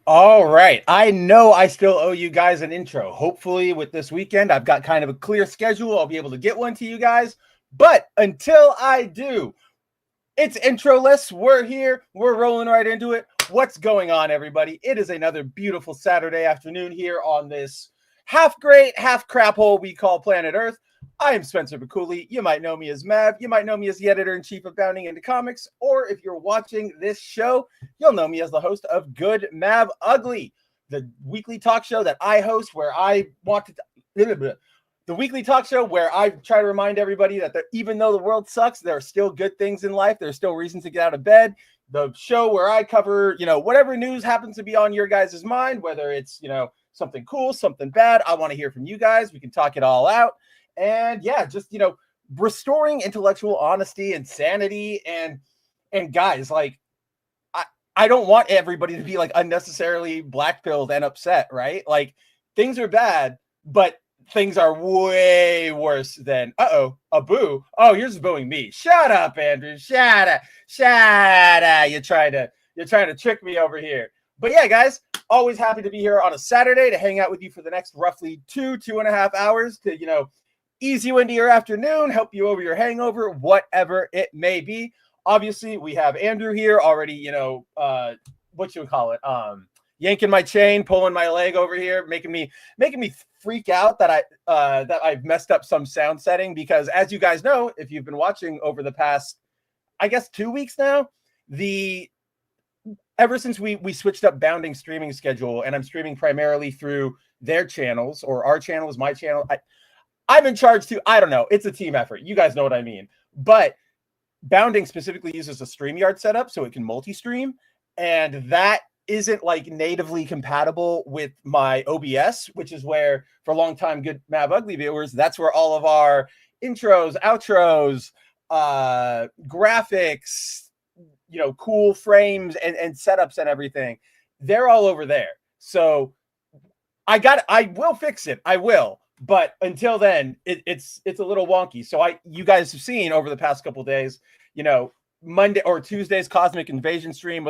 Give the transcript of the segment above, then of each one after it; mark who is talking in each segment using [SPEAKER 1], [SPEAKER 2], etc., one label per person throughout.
[SPEAKER 1] All right. I know I still owe you guys an intro. Hopefully, with this weekend, I've got kind of a clear schedule. I'll be able to get one to you guys. But until I do, it's introless. We're here. We're rolling right into it. What's going on, everybody? It is another beautiful Saturday afternoon here on this half great, half crap hole we call planet Earth. I am Spencer Bakuli. You might know me as Mav. You might know me as the editor-in-chief of Bounding into Comics. Or if you're watching this show, you'll know me as the host of Good Mav Ugly, the weekly talk show that I host where I want to... The weekly talk show where I try to remind everybody that even though the world sucks, there are still good things in life. There's still reasons to get out of bed. The show where I cover, whatever news happens to be on your guys' mind, whether it's, something cool, something bad. I want to hear from you guys. We can talk it all out. And yeah, just, restoring intellectual honesty and sanity. And guys, like, I don't want everybody to be like unnecessarily blackpilled and upset, right? Like, things are bad, but things are way worse than a boo. Oh, you're just booing me. Shut up, Andrew. Shut up. You're trying to trick me over here. But yeah, guys, always happy to be here on a Saturday to hang out with you for the next roughly 2.5 hours to, ease you into your afternoon, help you over your hangover, whatever it may be. Obviously, we have Andrew here already, what you call it? Yanking my chain, pulling my leg over here, making me freak out that I've messed up some sound setting, because as you guys know, if you've been watching over the past, I guess 2 weeks now, ever since we switched up Bounding streaming schedule, and I'm streaming primarily through their channels, or our channel is my channel. I'm in charge too. I don't know. It's a team effort. You guys know what I mean. But Bounding specifically uses a StreamYard setup so it can multi-stream, and that isn't like natively compatible with my OBS, which is where, for a long time, Good Mav Ugly viewers, that's where all of our intros, outros, graphics, cool frames and setups and everything, they're all over there. So I will fix it. I will. But until then, it's a little wonky. So you guys have seen over the past couple of days, Monday or Tuesday's Cosmic Invasion stream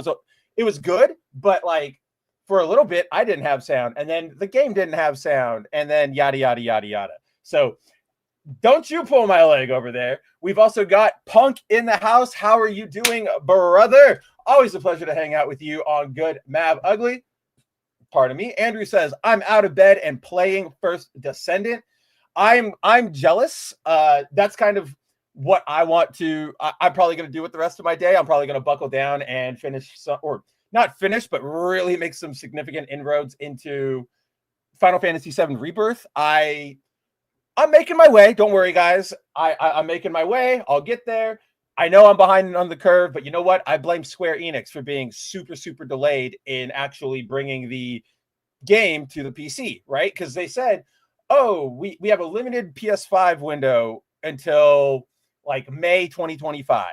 [SPEAKER 1] it was good, but like for a little bit, I didn't have sound, and then the game didn't have sound, and then yada, yada, yada, yada. So don't you pull my leg over there. We've also got Punk in the house. How are you doing, brother? Always a pleasure to hang out with you on Good Mav Ugly. Pardon me. Andrew says, I'm out of bed and playing First Descendant. I'm jealous. That's kind of what I want to, I'm probably going to do with the rest of my day. I'm probably going to buckle down and finish or not finish, but really make some significant inroads into Final Fantasy VII Rebirth. I'm making my way. Don't worry, guys. I'm making my way. I'll get there. I know I'm behind on the curve, but you know what? I blame Square Enix for being super, super delayed in actually bringing the game to the PC, right? Because they said, oh, we have a limited PS5 window until like May 2025.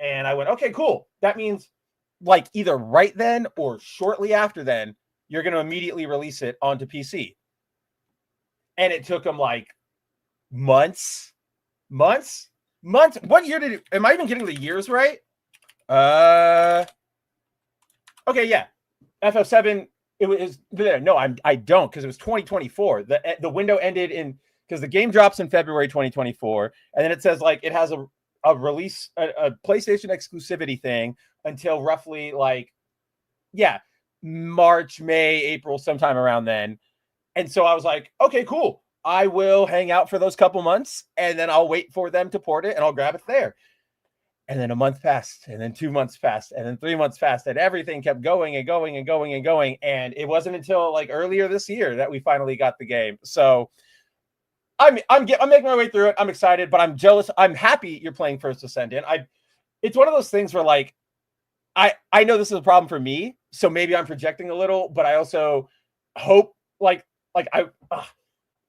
[SPEAKER 1] And I went, okay, cool. That means like either right then or shortly after then, you're going to immediately release it onto PC. And it took them like months. What year did it? Am I even getting the years right? Okay, yeah. FF7, it was there. No, I don't, because it was 2024. The window ended in, because the game drops in February 2024, and then it says like it has a release, a PlayStation exclusivity thing until roughly like, yeah, March, May, April, sometime around then. And so I was like, okay, cool. I will hang out for those couple months, and then I'll wait for them to port it, and I'll grab it there. And then a month passed, and then 2 months passed, and then 3 months passed, and everything kept going and going and going and going. And it wasn't until like earlier this year that we finally got the game. So I'm making my way through it. I'm excited, but I'm jealous. I'm happy you're playing First Ascendant. It's one of those things where like I know this is a problem for me, so maybe I'm projecting a little, but I also hope like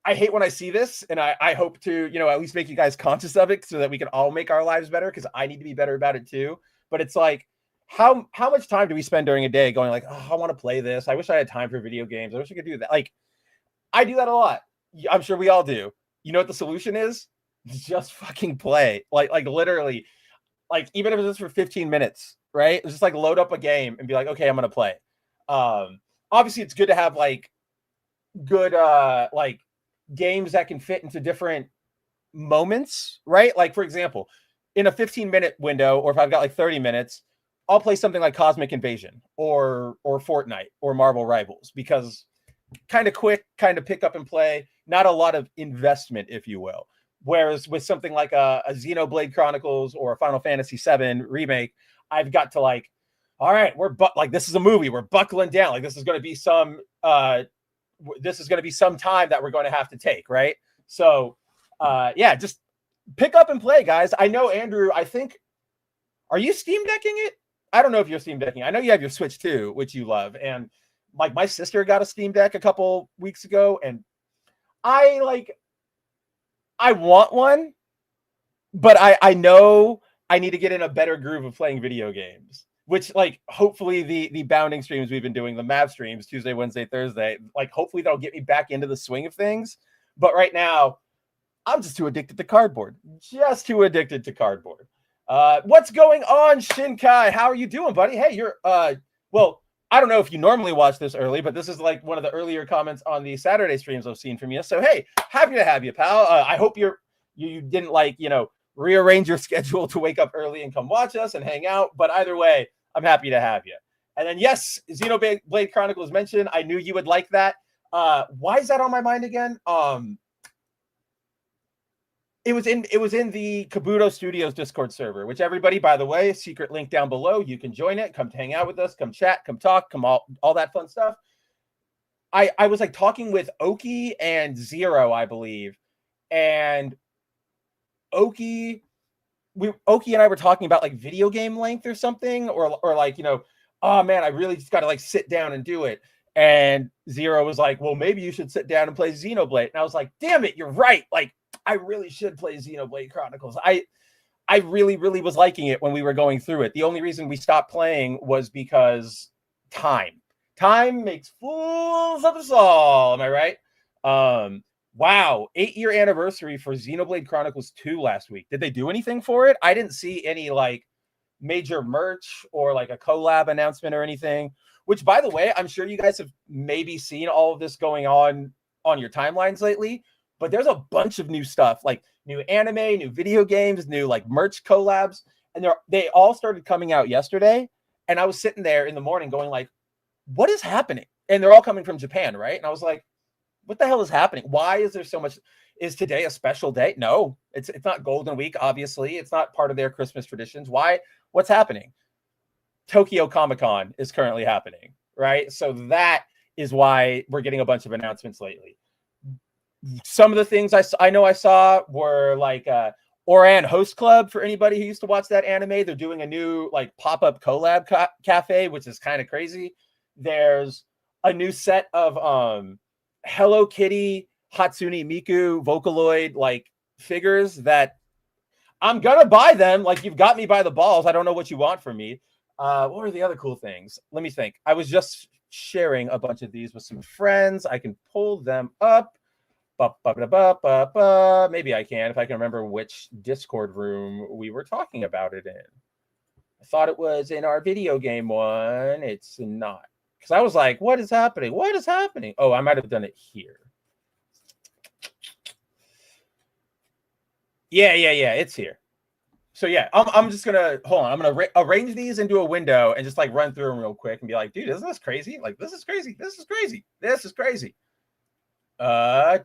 [SPEAKER 1] I hate when I see this, and I hope to, at least make you guys conscious of it so that we can all make our lives better, because I need to be better about it too. But it's like, how much time do we spend during a day going like, oh, I want to play this. I wish I had time for video games. I wish I could do that. Like, I do that a lot. I'm sure we all do. You know what the solution is? Just fucking play. Like literally, like even if it's just for 15 minutes, right? Just like load up a game and be like, okay, I'm going to play. obviously it's good to have like good like games that can fit into different moments, right? Like for example, in a 15-minute window, or if I've got like 30 minutes, I'll play something like Cosmic Invasion or Fortnite or Marvel Rivals, because kind of quick, kind of pick up and play, not a lot of investment, if you will. Whereas with something like a Xenoblade Chronicles or a Final Fantasy VII remake, I've got to like, all right, like this is a movie, we're buckling down, like this is going to be some time that we're going to have to take, right? So yeah, just pick up and play, guys. I know, Andrew, I think, are you Steam Decking it? I don't know if you're Steam Decking. I know you have your Switch too, which you love. And like my sister got a Steam Deck a couple weeks ago, and I want one, but I know I need to get in a better groove of playing video games, which like hopefully the bounding streams we've been doing, the Mav streams, Tuesday, Wednesday, Thursday, like hopefully that'll get me back into the swing of things. But right now, I'm just too addicted to cardboard. Just too addicted to cardboard. What's going on, Shinkai? How are you doing, buddy? Hey, you're well, I don't know if you normally watch this early, but this is like one of the earlier comments on the Saturday streams I've seen from you. So hey, happy to have you, pal. I hope you didn't like, rearrange your schedule to wake up early and come watch us and hang out. But either way, I'm happy to have you. And then yes, Xenoblade Chronicles mentioned. I knew you would like that. Why is that on my mind again? It was in the Kabuto Studios Discord server, which everybody, by the way, secret link down below. You can join it, come hang out with us, come chat, come talk, come all that fun stuff. I was like talking with Oki and Zero, I believe, and Oki and I were talking about like video game length or something, or like, oh man, I really just got to like sit down and do it. And Zero was like, well, maybe you should sit down and play Xenoblade. And I was like, damn it, you're right. Like, I really should play Xenoblade Chronicles. I really, really was liking it when we were going through it. The only reason we stopped playing was because time makes fools of us all. Am I right? Wow. 8-year anniversary for Xenoblade Chronicles 2 last week. Did they do anything for it? I didn't see any like major merch or like a collab announcement or anything, which by the way, I'm sure you guys have maybe seen all of this going on your timelines lately. But there's a bunch of new stuff, like new anime, new video games, new like merch collabs. And they all started coming out yesterday. And I was sitting there in the morning going like, what is happening? And they're all coming from Japan, right? And I was like, what the hell is happening? Why is there so much? Is today a special day? No, it's not Golden Week, obviously. It's not part of their Christmas traditions. Why? What's happening? Tokyo Comic-Con is currently happening, right? So that is why we're getting a bunch of announcements lately. Some of the things I know I saw were like Oran Host Club. For anybody who used to watch that anime, they're doing a new like pop-up collab cafe, which is kind of crazy. There's a new set of Hello Kitty Hatsune Miku Vocaloid like figures that I'm gonna buy them. Like, you've got me by the balls. I don't know what you want from me. What were the other cool things? Let me think. I was just sharing a bunch of these with some friends. I can pull them up. Maybe I can, if I can remember which Discord room we were talking about it in. I thought it was in our video game one. It's not. Because I was like, what is happening? What is happening? Oh, I might have done it here. Yeah. It's here. So yeah, I'm just gonna hold on. I'm gonna arrange these into a window and just like run through them real quick and be like, dude, isn't this crazy? Like, this is crazy. This is crazy. This is crazy. Shinkai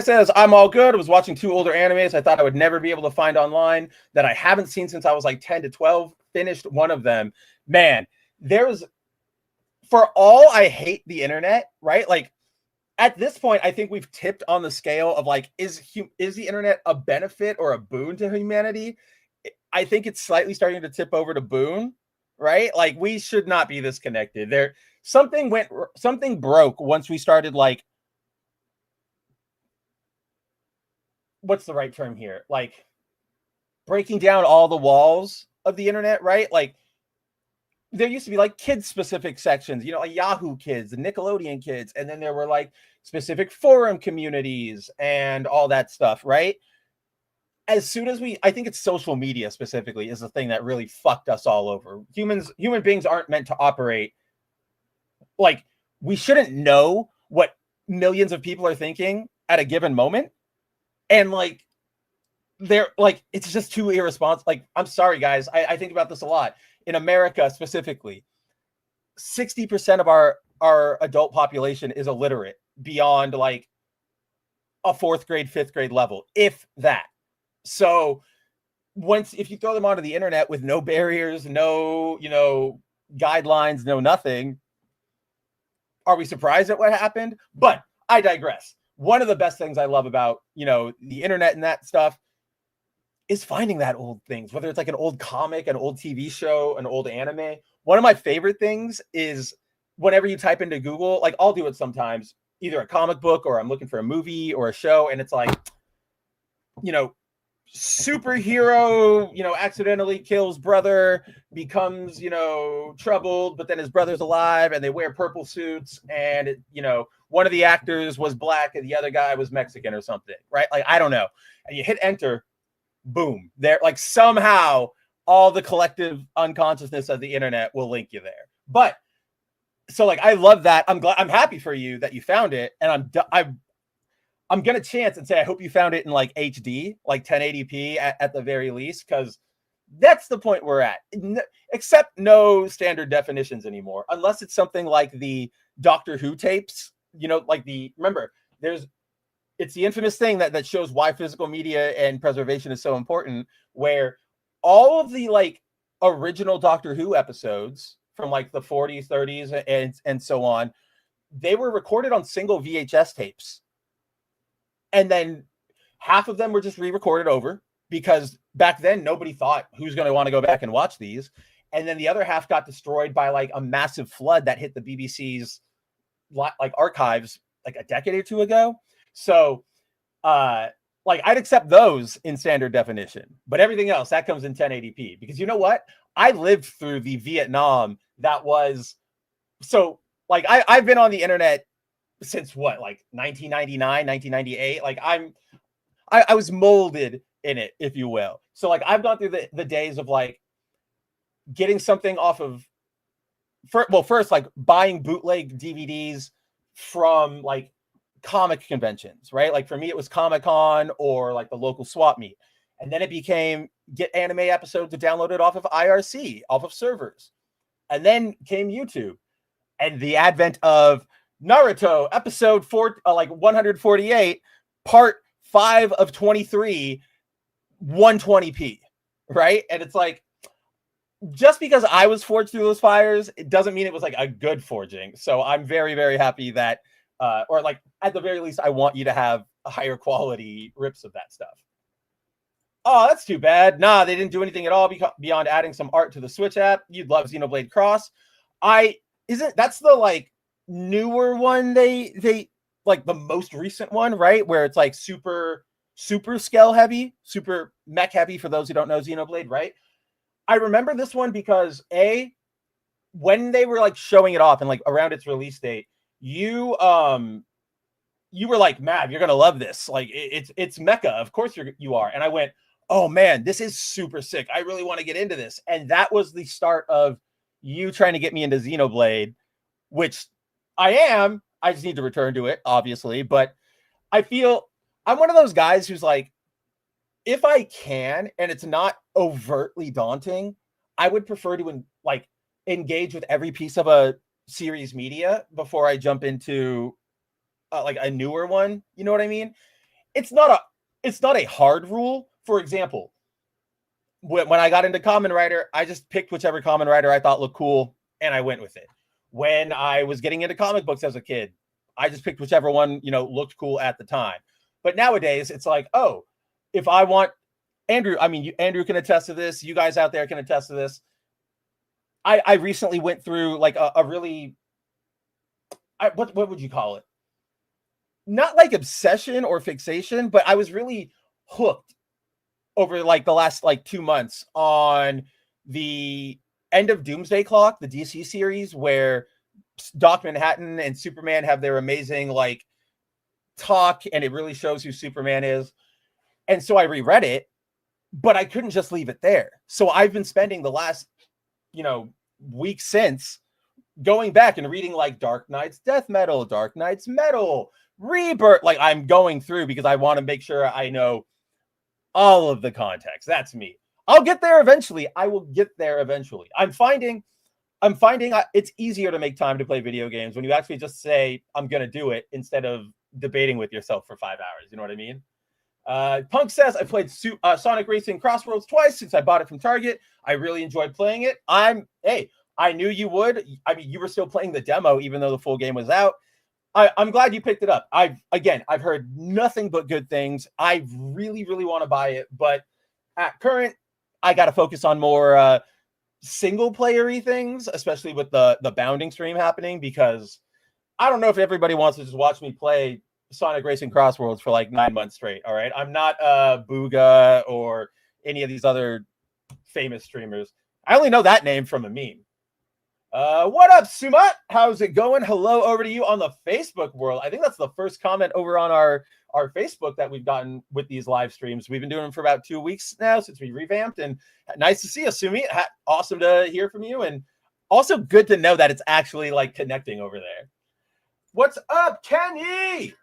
[SPEAKER 1] says, I'm all good. I was watching 2 older animes I thought I would never be able to find online that I haven't seen since I was like 10 to 12. Finished one of them. Man, there's, for all I hate the internet, right? Like, at this point, I think we've tipped on the scale of like, is the internet a benefit or a boon to humanity? I think it's slightly starting to tip over to boon, right? Like, we should not be this connected. Something broke once we started like, what's the right term here? Like, breaking down all the walls of the internet, right? Like, there used to be like kids specific sections, like Yahoo Kids, the Nickelodeon Kids, and then there were like specific forum communities and all that stuff, right? As soon as I think it's social media specifically is the thing that really fucked us all over. Human beings aren't meant to operate like, we shouldn't know what millions of people are thinking at a given moment. And like, they're like, it's just too irresponsible. Like, I'm sorry, guys. I think about this a lot. In America specifically, 60% of our adult population is illiterate beyond like a 4th grade, 5th grade level, if that. So if you throw them onto the internet with no barriers, no, guidelines, no nothing, are we surprised at what happened? But I digress. One of the best things I love about, the internet and that stuff is finding that old things, whether it's like an old comic, an old TV show, an old anime. One of my favorite things is whenever you type into Google, like I'll do it sometimes, either a comic book or I'm looking for a movie or a show. And it's like, superhero, accidentally kills brother, becomes, troubled, but then his brother's alive and they wear purple suits. And, one of the actors was black and the other guy was Mexican or something, right? Like, I don't know. And you hit enter, boom, there, like somehow all the collective unconsciousness of the internet will link you there. But so like, I love that. I'm happy for you that you found it. And I'm going to chance and say, I hope you found it in like HD, like 1080p at the very least, because that's the point we're at. Except no standard definitions anymore, unless it's something like the Doctor Who tapes, remember, it's the infamous thing that shows why physical media and preservation is so important, where all of the like original Doctor Who episodes from like the 40s, 30s, and so on, they were recorded on single VHS tapes. And then half of them were just re-recorded over because back then nobody thought who's going to want to go back and watch these. And then the other half got destroyed by like a massive flood that hit the BBC's like archives like a decade or two ago. So like I'd accept those in standard definition, but everything else that comes in 1080p, because you know what? I lived through the Vietnam that was, so like I've been on the internet since what, like 1999, 1998. Like I was molded in it, if you will. So like I've gone through the days of like getting something off of, first like buying bootleg DVDs from like comic conventions, right? Like for me, it was Comic-Con or like the local swap meet. And then it became get anime episodes downloaded off of IRC, off of servers. And then came YouTube and the advent of Naruto episode 148, part 5 of 23, 120p, right? And it's like, just because I was forged through those fires, it doesn't mean it was like a good forging. So I'm very, very happy that, or like at the very least, I want you to have a higher quality rips of that stuff. Oh, that's too bad. Nah, they didn't do anything at all beyond adding some art to the Switch app. You'd love Xenoblade Cross. That's the like newer one. They like the most recent one, right? Where it's like super scale heavy, super mech heavy for those who don't know Xenoblade, right? I remember this one because when they were like showing it off and like around its release date, you were like, Mav, you're gonna love this. Like it's mecha, of course you are. And I went, oh man, this is super sick. I really want to get into this. And that was the start of you trying to get me into Xenoblade, which I am. I just need to return to it, obviously. But I feel I'm one of those guys who's like, if I can, and it's not overtly daunting, I would prefer to engage with every piece of a series media before I jump into like a newer one. You know what I mean? It's not a hard rule. For example, when I got into Kamen Rider, I just picked whichever Kamen Rider I thought looked cool and I went with it. When I was getting into comic books as a kid, I just picked whichever one, looked cool at the time. But nowadays it's like, oh, if I want Andrew can attest to this. You guys out there can attest to this. I recently went through like a really, what would you call it? Not like obsession or fixation, but I was really hooked over like the last like 2 months on the End of Doomsday Clock, the DC series, where Doc Manhattan and Superman have their amazing like talk, and it really shows who Superman is. And so I reread it, but I couldn't just leave it there. So I've been spending the last, week since going back and reading like Dark Knight's Death Metal, Dark Knight's Metal, Rebirth. Like I'm going through because I want to make sure I know all of the context. That's me. I'll get there eventually. I will get there eventually. I'm finding it's easier to make time to play video games when you actually just say, I'm going to do it instead of debating with yourself for 5 hours. You know what I mean? Punk says, I played Sonic Racing Crossworlds twice since I bought it from Target. I really enjoyed playing it. I knew you would. I mean, you were still playing the demo, even though the full game was out. I'm glad you picked it up. I've heard nothing but good things. I really, really want to buy it, but at current, I got to focus on more single player-y things, especially with the bounding stream happening, because I don't know if everybody wants to just watch me play Sonic Racing Crossworlds for like 9 months straight. All right. I'm not Booga or any of these other famous streamers. I only know that name from a meme. What up, Sumat? How's it going? Hello over to you on the Facebook world. I think that's the first comment over on our Facebook that we've gotten with these live streams. We've been doing them for about 2 weeks now since we revamped, and nice to see you, Sumi. Awesome to hear from you, and also good to know that it's actually like connecting over there. What's up, Kenny?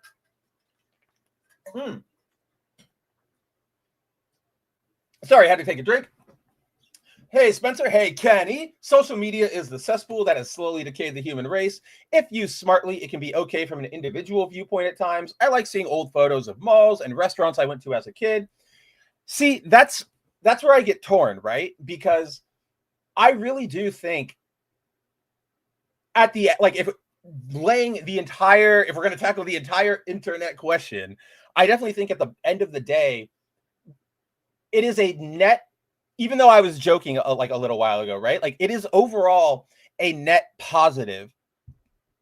[SPEAKER 1] Sorry, I had to take a drink. Hey, Spencer. Hey, Kenny. Social media is the cesspool that has slowly decayed the human race. If used smartly, it can be okay from an individual viewpoint at times. I like seeing old photos of malls and restaurants I went to as a kid. See, that's where I get torn, right? Because I really do think if we're going to tackle the entire internet question, I definitely think at the end of the day, it is a net, even though I was joking like a little while ago, right? Like it is overall a net positive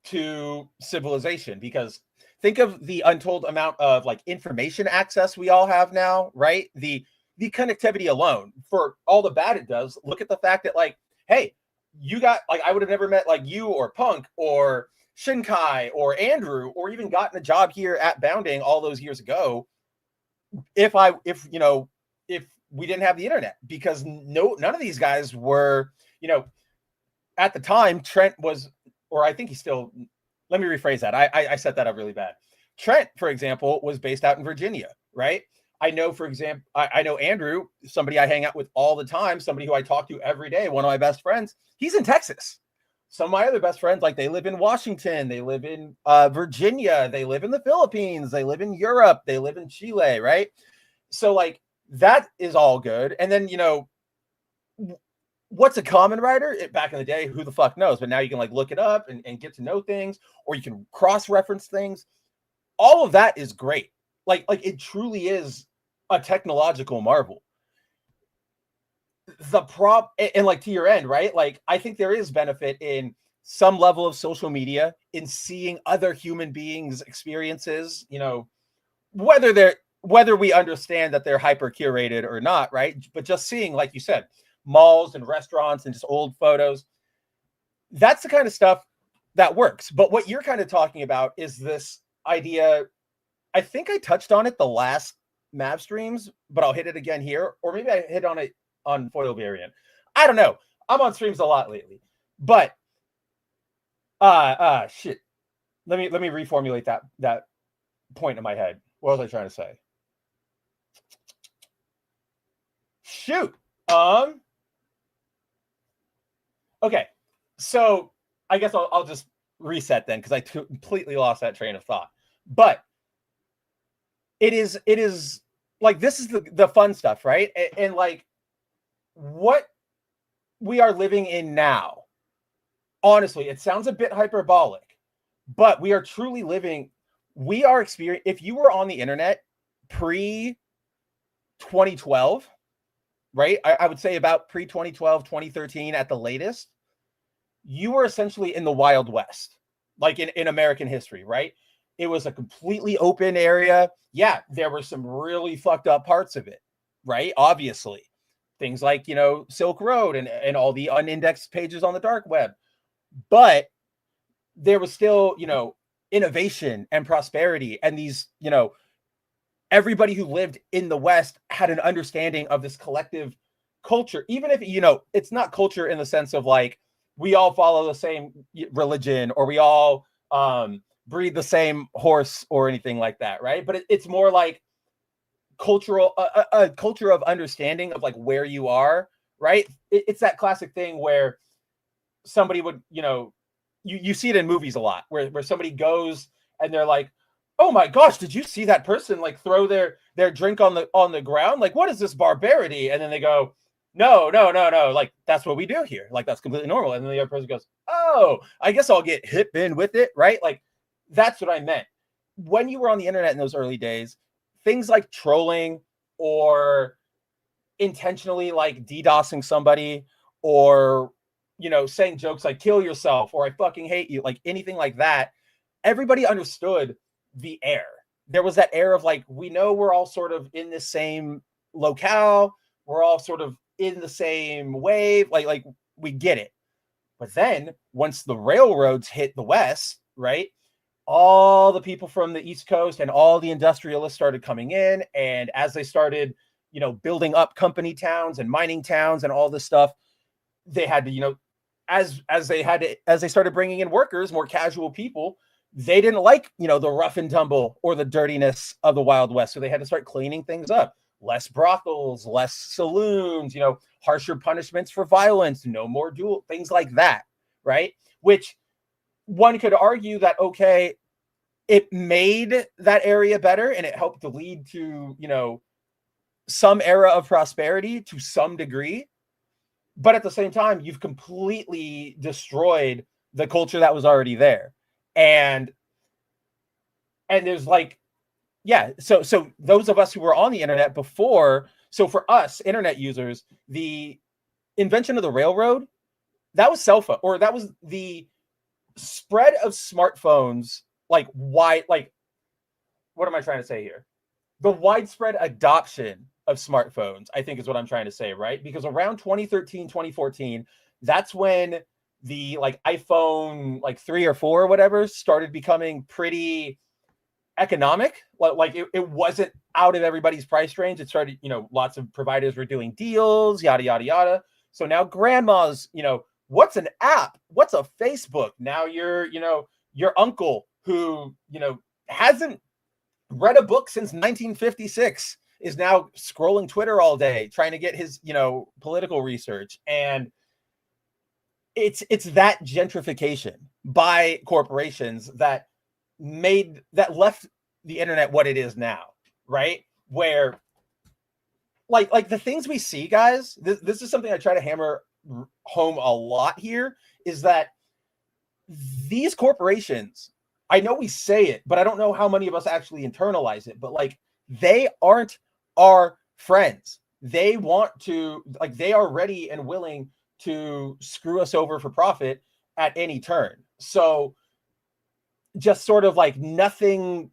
[SPEAKER 1] to civilization, because think of the untold amount of like information access we all have now, right? The connectivity alone, for all the bad it does. Look at the fact that like, hey, you got like, I would have never met like you or Punk or Shinkai or Andrew, or even gotten a job here at Bounding all those years ago if we didn't have the internet, because none of these guys were, at the time. Trent was, or I think he's still, let me rephrase that. I set that up really bad. Trent, for example, was based out in Virginia, right? I know, for example, I know Andrew, somebody I hang out with all the time, somebody who I talk to every day, one of my best friends, he's in Texas. Some of my other best friends, like they live in Washington, they live in Virginia, they live in the Philippines, they live in Europe, they live in Chile, right? So like that is all good. And then, what's a common writer? Back in the day, who the fuck knows? But now you can like look it up and get to know things, or you can cross-reference things. All of that is great. Like it truly is a technological marvel. The and like to your end, right? Like I think there is benefit in some level of social media, in seeing other human beings' experiences, whether we understand that they're hyper curated or not, right? But just seeing, like you said, malls and restaurants and just old photos, that's the kind of stuff that works. But what you're kind of talking about is this idea. I think I touched on it the last Mav streams, but I'll hit it again here, or maybe I hit on it on Foil Variant. I don't know. I'm on streams a lot lately, but shit. Let me reformulate that point in my head. What was I trying to say? Shoot. Okay. So I guess I'll just reset then, because I completely lost that train of thought. But it is like, this is the fun stuff, right? And like what we are living in now, honestly, it sounds a bit hyperbolic, but we are truly living, we are experiencing, if you were on the internet pre 2012, right? I would say about pre 2012, 2013 at the latest, you were essentially in the Wild West, like in American history, right? It was a completely open area. Yeah, there were some really fucked up parts of it, right? Obviously. Things like, Silk Road and all the unindexed pages on the dark web. But there was still, innovation and prosperity, and these, everybody who lived in the West had an understanding of this collective culture, even if, it's not culture in the sense of like, we all follow the same religion, or we all breed the same horse or anything like that, right? But it's more like cultural, a culture of understanding of like where you are, right? It's that classic thing where somebody would, you see it in movies a lot, where somebody goes and they're like, oh my gosh, did you see that person like throw their drink on the ground? Like, what is this barbarity? And then they go, no, like that's what we do here, like that's completely normal. And then the other person goes, oh, I guess I'll get hip in with it, right? Like, that's what I meant. When you were on the internet in those early days, things like trolling or intentionally like DDoSing somebody, or saying jokes like kill yourself or I fucking hate you, like anything like that, everybody understood the air. There was that air of like, we know we're all sort of in the same locale, we're all sort of in the same wave, like we get it. But then once the railroads hit the West, right, all the people from the East Coast and all the industrialists started coming in, and as they started building up company towns and mining towns and all this stuff, they had to, as they started bringing in workers, more casual people, they didn't like, the rough and tumble or the dirtiness of the Wild West. So they had to start cleaning things up. Less brothels, less saloons, harsher punishments for violence, no more duel, things like that, right? Which one could argue that, okay, it made that area better and it helped to lead to, some era of prosperity to some degree. But at the same time, you've completely destroyed the culture that was already there. And there's like, yeah, so those of us who were on the internet before, so for us internet users, the invention of the railroad, that was cell phone, or that was the spread of smartphones, like wide, like, what am I trying to say here? The widespread adoption of smartphones, I think is what I'm trying to say, right? Because around 2013, 2014, that's when the like iPhone like 3 or 4 or whatever started becoming pretty economic. Like it wasn't out of everybody's price range. It started, lots of providers were doing deals, yada, yada, yada. So now grandma's, what's an app? What's a Facebook? Now your uncle who, hasn't read a book since 1956 is now scrolling Twitter all day trying to get his, political research. And it's that gentrification by corporations that left the internet what it is now, right? Where like the things we see, guys, this is something I try to hammer home a lot here, is that these corporations, I know we say it, but I don't know how many of us actually internalize it, but like, they aren't our friends. They want to, like, they are ready and willing to screw us over for profit at any turn. So just sort of like nothing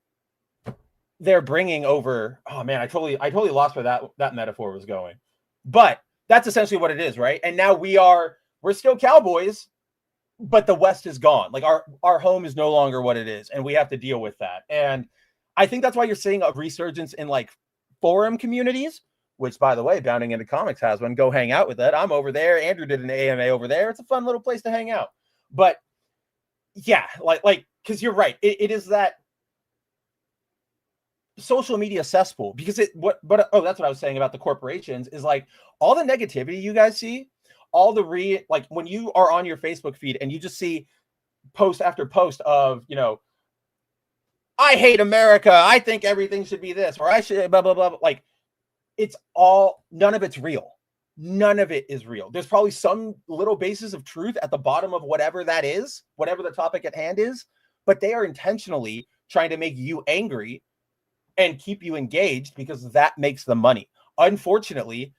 [SPEAKER 1] they're bringing over. Oh man, I totally lost where that metaphor was going, but that's essentially what it is, right? And now we're still cowboys, but the West is gone. Like our home is no longer what it is, and we have to deal with that. And I think that's why you're seeing a resurgence in like forum communities, which, by the way, Bounding Into Comics has one. Go hang out with it. I'm over there. Andrew did an AMA over there. It's a fun little place to hang out. But yeah, like because you're right. It is that social media cesspool, because that's what I was saying about the corporations, is like all the negativity you guys see, all the like when you are on your Facebook feed and you just see post after post of, I hate America, I think everything should be this, or I should blah, blah, blah. Like, it's all, none of it's real. None of it is real. There's probably some little basis of truth at the bottom of whatever that is, whatever the topic at hand is, but they are intentionally trying to make you angry and keep you engaged because that makes them money. Unfortunately,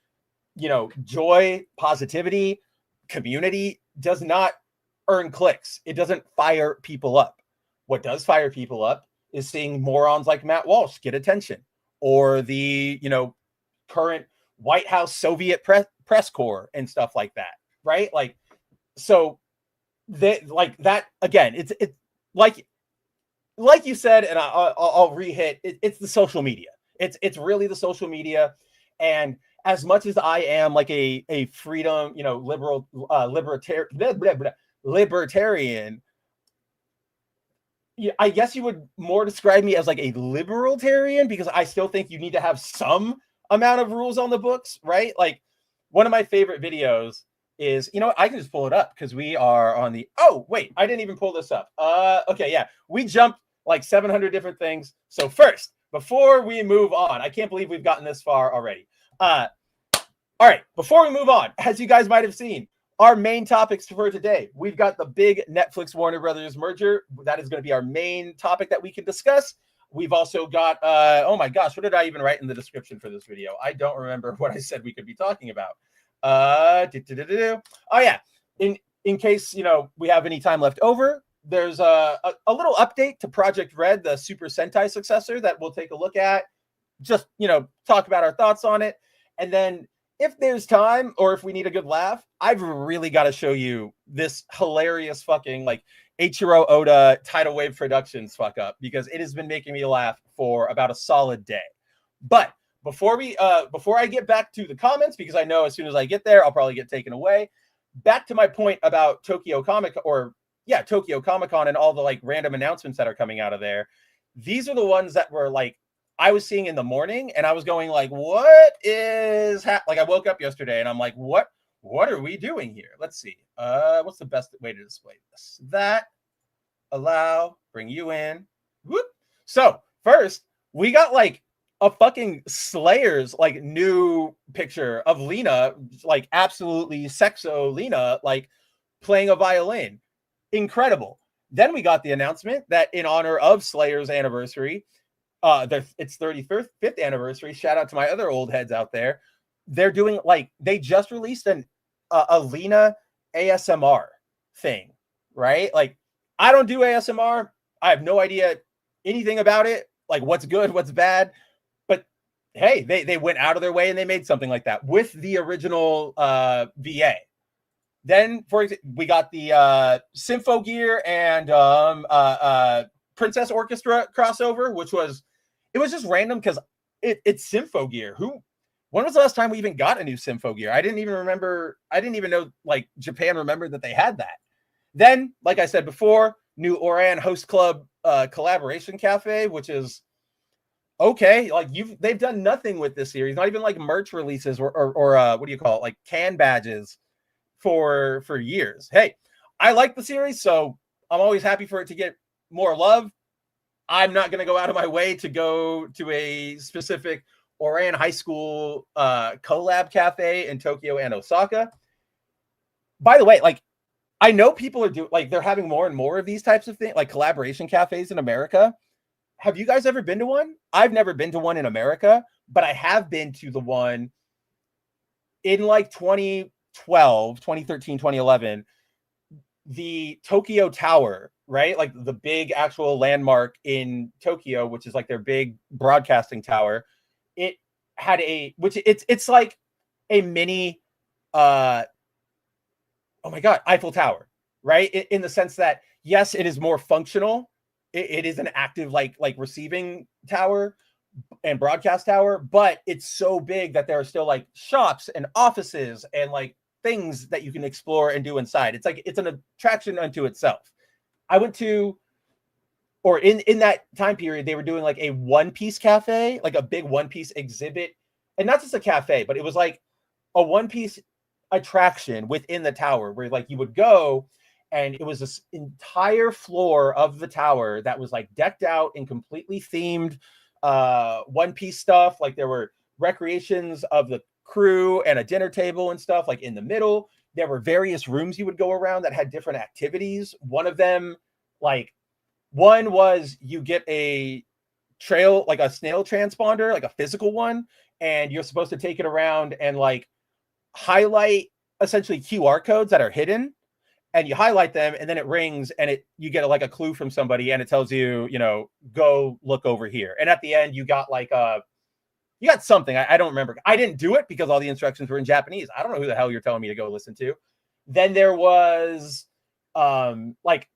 [SPEAKER 1] joy, positivity, community does not earn clicks. It doesn't fire people up. What does fire people up is seeing morons like Matt Walsh get attention, or the, current White House Soviet press corps and stuff like that, right? Like, so they like that again. It's like like you said, and I'll re-hit, it's the social media. It's really the social media. And as much as I am like a freedom, liberal, libertarian, I guess you would more describe me as like a libertarian, because I still think you need to have some amount of rules on the books, right? Like one of my favorite videos is, I can just pull it up because we are on the, oh, wait, I didn't even pull this up. Okay, yeah, we jumped like 700 different things. So first, before we move on, I can't believe we've gotten this far already. All right, before we move on, as you guys might have seen, our main topics for today, we've got the big Netflix Warner Brothers merger. That is going to be our main topic that we can discuss. We've also got, oh my gosh, what did I even write in the description for this video? I don't remember what I said we could be talking about. Oh yeah, in case we have any time left over, there's a little update to Project R.E.D, the Super Sentai successor, that we'll take a look at. Just talk about our thoughts on it, and then if there's time, or if we need a good laugh, I've really got to show you this hilarious fucking like Eiichiro Oda Tidalwave Productions fuck up, because it has been making me laugh for about a solid day. But before I get back to the comments, because I know as soon as I get there, I'll probably get taken away. Back to my point about Tokyo Comic Con and all the like random announcements that are coming out of there. These are the ones that were like I was seeing in the morning, and I was going like, what is like I woke up yesterday and I'm like, what are we doing here? Let's see. What's the best way to display this? That, allow, bring you in. Whoop. So first, we got like a fucking Slayer's like new picture of Lena, like absolutely sexo Lena, like playing a violin. Incredible. Then we got the announcement that in honor of Slayer's anniversary, its 35th anniversary, shout out to my other old heads out there, they're doing like, they just released a Lena ASMR thing, right? Like, I don't do ASMR. I have no idea anything about it, like what's good, what's bad. But hey, they went out of their way and they made something like that with the original VA. Then, for example, we got the Sympho Gear and Princess Orchestra crossover, which was just random because it's Sympho Gear. When was the last time we even got a new Sympho Gear? I didn't even know like Japan remembered that they had that. Then, like I said before, new Oran Host Club collaboration cafe, which is okay. Like they've done nothing with this series, not even like merch releases or what do you call it, like can badges for years. Hey, I like the series, so I'm always happy for it to get more love. I'm not going to go out of my way to go to a specific Oran High School collab cafe in Tokyo and Osaka. By the way, like I know people are doing like they're having more and more of these types of things, like collaboration cafes in America. Have you guys ever been to one? I've never been to one in America, but I have been to the one in like 2013, 2011, the Tokyo Tower, right? Like the big actual landmark in Tokyo, which is like their big broadcasting tower. It had it's like a mini oh my god, Eiffel Tower, right? In the sense that yes, it is more functional. It is an active like receiving tower and broadcast tower, but it's so big that there are still like shops and offices and like things that you can explore and do inside. It's like it's an attraction unto itself. I went to, or in that time period, they were doing like a One Piece cafe, like a big One Piece exhibit, and not just a cafe, but it was like a One Piece attraction within the tower where like you would go and it was this entire floor of the tower that was like decked out in completely themed One Piece stuff. Like there were recreations of the crew and a dinner table and stuff like in the middle. There were various rooms you would go around that had different activities. One of them, like one was you get a trail, like a snail transponder, like a physical one, and you're supposed to take it around and like highlight essentially QR codes that are hidden, and you highlight them and then it rings and you get like a clue from somebody and it tells you, go look over here. And at the end you got like you got something. I don't remember. I didn't do it because all the instructions were in Japanese. I don't know who the hell you're telling me to go listen to. Then there was like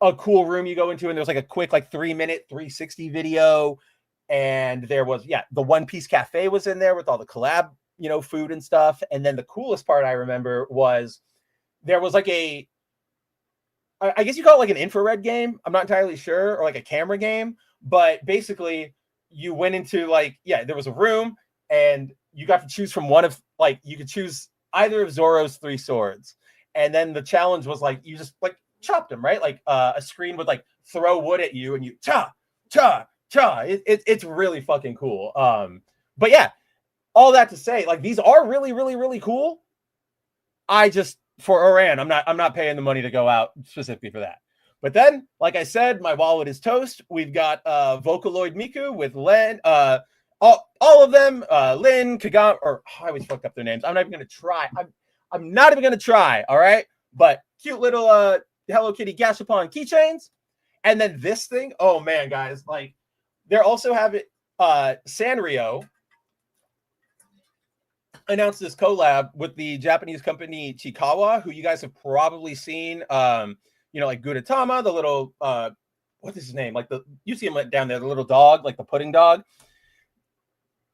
[SPEAKER 1] a cool room you go into, and there's like a quick like 3-minute 360 video. And there was, the One Piece Cafe was in there with all the collab, food and stuff. And then the coolest part I remember was there was like I guess you call it like an infrared game. I'm not entirely sure, or like a camera game. But basically, you went into like, there was a room, and you got to choose from one of like, you could choose either of Zoro's 3 swords. And then the challenge was like, you just like chopped them, right? Like a screen would like throw wood at you, and you cha. It's really fucking cool. But yeah, all that to say, like, these are really, really, really cool. I just, for Oran, I'm not paying the money to go out specifically for that. But then, like I said, my wallet is toast. We've got Vocaloid Miku with Len, all of them, Lin, Kagam, or I always fucked up their names. I'm not even gonna try. I'm not even gonna try. All right, but cute little Hello Kitty Gashapon keychains, and then this thing. Oh man, guys, like they're also having Sanrio announced this collab with the Japanese company Chikawa, who you guys have probably seen. Like Gudetama, the little what is his name? Like you see him down there, the little dog, like the pudding dog.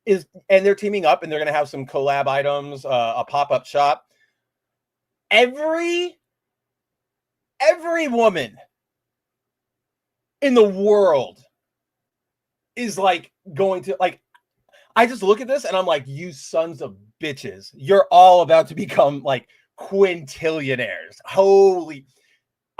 [SPEAKER 1] And they're teaming up, and they're gonna have some collab items, a pop-up shop. Every woman in the world is like going to like. I just look at this and I'm like, you sons of bitches, you're all about to become like quintillionaires. Holy,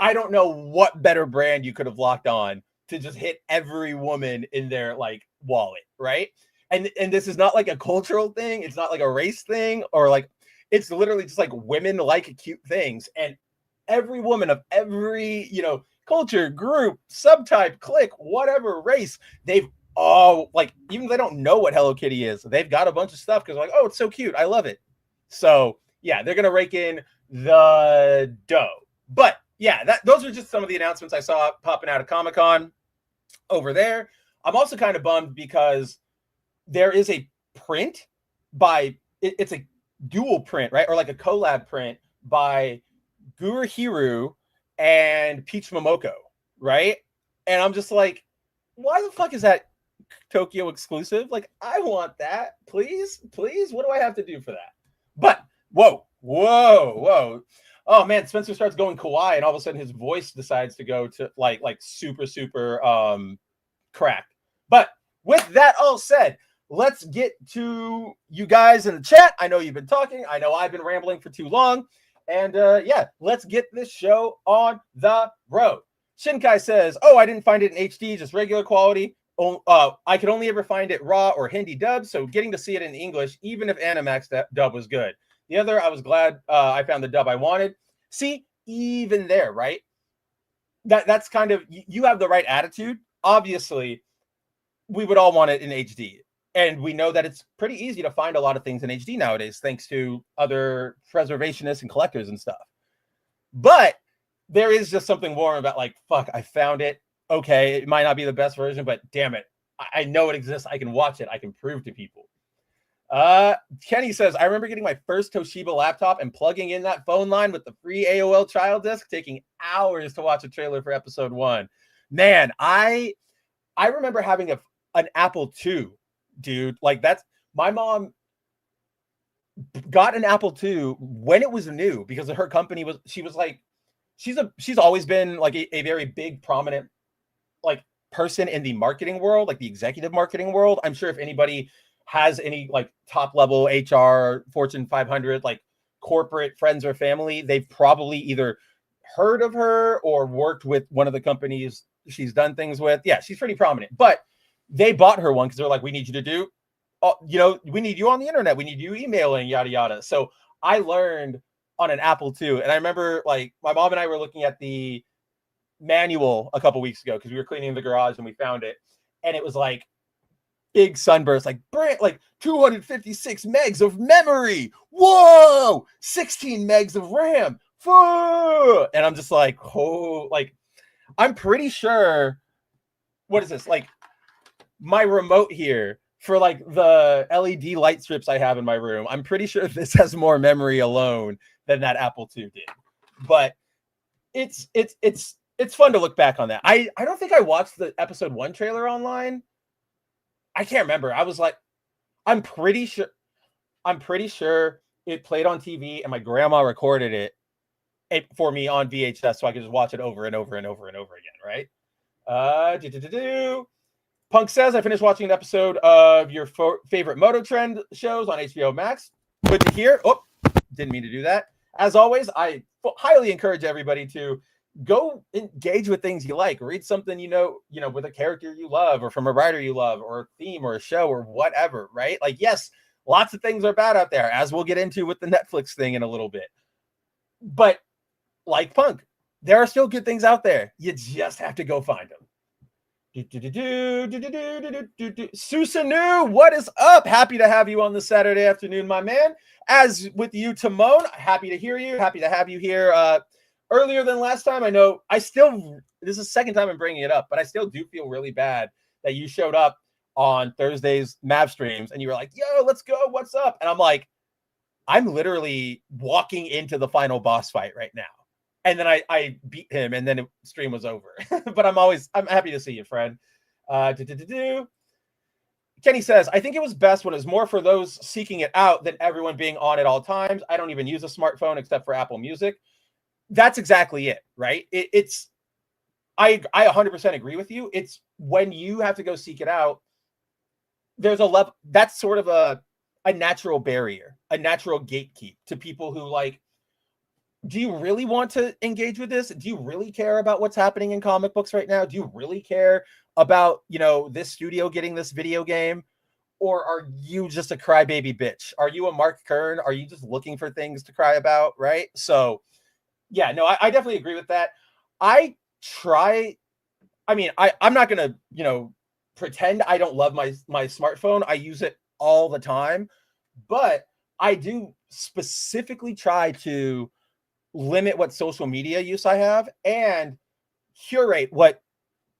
[SPEAKER 1] I don't know what better brand you could have locked on to just hit every woman in their like wallet, right? And this is not like a cultural thing. It's not like a race thing, or like, it's literally just like women like cute things. And every woman of every, culture, group, subtype, clique, whatever race, they've all like, even if they don't know what Hello Kitty is, they've got a bunch of stuff because like, oh, it's so cute. I love it. So yeah, they're going to rake in the dough. But yeah, those are just some of the announcements I saw popping out of Comic-Con over there. I'm also kind of bummed because there is a print it's a dual print, right? Or like a collab print by Gurihiru and Peach Momoko, right? And I'm just like, why the fuck is that Tokyo exclusive? Like, I want that. Please. What do I have to do for that? But whoa. Oh man, Spencer starts going kawaii, and all of a sudden his voice decides to go to like super cracked. But with that all said, let's get to you guys in the chat. I know you've been talking. I know I've been rambling for too long. And let's get this show on the road. Shinkai says, oh, I didn't find it in HD, just regular quality. I could only ever find it raw or Hindi dub, so getting to see it in English, even if Animax dub was good. The other, I was glad I found the dub I wanted. See, even there, right? That's kind of, you have the right attitude. Obviously, we would all want it in HD. And we know that it's pretty easy to find a lot of things in HD nowadays, thanks to other preservationists and collectors and stuff. But there is just something warm about like, fuck, I found it. Okay, it might not be the best version, but damn it, I know it exists. I can watch it. I can prove to people. Kenny says, I remember getting my first Toshiba laptop and plugging in that phone line with the free AOL trial disc, taking hours to watch a trailer for episode 1. Man, I remember having an Apple II, dude. Like, that's, my mom got an Apple II when it was new because her company was, she was like, she's always been like a very big, prominent like person in the marketing world, like the executive marketing world. I'm sure if anybody has any like top level HR, Fortune 500, like corporate friends or family, they've probably either heard of her or worked with one of the companies she's done things with. Yeah, she's pretty prominent, but they bought her one because they're like, we need you to do, we need you on the internet. We need you emailing, yada, yada. So I learned on an Apple II. And I remember like my mom and I were looking at the manual a couple weeks ago because we were cleaning the garage and we found it. And it was like big sunburst, like 256 megs of memory. Whoa, 16 megs of RAM. Whoa. And I'm just like, oh, like, I'm pretty sure, what is this? Like my remote here for like the LED light strips I have in my room, I'm pretty sure this has more memory alone than that Apple II did. But it's it's fun to look back on that. I don't think I watched the episode 1 trailer online. I can't remember. I was like, I'm pretty sure it played on TV and my grandma recorded it for me on VHS so I could just watch it over and over and over and over again, right? Punk says, I finished watching an episode of your favorite Moto Trend shows on HBO Max. Good to hear. Oh, didn't mean to do that. As always, I highly encourage everybody to go engage with things you like. Read something you know, with a character you love, or from a writer you love, or a theme, or a show, or whatever, right? Like, yes, lots of things are bad out there, as we'll get into with the Netflix thing in a little bit. But like Punk, there are still good things out there. You just have to go find them. Susanu, what is up? Happy to have you on the Saturday afternoon, my man. As with you, Timon, happy to hear you. Happy to have you here earlier than last time. I know this is the second time I'm bringing it up, but I still do feel really bad that you showed up on Thursday's Mav streams and you were like, yo, let's go. What's up? And I'm like, I'm literally walking into the final boss fight right now. And then I beat him, and then the stream was over. But I'm happy to see you, friend. Kenny says, I think it was best when it was more for those seeking it out than everyone being on at all times. I don't even use a smartphone except for Apple Music. That's exactly it, right? I 100% agree with you. It's when you have to go seek it out, there's a level, that's sort of a natural barrier, a natural gatekeep to people who like, do you really want to engage with this? Do you really care about what's happening in comic books right now? Do you really care about, this studio getting this video game? Or are you just a crybaby bitch? Are you a Mark Kern? Are you just looking for things to cry about, right? So, yeah, no, I definitely agree with that. I'm not going to, pretend I don't love my smartphone. I use it all the time. But I do specifically try to limit what social media use I have and curate what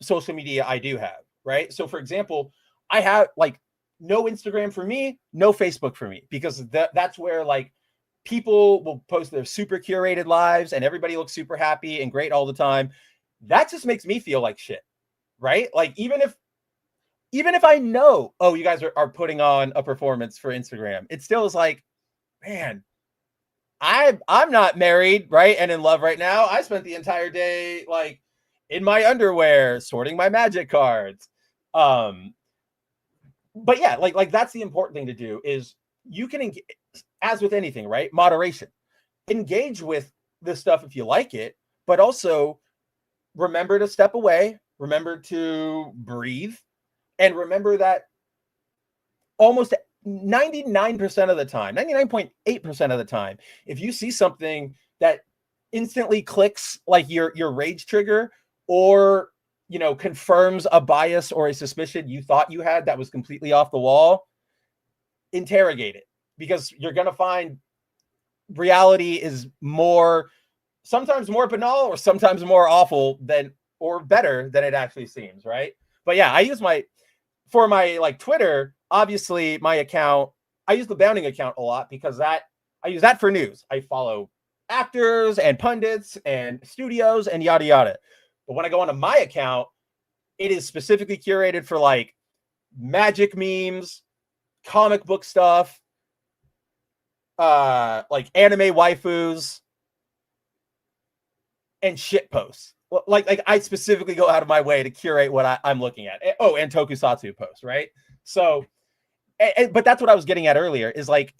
[SPEAKER 1] social media I do have, right? So for example, I have like no Instagram for me, no Facebook for me, because that's where like people will post their super curated lives and everybody looks super happy and great all the time. That just makes me feel like shit, right? Like even if I know, oh, you guys are putting on a performance for Instagram, it still is like, man, I'm not married, right? And in love right now. I spent the entire day like in my underwear sorting my magic cards. But yeah, like that's the important thing to do is you can as with anything, right? Moderation. Engage with this stuff if you like it, but also remember to step away, remember to breathe, and remember that almost 99% of the time, 99.8% of the time, if you see something that instantly clicks like your rage trigger or confirms a bias or a suspicion you thought you had that was completely off the wall, interrogate it, because you're going to find reality is sometimes more banal or sometimes more awful or better than it actually seems, right? But yeah, I use for my like Twitter, obviously my account, I use the Bounding account a lot because I use that for news. I follow actors and pundits and studios and yada yada. But when I go onto my account, it is specifically curated for like magic memes, comic book stuff, like anime waifus, and shit posts. Like I specifically go out of my way to curate what I'm looking at. Oh, and tokusatsu posts, right? So, but that's what I was getting at earlier is like,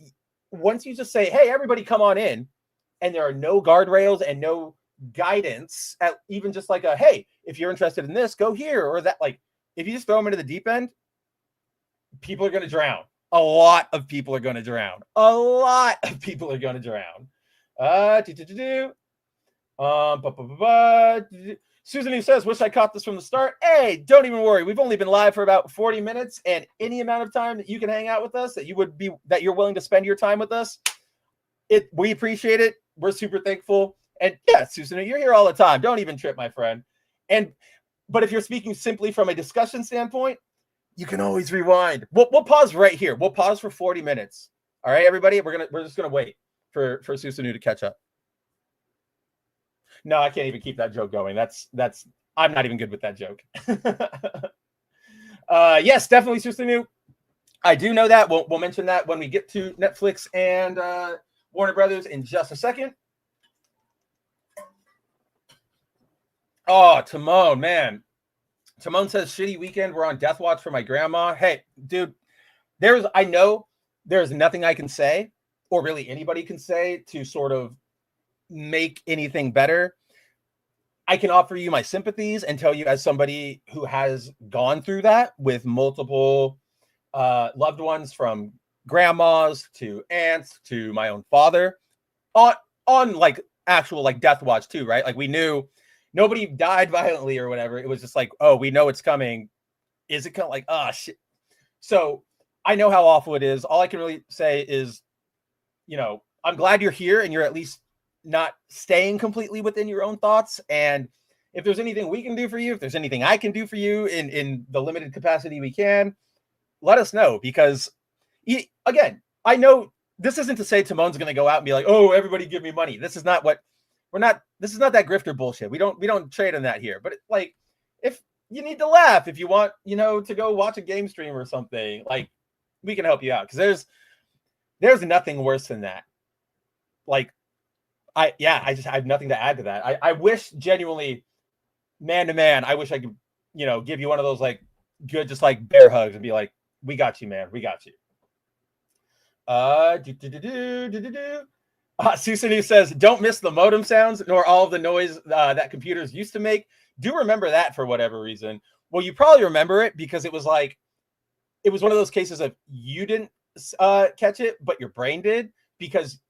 [SPEAKER 1] once you just say, hey, everybody come on in, and there are no guardrails and no guidance at even just like hey, if you're interested in this, go here or that. Like, if you just throw them into the deep end, people are going to drown. A lot of people are going to drown. A lot of people are going to drown. Susan who says, wish I caught this from the start. Hey, don't even worry. We've only been live for about 40 minutes, and any amount of time that you can hang out with us, that you're willing to spend your time with us, we appreciate it. We're super thankful. And yeah, Susan, you're here all the time. Don't even trip, my friend. But if you're speaking simply from a discussion standpoint, you can always rewind. We'll pause right here. We'll pause for 40 minutes. All right, everybody. We're just gonna wait for Susanu to catch up. No, I can't even keep that joke going. That's I'm not even good with that joke. Yes, definitely Susanu. I do know that. We'll mention that when we get to Netflix and Warner Brothers in just a second. Oh, Timon, man. Timon says, shitty weekend. We're on death watch for my grandma. Hey, dude, I know there's nothing I can say, or really anybody can say, to sort of make anything better. I can offer you my sympathies and tell you, as somebody who has gone through that with multiple loved ones, from grandmas to aunts to my own father, on like actual like death watch too, right? Like, we knew nobody died violently or whatever. It was just like, oh, we know it's coming. Is it like, oh shit? So I know how awful it is. All I can really say is, I'm glad you're here and you're at least not staying completely within your own thoughts. And if there's anything we can do for you, if there's anything I can do for you in the limited capacity we can, let us know. Because again, I know this isn't to say Timon's going to go out and be like, oh, everybody give me money. This is not what this is not that grifter bullshit. We don't trade on that here. But like, if you need to laugh, if you want, to go watch a game stream or something, like, we can help you out. Because there's nothing worse than that. Like, I have nothing to add to that. I wish, genuinely, man to man, I wish I could, give you one of those like good, just like bear hugs and be like, we got you, man. We got you. Susanu says, don't miss the modem sounds nor all of the noise that computers used to make. Do remember that for whatever reason. Well, you probably remember it because it was one of those cases of you didn't catch it, but your brain did, because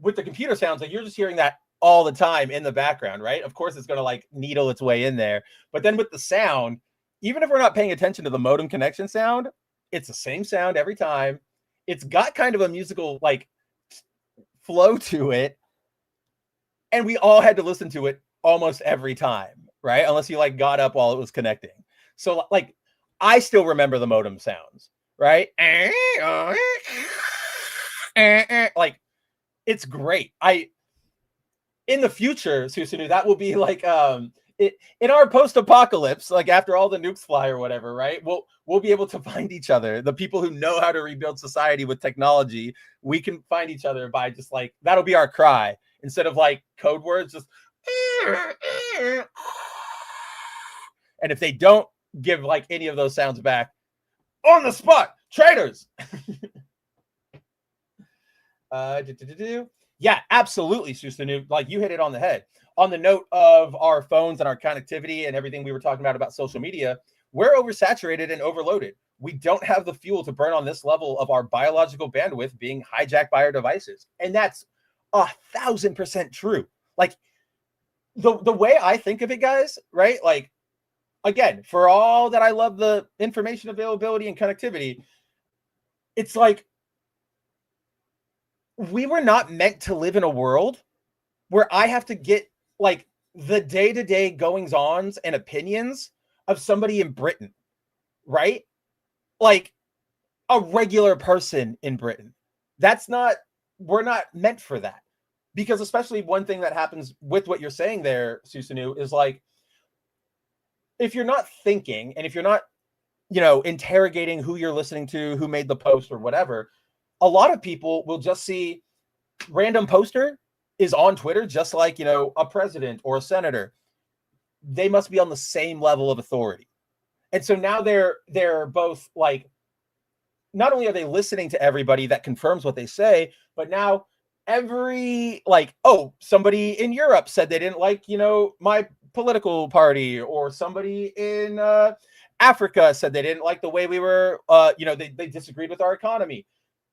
[SPEAKER 1] with the computer sounds, like, you're just hearing that all the time in the background, right? Of course, it's going to like needle its way in there. But then with the sound, even if we're not paying attention to the modem connection sound, it's the same sound every time. It's got kind of a musical like flow to it. And we all had to listen to it almost every time, right? Unless you like got up while it was connecting. So like, I still remember the modem sounds, right? Like, it's great. In the future, Susanu, that will be like in our post-apocalypse, like after all the nukes fly or whatever, right? We'll be able to find each other. The people who know how to rebuild society with technology, we can find each other by just like, that'll be our cry, instead of like code words, just and if they don't give like any of those sounds back, on the spot, traitors. Yeah, absolutely, Susanu. Like, you hit it on the head. On the note of our phones and our connectivity and everything we were talking about social media, we're oversaturated and overloaded. We don't have the fuel to burn on this level of our biological bandwidth being hijacked by our devices. And that's 1,000% true. Like, the way I think of it, guys, right? Like, again, for all that I love the information availability and connectivity, it's like, we were not meant to live in a world where I have to get like the day-to-day goings-ons and opinions of somebody in Britain, right? Like a regular person in Britain. We're not meant for that. Because especially one thing that happens with what you're saying there, Susanu, is like, if you're not thinking and if you're not, interrogating who you're listening to, who made the post or whatever, a lot of people will just see random poster is on Twitter, just like, a president or a senator. They must be on the same level of authority. And so now they're both like, not only are they listening to everybody that confirms what they say, but now every like, oh, somebody in Europe said they didn't like, my political party, or somebody in Africa said they didn't like the way we were, they disagreed with our economy.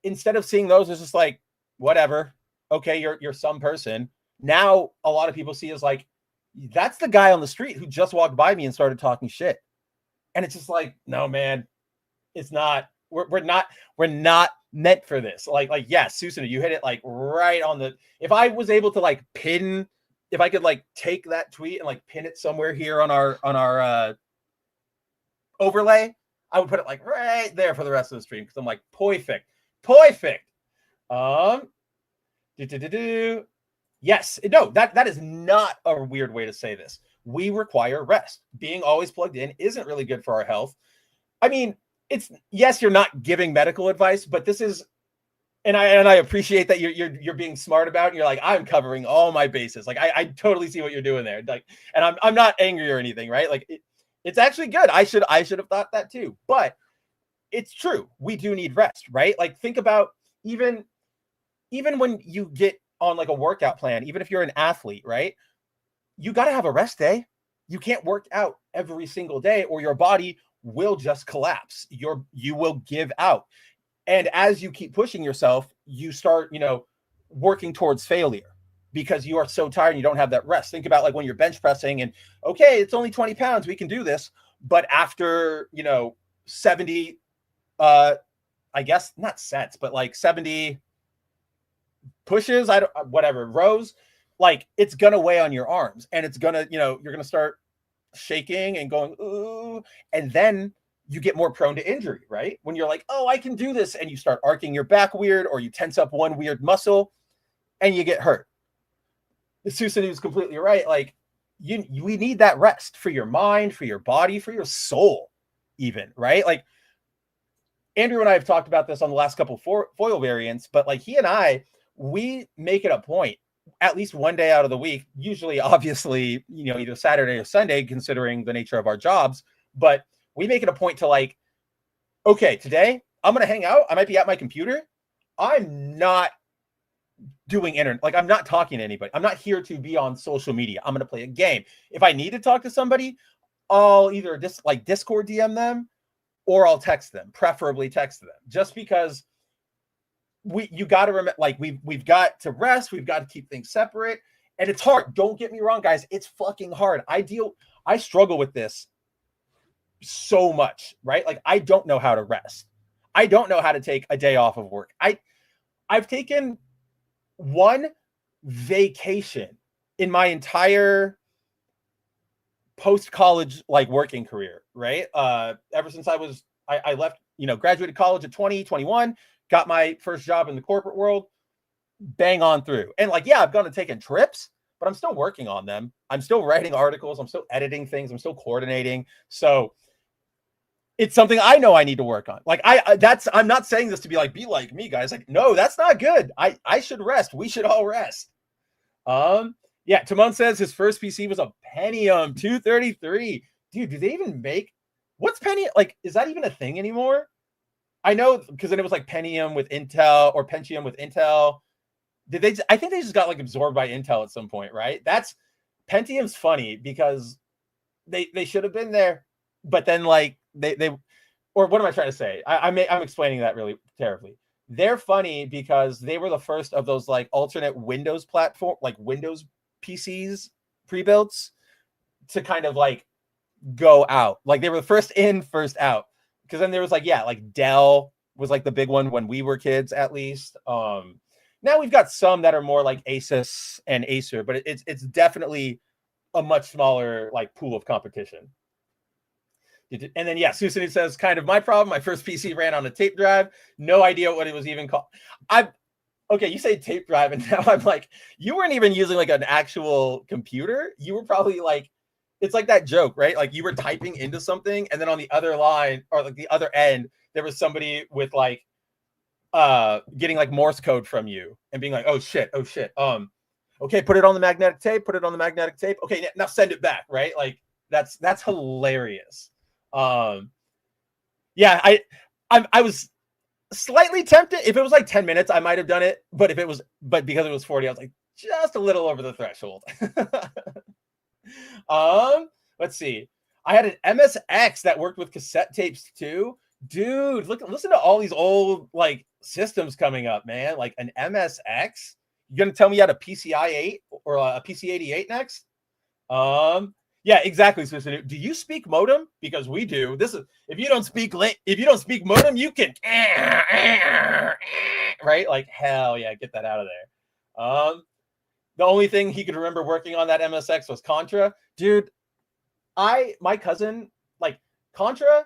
[SPEAKER 1] Instead of seeing those as just like, whatever, okay, you're some person. Now a lot of people see as like, that's the guy on the street who just walked by me and started talking shit. And it's just like, no, man, it's not. We're not meant for this. Like, yeah, Susanu, you hit it like right on the. If I was able to like if I could like take that tweet and like pin it somewhere here on our overlay, I would put it like right there for the rest of the stream, because I'm like, perfect. Yes, no, that is not a weird way to say this. We require rest. Being always plugged in isn't really good for our health. I mean, it's yes, you're not giving medical advice, but this is, and I appreciate that you're being smart about it. You're like, I'm covering all my bases. Like I totally see what you're doing there. Like, and I'm not angry or anything, right? Like it's actually good. I should have thought that too. But it's true. We do need rest, right? Like think about even when you get on like a workout plan, even if you're an athlete, right? You got to have a rest day. You can't work out every single day or your body will just collapse. You will give out. And as you keep pushing yourself, you start, working towards failure because you are so tired and you don't have that rest. Think about like when you're bench pressing and okay, it's only 20 pounds, we can do this. But after, 70, I guess not sets, but like 70 pushes, whatever, rows, like it's gonna weigh on your arms and it's gonna, you're gonna start shaking and going, ooh, and then you get more prone to injury, right? When you're like, oh, I can do this, and you start arcing your back weird, or you tense up one weird muscle, and you get hurt. Susan is completely right. Like, we need that rest for your mind, for your body, for your soul, even, right? Like, Andrew and I have talked about this on the last couple foil variants, but like he and I, we make it a point at least one day out of the week, usually obviously, either Saturday or Sunday, considering the nature of our jobs, but we make it a point to like, okay, today I'm going to hang out. I might be at my computer. I'm not doing internet. Like I'm not talking to anybody. I'm not here to be on social media. I'm going to play a game. If I need to talk to somebody, I'll either just like Discord DM them or I'll text them, preferably text them, just because you got to remember, like we've got to rest. We've got to keep things separate, and it's hard. Don't get me wrong, guys. It's fucking hard. I struggle with this so much, right? Like I don't know how to rest. I don't know how to take a day off of work. I've taken one vacation in my entire post-college like working career, right? Ever since I left, graduated college at 20, 21, got my first job in the corporate world, bang on through. And like, yeah, I've gone and taken trips, but I'm still working on them. I'm still writing articles. I'm still editing things. I'm still coordinating. So it's something I know I need to work on. Like I'm not saying this to be like me, guys. Like, no, that's not good. I should rest. We should all rest. Yeah, Timon says his first PC was a Pentium 233. Dude, do they even make what's Pentium? Like, is that even a thing anymore? I know because then it was like Pentium with Intel or Pentium with Intel. I think they just got like absorbed by Intel at some point, right? That's Pentium's funny because they should have been there, but then like they or what am I trying to say? I'm explaining that really terribly. They're funny because they were the first of those like alternate Windows platform, like Windows PCs pre-builts to kind of like go out. Like they were the first in, first out. Because then there was like, yeah, like Dell was like the big one when we were kids, at least. Now we've got some that are more like Asus and Acer, but it's definitely a much smaller like pool of competition. And then, yeah, Susan says, kind of my problem. My first PC ran on a tape drive. No idea what it was even called. Okay, you say tape drive, and now I'm like, you weren't even using like an actual computer. You were probably like, it's like that joke, right? Like you were typing into something, and then on the other line or like the other end, there was somebody with like getting like Morse code from you and being like, oh shit. Okay, put it on the magnetic tape, Okay, now send it back, right? Like that's hilarious. Yeah, I was slightly tempted. If it was like 10 minutes, I might have done it. But because it was 40, I was like just a little over the threshold. Let's see. I had an MSX that worked with cassette tapes too. Dude, listen to all these old like systems coming up, man. Like an MSX. You gonna tell me you had a PCI 8 or a PC 88 next? Yeah, exactly. So, do you speak modem? Because we do. This is if you don't speak modem, you can right? Like hell yeah, get that out of there. The only thing he could remember working on that MSX was Contra. Dude, my cousin, like Contra,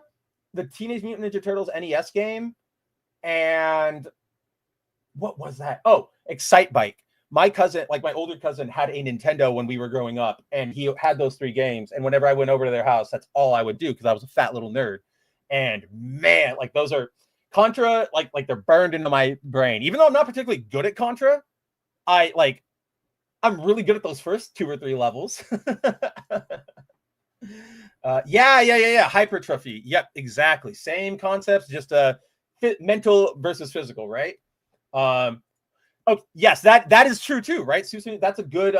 [SPEAKER 1] the Teenage Mutant Ninja Turtles NES game, and what was that? Oh, Excite Bike. my cousin, like my older cousin, had a Nintendo when we were growing up, and he had those 3 games. And whenever I went over to their house, that's all I would do because I was a fat little nerd. And man, like those are Contra, like they're burned into my brain. Even though I'm not particularly good at Contra, I'm really good at those first 2 or 3 levels. Yeah. Hypertrophy. Yep, exactly. Same concepts, just mental versus physical, right? Oh, yes, that is true too, right? Susan, that's a good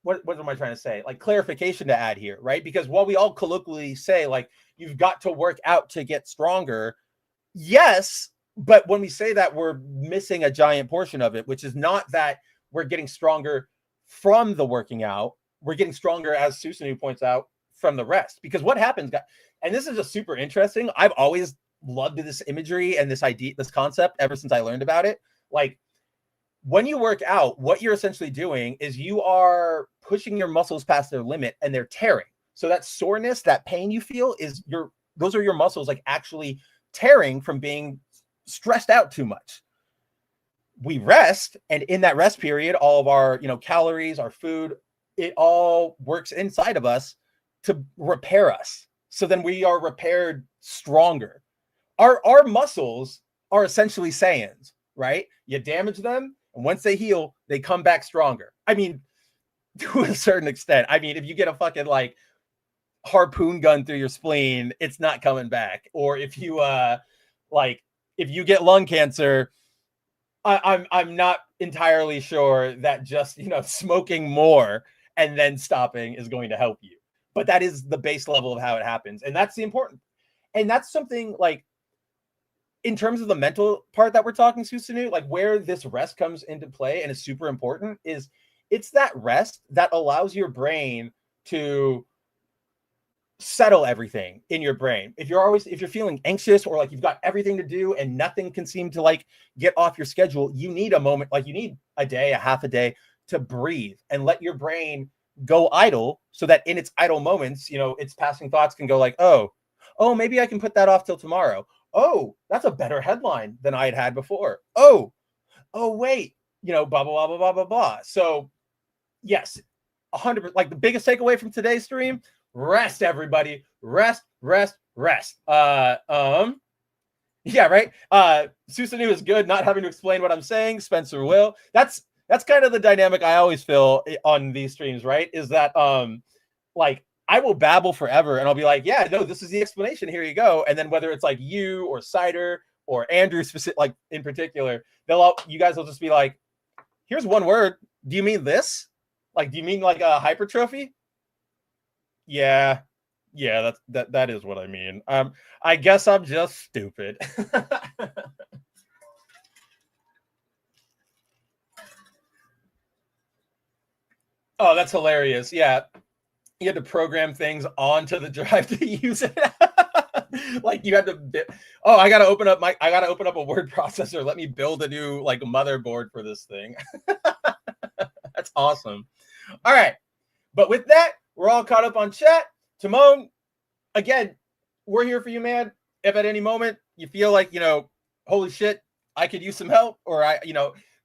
[SPEAKER 1] what am I trying to say? Like clarification to add here, right? Because while we all colloquially say like you've got to work out to get stronger, yes, but when we say that, we're missing a giant portion of it, which is not that we're getting stronger from the working out. We're getting stronger, as Susanu points out, from the rest. Because what happens, and this is just super interesting. I've always loved this imagery and this idea, this concept ever since I learned about it. Like when you work out, what you're essentially doing is you are pushing your muscles past their limit and they're tearing. So that soreness, that pain you feel is those are your muscles like actually tearing from being stressed out too much. We rest, and in that rest period, all of our, calories, our food, it all works inside of us to repair us. So then we are repaired stronger. Our muscles are essentially Saiyans, right? You damage them, and once they heal, they come back stronger. I mean, to a certain extent. I mean, if you get a fucking like harpoon gun through your spleen, it's not coming back. Or if you if you get lung cancer, I'm not entirely sure that just smoking more and then stopping is going to help you. But that is the base level of how it happens, and that's the important. And that's something like in terms of the mental part that we're talking, Susanu, like where this rest comes into play and is super important is it's that rest that allows your brain to settle everything in your brain. If you're feeling anxious or like you've got everything to do and nothing can seem to like get off your schedule, you need a moment, like you need a day, a half a day to breathe and let your brain go idle so that in its idle moments, its passing thoughts can go like, oh, maybe I can put that off till tomorrow. Oh, that's a better headline than I had before. Oh, wait, blah, blah, blah, blah, blah, blah, blah. So yes, 100%. Like the biggest takeaway from today's stream, rest, everybody. Rest. Yeah, right. Susanu is good, not having to explain what I'm saying. Spencer will. That's kind of the dynamic I always feel on these streams, right? Is that like I will babble forever and I'll be like, yeah, no, this is the explanation. Here you go. And then whether it's like you or Cider or Andrew specific, like in particular, you guys will just be like, here's one word. Do you mean this? Like, do you mean like a hypertrophy? Yeah, that is what I mean. I guess I'm just stupid. Oh, that's hilarious. Yeah. You had to program things onto the drive to use it. Like you had to I gotta open up a word processor. Let me build a new like motherboard for this thing. That's awesome. All right. But with that, we're all caught up on chat. Timon, again, we're here for you, man. If at any moment you feel like, holy shit, I could use some help, or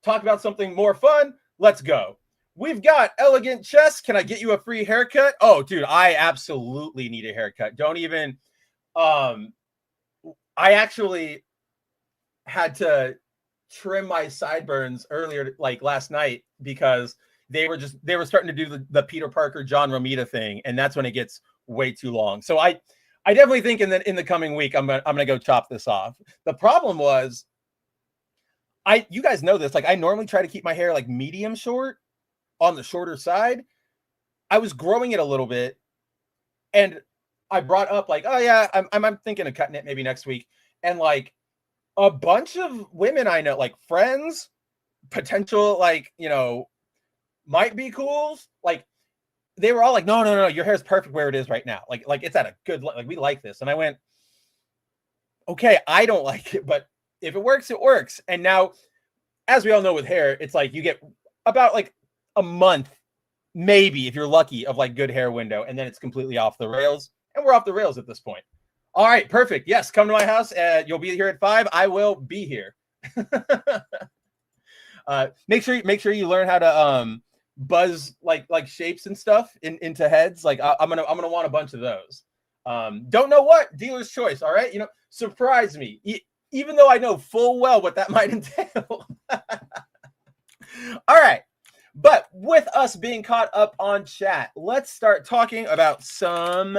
[SPEAKER 1] talk about something more fun, let's go. We've got Elegant Chess. Can I get you a free haircut? Oh, dude, I absolutely need a haircut. Don't even, I actually had to trim my sideburns earlier, like last night, because they were starting to do the Peter Parker, John Romita thing. And that's when it gets way too long. So I definitely think in the coming week, I'm going to go chop this off. The problem was you guys know this, like I normally try to keep my hair like medium short on the shorter side. I was growing it a little bit and I brought up like, oh yeah, I'm thinking of cutting it maybe next week. And like a bunch of women I know, like friends, potential, like, might be cools. Like they were all like, no, your hair's perfect where it is right now. Like it's at a good, like we like this. And I went, okay, I don't like it, but if it works, it works. And now, as we all know with hair, it's like you get about like a month, maybe if you're lucky, of like good hair window, and then it's completely off the rails. And we're off the rails at this point. All right, perfect. Yes, come to my house. You'll be here at 5. I will be here. Make sure you learn how to buzz like shapes and stuff into heads. Like I'm gonna want a bunch of those. Don't know what, dealer's choice. All right, surprise me, even though I know full well what that might entail. All right. But with us being caught up on chat, let's start talking about some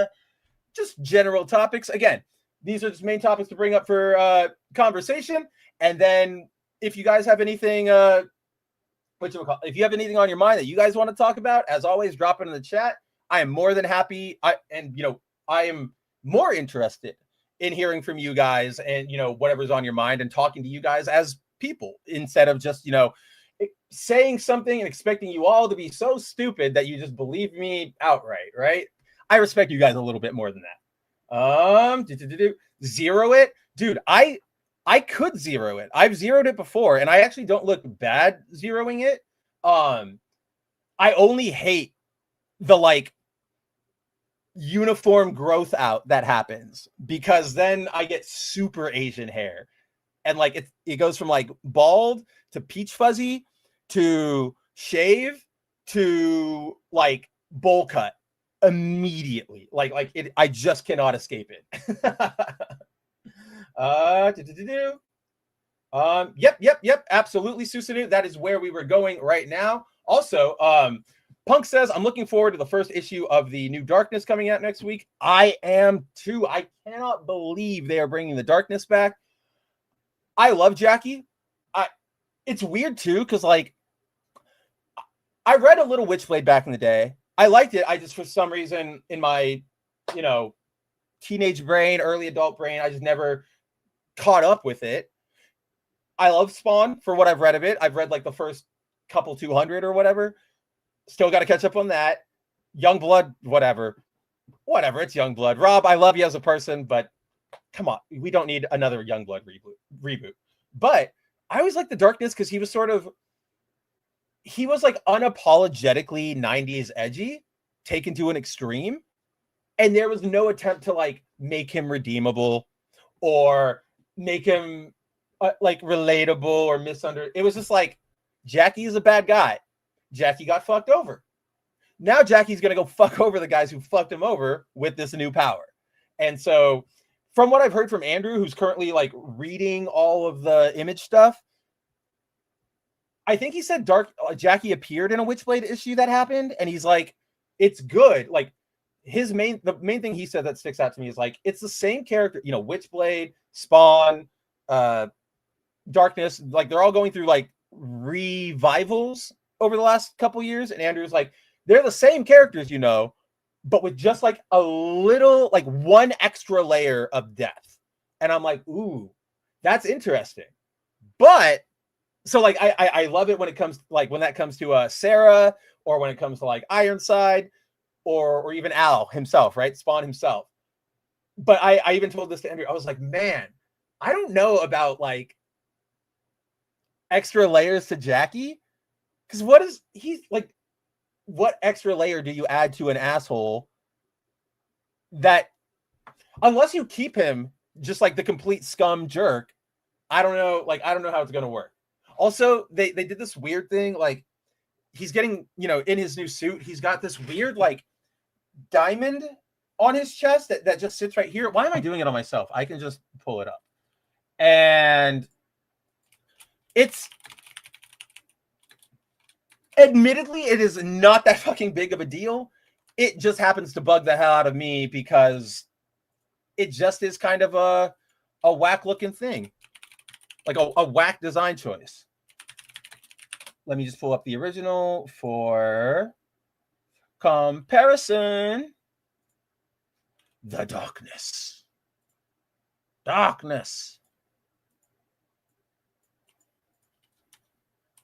[SPEAKER 1] just general topics. Again, these are just main topics to bring up for conversation. And then if you guys have anything, if you have anything on your mind that you guys want to talk about, as always, drop it in the chat. I am more than happy. I am more interested in hearing from you guys and, whatever's on your mind and talking to you guys as people instead of just, saying something and expecting you all to be so stupid that you just believe me outright, right? I respect you guys a little bit more than that. Zero it, dude. I could zero it. I've zeroed it before, and I actually don't look bad zeroing it. I only hate the uniform growth out that happens, because then I get super Asian hair, and it goes from bald to peach fuzzy to shave to bowl cut immediately. I just cannot escape it. Yep, absolutely, Susanu. That is where we were going right now. Also, Punk says, I'm looking forward to the first issue of the new Darkness coming out next week. I am too. I cannot believe they are bringing the Darkness back. I love Jackie. It's weird too, because I read a little Witchblade back in the day. I liked it. I just, for some reason, in my, teenage brain, early adult brain, I just never caught up with it. I love Spawn for what I've read of it. I've read the first couple 200 or whatever. Still got to catch up on that. Youngblood, whatever. It's Youngblood. Rob, I love you as a person, but come on, we don't need another Youngblood reboot. But I always liked the Darkness because he was unapologetically 90s edgy, taken to an extreme. And there was no attempt to make him redeemable or make him relatable or misunderstood. It was just Jackie is a bad guy. Jackie got fucked over. Now Jackie's going to go fuck over the guys who fucked him over with this new power. And so from what I've heard from Andrew, who's currently reading all of the Image stuff, I think he said Jackie appeared in a Witchblade issue that happened, and he's it's good. The main thing he said that sticks out to me is it's the same character, Witchblade, Spawn, Darkness, they're all going through revivals over the last couple years, and Andrew's they're the same characters, but with just a little one extra layer of depth. And I'm ooh, that's interesting. But so I love it when it comes when that comes to Sarah, or when it comes to Ironside, or even Al himself, right? Spawn himself. But I even told this to Andrew. I was man, I don't know about extra layers to Jackie, because what extra layer do you add to an asshole that, unless you keep him just the complete scum jerk, I don't know how it's gonna work. Also, they did this weird thing, he's getting, in his new suit, he's got this weird diamond on his chest that just sits right here. Why am I doing it on myself? I can just pull it up. And it's, admittedly, it is not that fucking big of a deal. It just happens to bug the hell out of me because it just is kind of a whack looking thing. A whack design choice. Let me just pull up the original for comparison. The Darkness.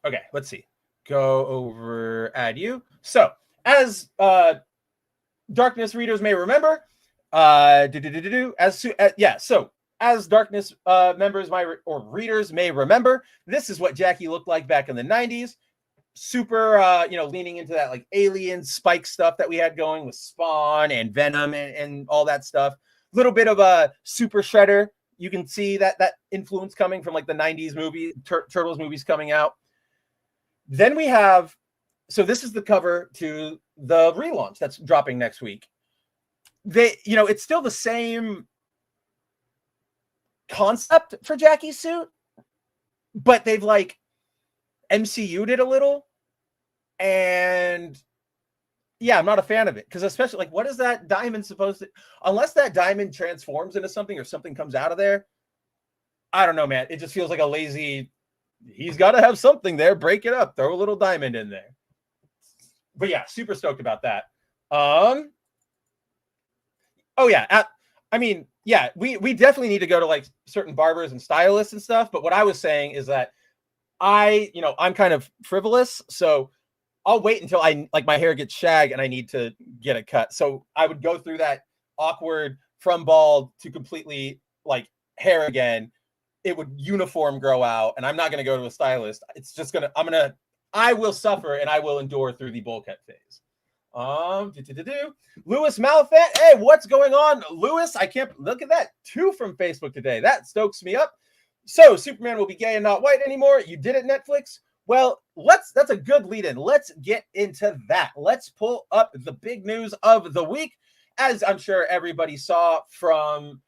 [SPEAKER 1] Okay, let's see. Go over add you. So, as Darkness readers may remember, as Darkness members or readers may remember, this is what Jackie looked like back in the 90s. Super, leaning into that alien spike stuff that we had going with Spawn and Venom and all that stuff. Little bit of a Super Shredder. You can see that influence coming from the 90s movie, Turtles movies coming out. Then we have, so this is the cover to the relaunch that's dropping next week. It's still the same concept for Jackie's suit, but they've like MCU'd it a little. And yeah, I'm not a fan of it, because especially like, what is that diamond supposed to, unless that diamond transforms into something or something comes out of there, I don't know, man. It just feels like a lazy, he's got to have something there, break it up, throw a little diamond in there. But yeah, super stoked about that. Oh yeah, we definitely need to go to like certain barbers and stylists and stuff. But what I was saying is that I'm kind of frivolous, so I'll wait until my hair gets shag and I need to get a cut. So I would go through that awkward from bald to completely like hair again. It would uniform grow out, and I'm not going to go to a stylist. It's just I will suffer and I will endure through the bowl cut phase. Lewis Malfant. Hey, what's going on, Lewis? I can't look at that. 2 from Facebook today. That stokes me up. So Superman will be gay and not white anymore. You did it, Netflix. Well, that's a good lead in. Let's get into that. Let's pull up the big news of the week. As I'm sure everybody saw from,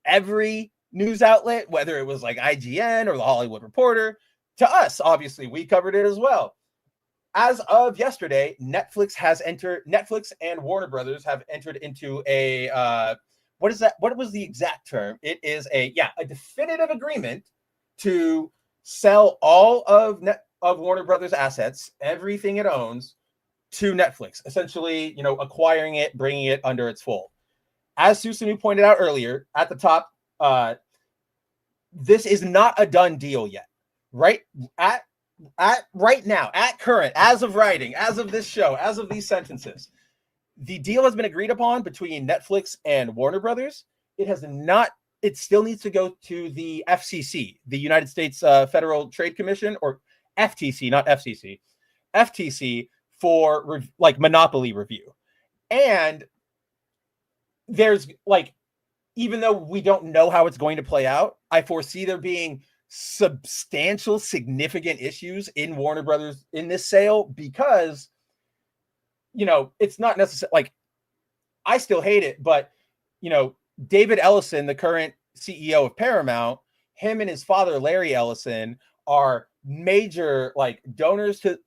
[SPEAKER 1] every news outlet, whether it was like IGN or the Hollywood Reporter, to us, obviously, we covered it as well. As of yesterday, Netflix and Warner Brothers have entered into a, what is that? What was the exact term? It is a definitive agreement to sell all of Warner Brothers assets, everything it owns, to Netflix, essentially, acquiring it, bringing it under its fold. As Susanu pointed out earlier at the top, this is not a done deal yet. Right now, at current, as of writing, as of this show, as of these sentences, the deal has been agreed upon between Netflix and Warner Brothers. It still needs to go to the FCC, the United States Federal Trade Commission, or FTC, not FCC, FTC, for monopoly review. And there's even though we don't know how it's going to play out, I foresee there being substantial, significant issues in Warner Brothers in this sale, because it's not necessarily I still hate it, but David Ellison, the current CEO of Paramount, him and his father Larry Ellison are major donors to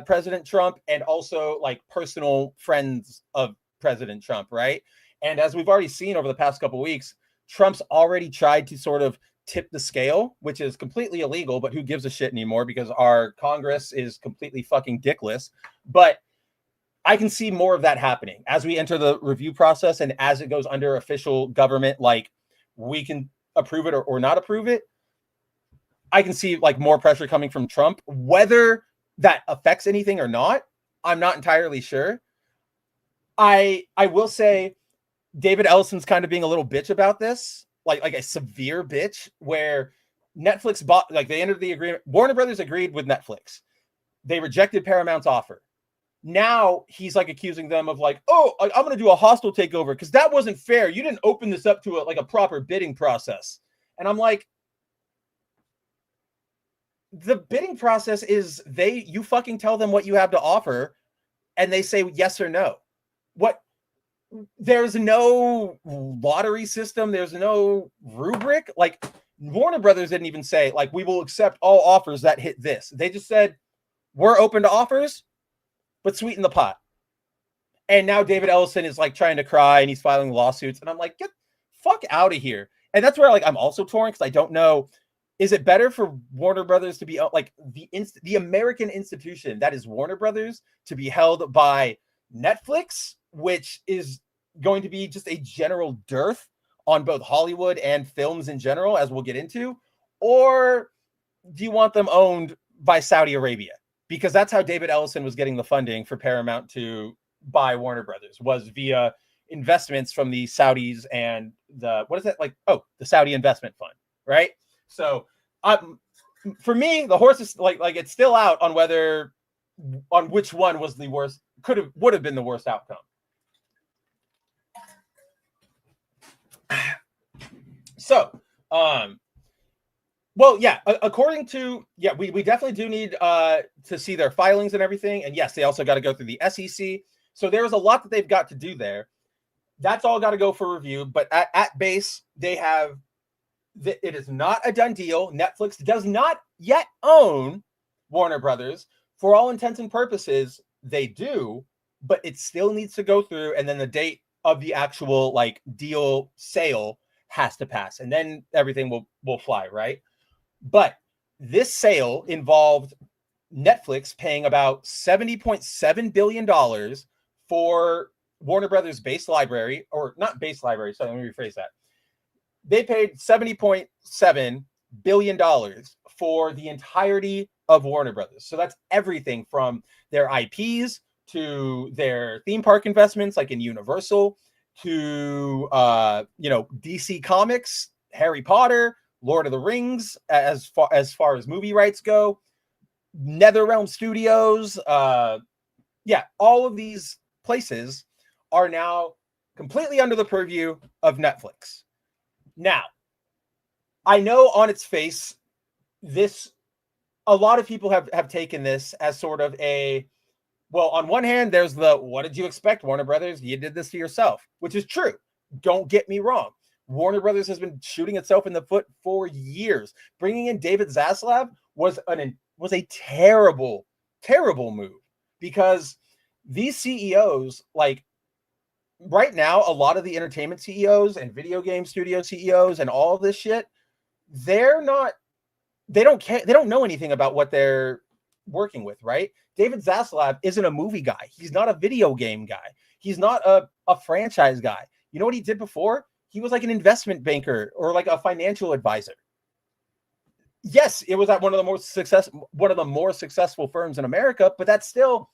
[SPEAKER 1] President Trump, and also personal friends of President Trump, right? And as we've already seen over the past couple of weeks, Trump's already tried to sort of tip the scale, which is completely illegal, but who gives a shit anymore, because our Congress is completely fucking dickless. But I can see more of that happening as we enter the review process, and as it goes under official government, we can approve it or not approve it. I can see more pressure coming from Trump. Whether that affects anything or not, I'm not entirely sure. I will say David Ellison's kind of being a little bitch about this, like a severe bitch, where Netflix bought, they entered the agreement. Warner Brothers agreed with Netflix. They rejected Paramount's offer. Now he's accusing them of I'm going to do a hostile takeover because that wasn't fair. You didn't open this up to a proper bidding process. And I'm like, the bidding process is you fucking tell them what you have to offer, and they say yes or no. There's no lottery system. There's no rubric. Warner Brothers didn't even say we will accept all offers that hit this. They just said, we're open to offers, but sweeten the pot. And now David Ellison is trying to cry, and he's filing lawsuits. And I'm like, get fuck out of here. And that's where I'm also torn, because I don't know, is it better for Warner Brothers to be the American institution that is Warner Brothers to be held by Netflix, which is going to be just a general dearth on both Hollywood and films in general, as we'll get into? Or do you want them owned by Saudi Arabia? Because that's how David Ellison was getting the funding for Paramount to buy Warner Brothers, was via investments from the Saudis and the Saudi Investment Fund, right? So for me, the horse is it's still out on which one was the worst, would have been the worst outcome. So, Well, yeah, according to, yeah, we definitely do need to see their filings and everything. And yes, they also got to go through the SEC. So there's a lot that they've got to do there. That's all got to go for review. But at base, they have, it is not a done deal. Netflix does not yet own Warner Brothers. For all intents and purposes, they do, but it still needs to go through. And then the date of the actual like deal sale has to pass. And then everything will fly, right? But this sale involved Netflix paying about $70.7 billion for Warner Brothers base library, or not base library. So let me rephrase that. They paid $70.7 billion for the entirety of Warner Brothers. So that's everything from their IPs to their theme park investments, like in Universal, to DC Comics, Harry Potter, Lord of the Rings, as far as movie rights go, NetherRealm Studios, all of these places are now completely under the purview of Netflix. Now, I know on its face, a lot of people have taken this as sort of a, well, on one hand, there's the, what did you expect, Warner Brothers? You did this to yourself, which is true. Don't get me wrong. Warner Brothers has been shooting itself in the foot for years. Bringing in David Zaslav was a terrible, terrible move, because these CEOs, like right now, a lot of the entertainment CEOs and video game studio CEOs and all of this shit, they don't care. They don't know anything about what they're working with, right? David Zaslav isn't a movie guy. He's not a video game guy. He's not a franchise guy. You know what he did before? He was like an investment banker or like a financial advisor. Yes, it was at one of the more successful firms in America, but that's still,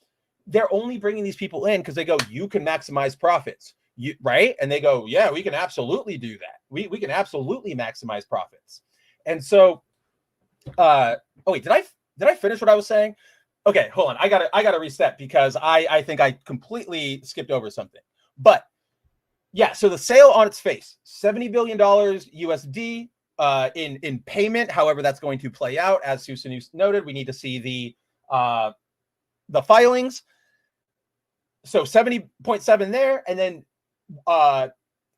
[SPEAKER 1] they're only bringing these people in because they go, you can maximize profits, right? And they go, yeah, we can absolutely do that. We can absolutely maximize profits. And so, wait, did I finish what I was saying? Okay, hold on. I gotta reset because I think I completely skipped over something. But yeah, so the sale on its face, $70 billion USD in payment. However, that's going to play out, as Susan noted. We need to see the filings. So 70.7 there, and then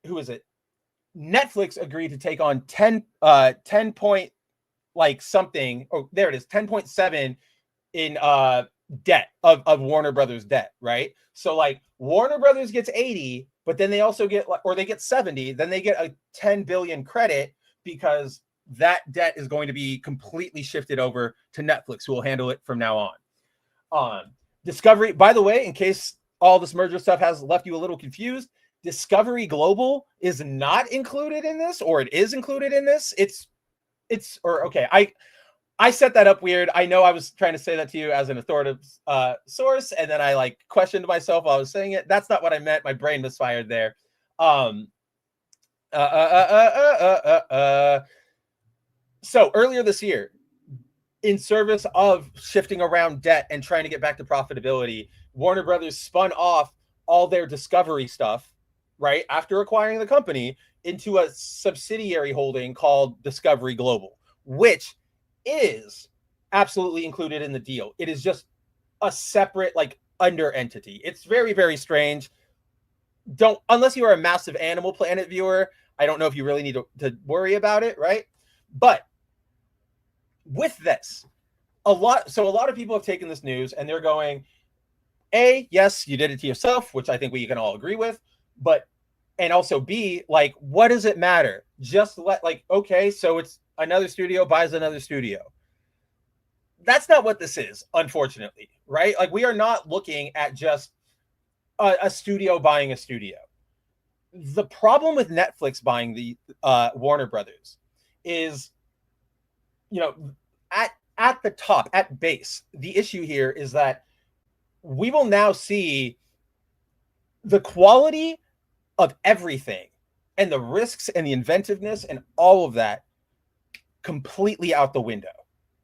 [SPEAKER 1] who is it? Netflix agreed to take on 10 point like something. Oh, there it is, 10.7 in debt of Warner Brothers debt, right? So like Warner Brothers gets 80, but then they also get, or they get 70, then they get a 10 billion credit because that debt is going to be completely shifted over to Netflix, who will handle it from now on. Discovery, by the way, in case all this merger stuff has left you a little confused, Discovery Global is not included in this, or it is included in this. I set that up weird. I know I was trying to say that to you as an authoritative source, and then I like questioned myself while I was saying it. That's not what I meant. My brain misfired there. So earlier this year, in service of shifting around debt and trying to get back to profitability, Warner Brothers spun off all their Discovery stuff, right, after acquiring the company, into a subsidiary holding called Discovery Global, which is absolutely included in the deal. It is just a separate like under entity. It's very, very strange. Unless you are a massive Animal Planet viewer, I don't know if you really need to worry about it, right? But with this, a lot of people have taken this news and they're going, A, yes, you did it to yourself, which I think we can all agree with, and also B, like, what does it matter? Just okay, so it's another studio buys another studio. That's not what this is, unfortunately, right? Like, we are not looking at just a studio buying a studio. The problem with Netflix buying the Warner Brothers is, at the top, at base, the issue here is that we will now see the quality of everything and the risks and the inventiveness and all of that completely out the window,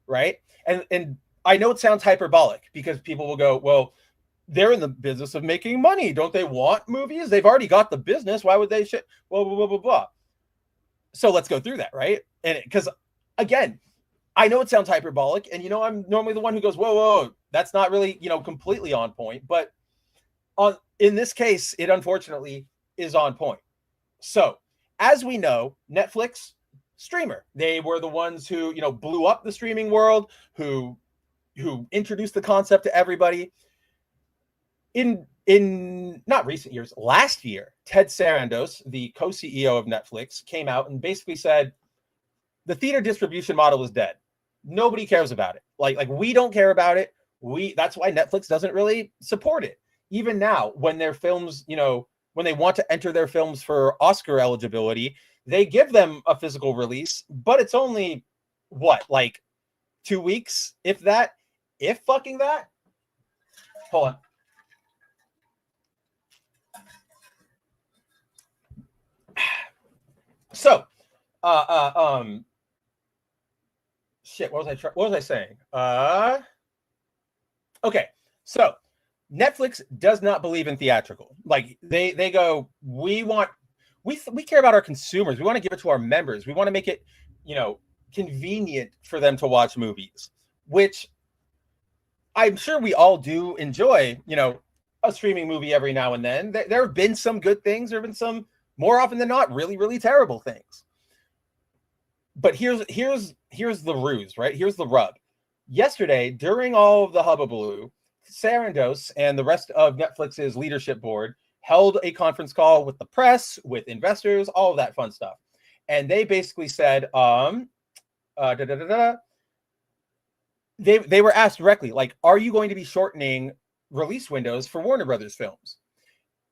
[SPEAKER 1] right? And I know it sounds hyperbolic because people will go, well, they're in the business of making money. Don't they want movies? They've already got the business. Why would they blah, blah, blah, blah, blah. So let's go through that, right? And because, again, I know it sounds hyperbolic, and I'm normally the one who goes, whoa, that's not really, completely on point. But in this case, it unfortunately is on point. So, as we know, Netflix streamer, they were the ones who, blew up the streaming world, who introduced the concept to everybody. In not recent years, last year, Ted Sarandos, the co-CEO of Netflix, came out and basically said the theater distribution model is dead. Nobody cares about it. Like we don't care about it. That's why Netflix doesn't really support it. Even now, when their films, when they want to enter their films for Oscar eligibility, they give them a physical release, but it's only like 2 weeks, if that, if fucking that. Hold on. So, shit, what was I saying? Okay, so Netflix does not believe in theatrical. Like they go, we care about our consumers. We want to give it to our members. We want to make it, convenient for them to watch movies, which I'm sure we all do enjoy, a streaming movie every now and then. There have been some good things. There have been some, more often than not, really, really terrible things. But here's the ruse, right? Here's the rub. Yesterday, during all of the hubbubaloo, Sarandos and the rest of Netflix's leadership board held a conference call with the press, with investors, all of that fun stuff. And they basically said, they were asked directly, like, are you going to be shortening release windows for Warner Brothers films?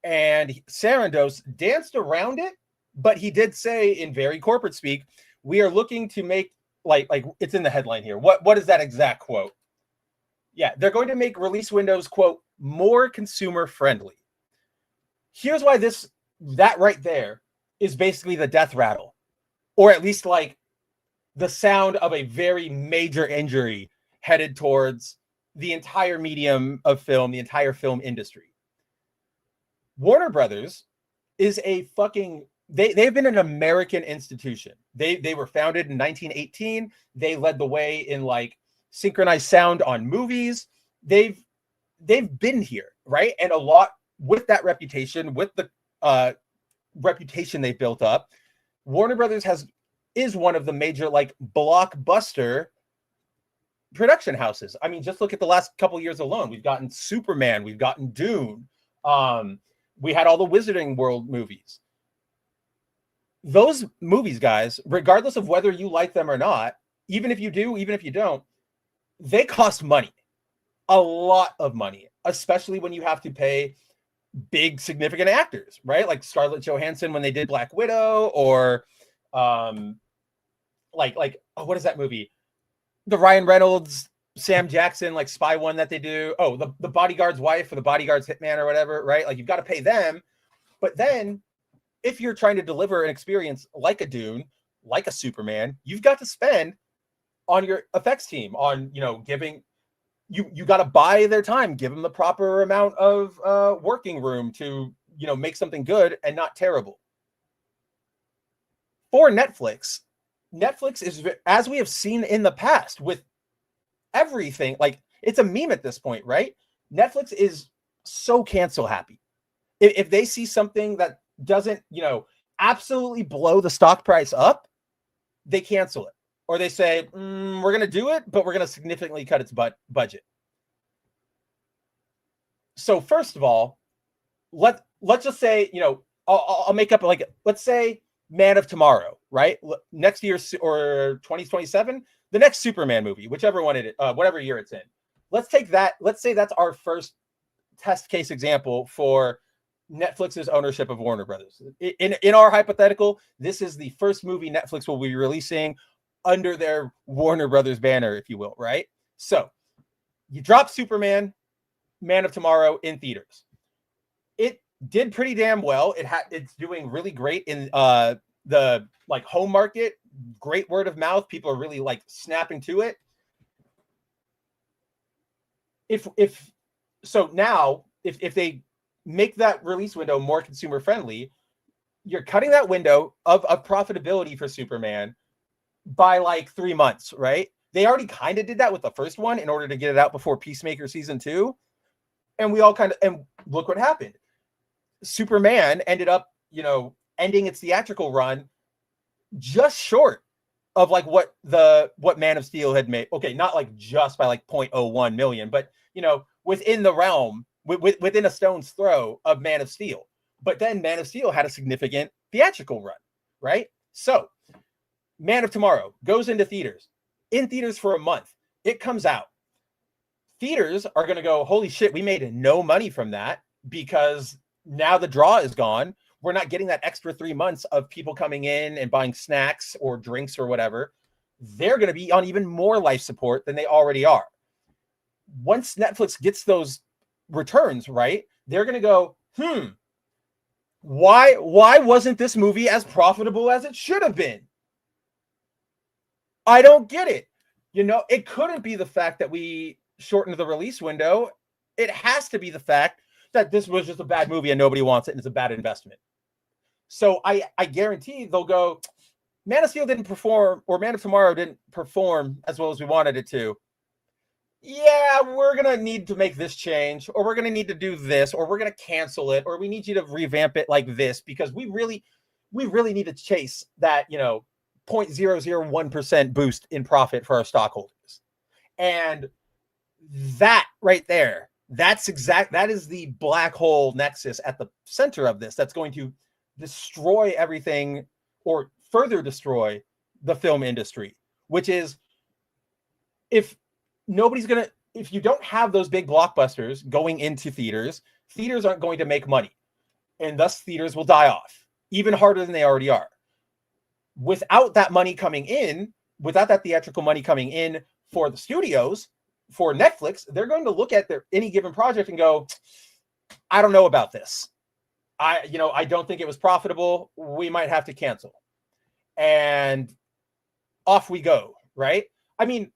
[SPEAKER 1] And Sarandos danced around it, but he did say in very corporate speak, we are looking to make, like it's in the headline here. What is that exact quote? Yeah, they're going to make release windows, quote, more consumer friendly. Here's why that right there is basically the death rattle, or at least like the sound of a very major injury headed towards the entire medium of film, the entire film industry. Warner Brothers is a fucking, they've been an American institution. They were founded in 1918. They led the way in like synchronized sound on movies. They've been here, right? And a lot with that reputation, with the reputation they've built up, Warner Brothers is one of the major like blockbuster production houses. I mean, just look at the last couple years alone. We've gotten Superman, we've gotten Dune, we had all the Wizarding World movies. Those movies, guys, regardless of whether you like them or not, even if you do, even if you don't, they cost money, a lot of money, especially when you have to pay big, significant actors, right? Like Scarlett Johansson when they did Black Widow, or what is that movie? The Ryan Reynolds, Sam Jackson, like spy one that they do. Oh, the Bodyguard's wife or the Bodyguard's hitman or whatever, right? Like you've got to pay them. But then if you're trying to deliver an experience like a Dune, like a Superman, you've got to spend on your effects team, on, giving, you got to buy their time, give them the proper amount of working room to, make something good and not terrible. For Netflix is, as we have seen in the past with everything, like it's a meme at this point, right? Netflix is so cancel happy. If they see something that doesn't, absolutely blow the stock price up, they cancel it. Or they say, we're going to do it, but we're going to significantly cut its budget. So first of all, let's just say, I'll make up like, let's say Man of Tomorrow, right? Next year or 2027, the next Superman movie, whichever one it is, whatever year it's in. Let's take that. Let's say that's our first test case example for Netflix's ownership of Warner Brothers. In our hypothetical, this is the first movie Netflix will be releasing under their Warner Brothers banner, if you will, right? So you drop Superman, Man of Tomorrow in theaters. It did pretty damn well. It's doing really great in the like home market, great word of mouth. People are really like snapping to it. If they make that release window more consumer friendly, you're cutting that window of profitability for Superman by like 3 months, right? They already kind of did that with the first one in order to get it out before Peacemaker season 2. And we all and look what happened. Superman ended up, ending its theatrical run just short of like what Man of Steel had made. Okay, not like just by like 0.01 million, but within the realm, within a stone's throw of Man of Steel. But then Man of Steel had a significant theatrical run, right? So Man of Tomorrow goes into theaters, in theaters for a month. It comes out. Theaters are going to go, holy shit, we made no money from that because now the draw is gone. We're not getting that extra 3 months of people coming in and buying snacks or drinks or whatever. They're going to be on even more life support than they already are. Once Netflix gets those returns, right, they're going to go, why wasn't this movie as profitable as it should have been? I don't get it. It couldn't be the fact that we shortened the release window. It has to be the fact that this was just a bad movie and nobody wants it and it's a bad investment. So I guarantee they'll go, Man of Steel didn't perform, or Man of Tomorrow didn't perform as well as we wanted it to. Yeah, we're going to need to make this change, or we're going to need to do this, or we're going to cancel it, or we need you to revamp it like this because we really need to chase that, 0.001% boost in profit for our stockholders. And that right there, that is the black hole nexus at the center of this that's going to destroy everything or further destroy the film industry, which is if you don't have those big blockbusters going into theaters aren't going to make money, and thus theaters will die off even harder than they already are. Without that money coming in, without that theatrical money coming in for the studios, for Netflix, they're going to look at any given project and go, I don't know about this. I don't think it was profitable. We might have to cancel. And off we go, right? I mean,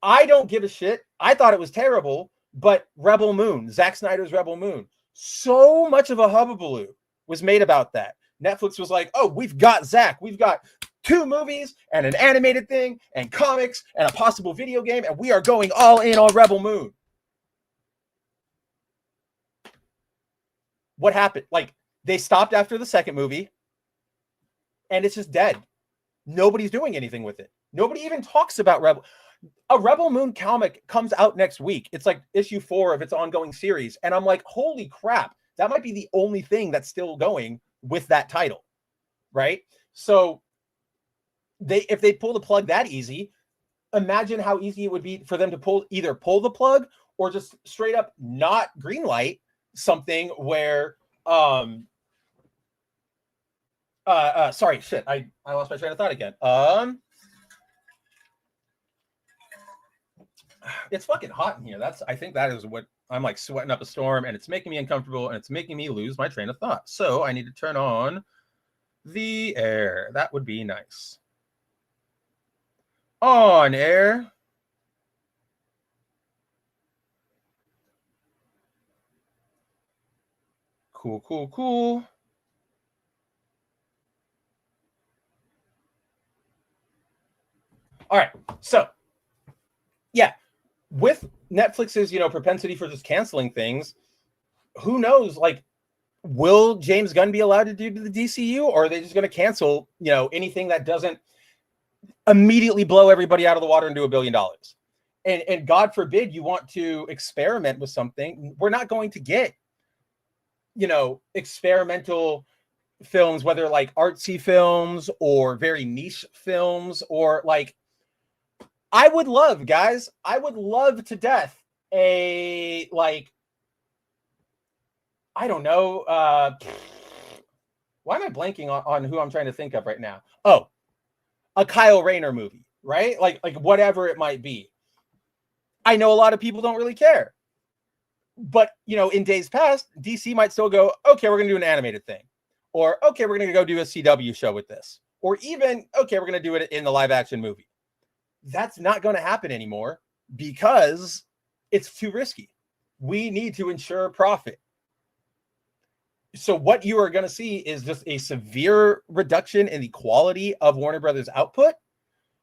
[SPEAKER 1] I don't give a shit. I thought it was terrible, but Rebel Moon, Zack Snyder's Rebel Moon, so much of a hubbubaloo was made about that. Netflix was like, oh, we've got Zack. We've got 2 movies and an animated thing and comics and a possible video game, and we are going all in on Rebel Moon. What happened? Like, they stopped after the second movie, and it's just dead. Nobody's doing anything with it. Nobody even talks about Rebel. A Rebel Moon comic comes out next week. It's like issue 4 of its ongoing series. And I'm like, holy crap, that might be the only thing that's still going with that title, right? So if they pull the plug that easy, imagine how easy it would be for them to either pull the plug or just straight up not greenlight something where sorry, shit, I lost my train of thought again. It's fucking hot in here. I think that is what I'm like, sweating up a storm, and it's making me uncomfortable, and it's making me lose my train of thought. So I need to turn on the air. That would be nice. On air. Cool. All right. So, yeah, with Netflix's, propensity for just canceling things, who knows? Like, will James Gunn be allowed to do the DCU, or are they just going to cancel, anything that doesn't immediately blow everybody out of the water and do $1 billion? And God forbid you want to experiment with something. We're not going to get, experimental films, whether like artsy films or very niche films, or like, I would love to death a, like, I don't know, why am I blanking on who I'm trying to think of right now? Oh, a Kyle Rayner movie, right? Like whatever it might be. I know a lot of people don't really care. But, in days past, DC might still go, okay, we're going to do an animated thing. Or, okay, we're going to go do a CW show with this. Or even, okay, we're going to do it in the live action movie. That's not going to happen anymore because it's too risky. We need to ensure profit. So what you are going to see is just a severe reduction in the quality of Warner Brothers output.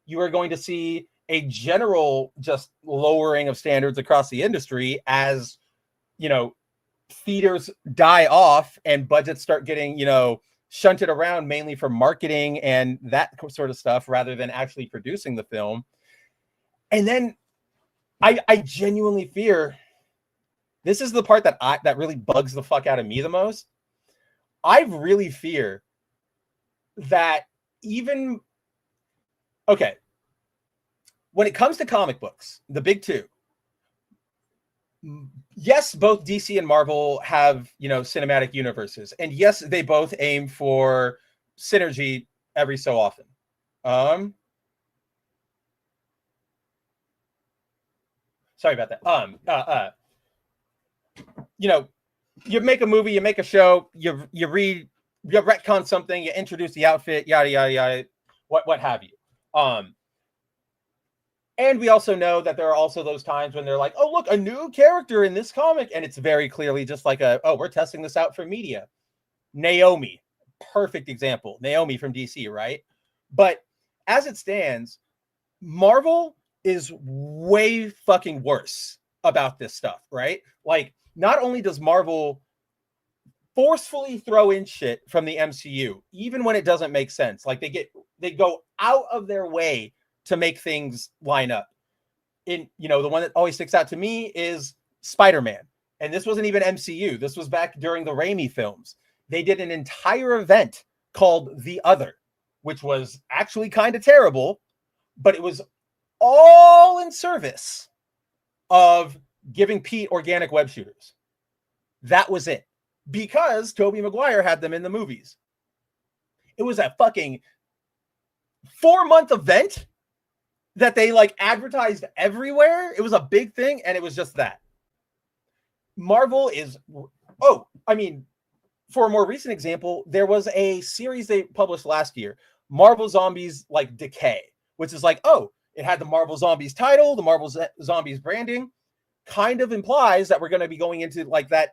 [SPEAKER 1] You are going to see a general just lowering of standards across the industry as, you know, theaters die off and budgets start getting, you know, shunted around mainly for marketing and that sort of stuff rather than actually producing the film. And then I genuinely fear, this is the part that really bugs the fuck out of me the most. I really fear that even, okay, when it comes to comic books, the big two, yes, both DC and Marvel have, you know, cinematic universes, and yes, they both aim for synergy every so often. Sorry about that. You know, you make a movie, you make a show, you retcon something, you introduce the outfit, yada yada yada, what have you. And we also know that there are also those times when they're like, oh, look, a new character in this comic. And it's very clearly just like oh, we're testing this out for media. Naomi, perfect example. Naomi from DC, right? But as it stands, Marvel is way fucking worse about this stuff, right? Like, not only does Marvel forcefully throw in shit from the MCU, even when it doesn't make sense. Like, they go out of their way to make things line up. In, you know, the one that always sticks out to me is Spider-Man. And this wasn't even MCU. This was back during the Raimi films. They did an entire event called The Other, which was actually kind of terrible, but it was all in service of giving Pete organic web shooters. That was it. Because Tobey Maguire had them in the movies. It was a fucking 4-month event that they like advertised everywhere. It was a big thing, and it was just that. Marvel is, oh, I mean, for a more recent example, there was a series they published last year, Marvel Zombies like Decay, which is like, oh, it had the Marvel Zombies title, the Marvel Zombies branding, kind of implies that we're going to be going into like that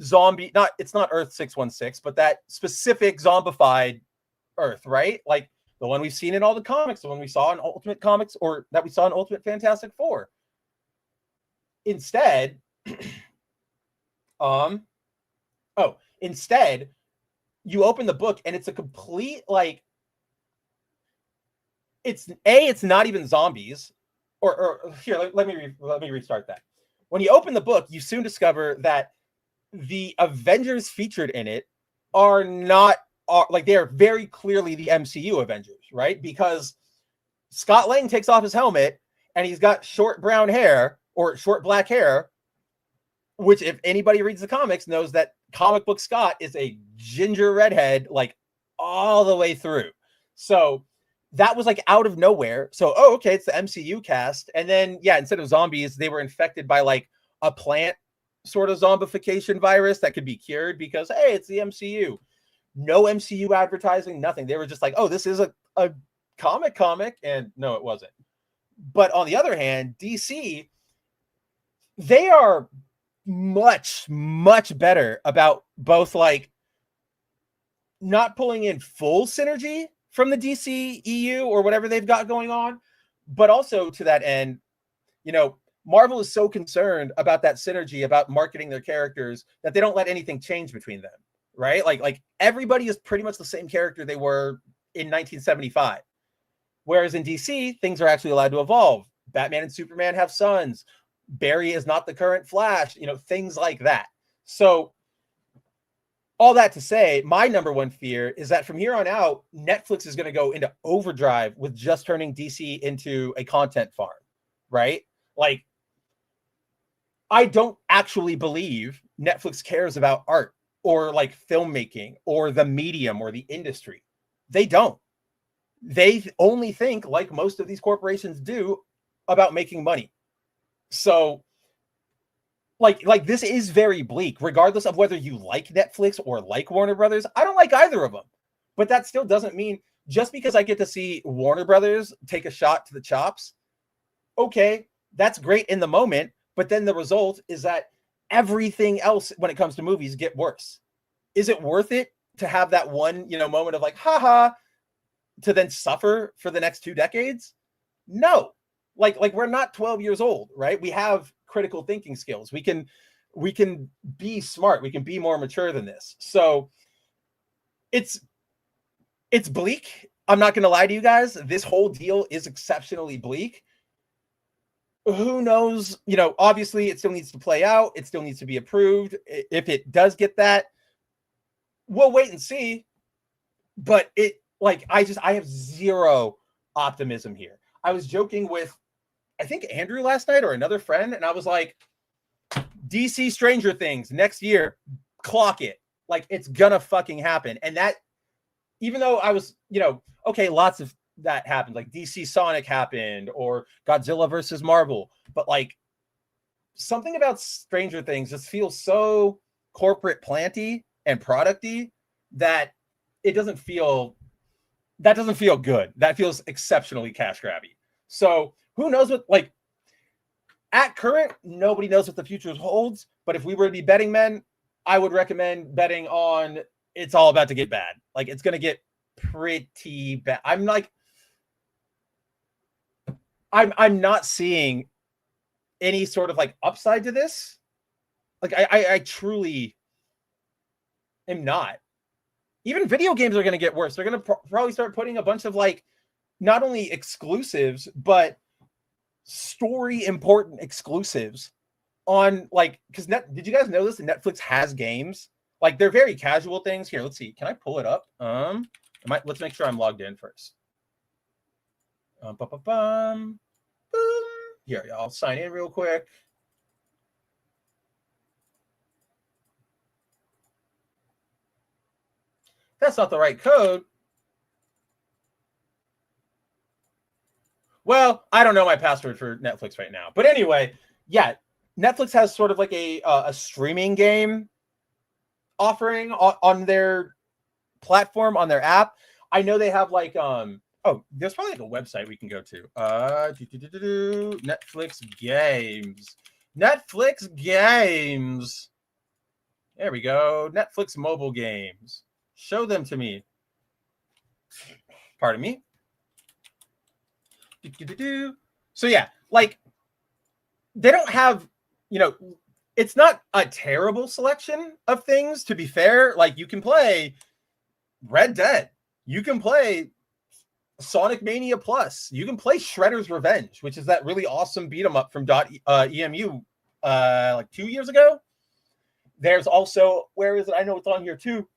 [SPEAKER 1] zombie, it's not Earth 616, but that specific zombified Earth, right? Like the one we've seen in all the comics, the one we saw in Ultimate Comics, or that we saw in Ultimate Fantastic Four. Instead, instead, you open the book and it's a complete, like, it's not even zombies, or here, let me restart that. When you open the book, you soon discover that the Avengers featured in it are they are very clearly the MCU Avengers, right? Because Scott Lang takes off his helmet and he's got short brown hair or short black hair, which if anybody reads the comics knows that comic book Scott is a ginger redhead, like all the way through. So that was like out of nowhere. So, oh, okay, it's the MCU cast. And then, yeah, instead of zombies, they were infected by like a plant sort of zombification virus that could be cured because, hey, it's the MCU. No MCU advertising, nothing. They were just like, oh, this is a comic. And no, it wasn't. But on the other hand, DC, they are much, much better about both like not pulling in full synergy from the DC EU or whatever they've got going on, but also to that end, you know, Marvel is so concerned about that synergy, about marketing their characters, that they don't let anything change between them, right? Like everybody is pretty much the same character they were in 1975. Whereas in DC, things are actually allowed to evolve. Batman and Superman have sons. Barry is not the current Flash, you know, things like that. So all that to say, my number one fear is that from here on out, Netflix is going to go into overdrive with just turning DC into a content farm, right? Like, I don't actually believe Netflix cares about art or like filmmaking or the medium or the industry. They don't. They only think, like most of these corporations do, about making money. So like this is very bleak, regardless of whether you like Netflix or like Warner Brothers. I don't like either of them, but that still doesn't mean just because I get to see Warner Brothers take a shot to the chops, okay, that's great in the moment, but then the result is that everything else when it comes to movies get worse. Is it worth it to have that one, you know, moment of like, haha, to then suffer for the next 2 decades? No, like we're not 12 years old, right? We have critical thinking skills. We can be smart. We can be more mature than this. So it's bleak. I'm not going to lie to you guys. This whole deal is exceptionally bleak. Who knows? You know, obviously it still needs to play out. It still needs to be approved. If it does get that, we'll wait and see. But it, like, I have zero optimism here. I was joking with, I think, Andrew last night or another friend, and I was like, DC Stranger Things next year, clock it. Like, it's gonna fucking happen. And that, even though I was, you know, okay, lots of that happened, like DC Sonic happened or Godzilla versus Marvel, but like something about Stranger Things just feels so corporate planty and producty that it doesn't feel, that doesn't feel good. That feels exceptionally cash grabby. So who knows what, like, at current, nobody knows what the future holds. But if we were to be betting men, I would recommend betting on it's all about to get bad. Like, it's going to get pretty bad. I'm not seeing any sort of like upside to this. Like, I truly am not. Even video games are going to get worse. They're going to probably start putting a bunch of like not only exclusives, but story important exclusives on, like, because did you guys know this? Netflix has games. Like, they're very casual things. Here, let's see. Can I pull it up? Let's make sure I'm logged in first. Boom. Here, I'll sign in real quick. That's not the right code. Well, I don't know my password for Netflix right now. But anyway, yeah, Netflix has sort of like a streaming game offering on their platform, on their app. I know they have like there's probably like a website we can go to. Netflix games. Netflix games. There we go. Netflix mobile games. Show them to me. Pardon me. So yeah, like, they don't have, you know, it's not a terrible selection of things, to be fair. Like, you can play Red Dead. You can play Sonic Mania Plus. You can play Shredder's Revenge, which is that really awesome beat 'em up from .emu like 2 years ago. There's also, where is it? I know it's on here too.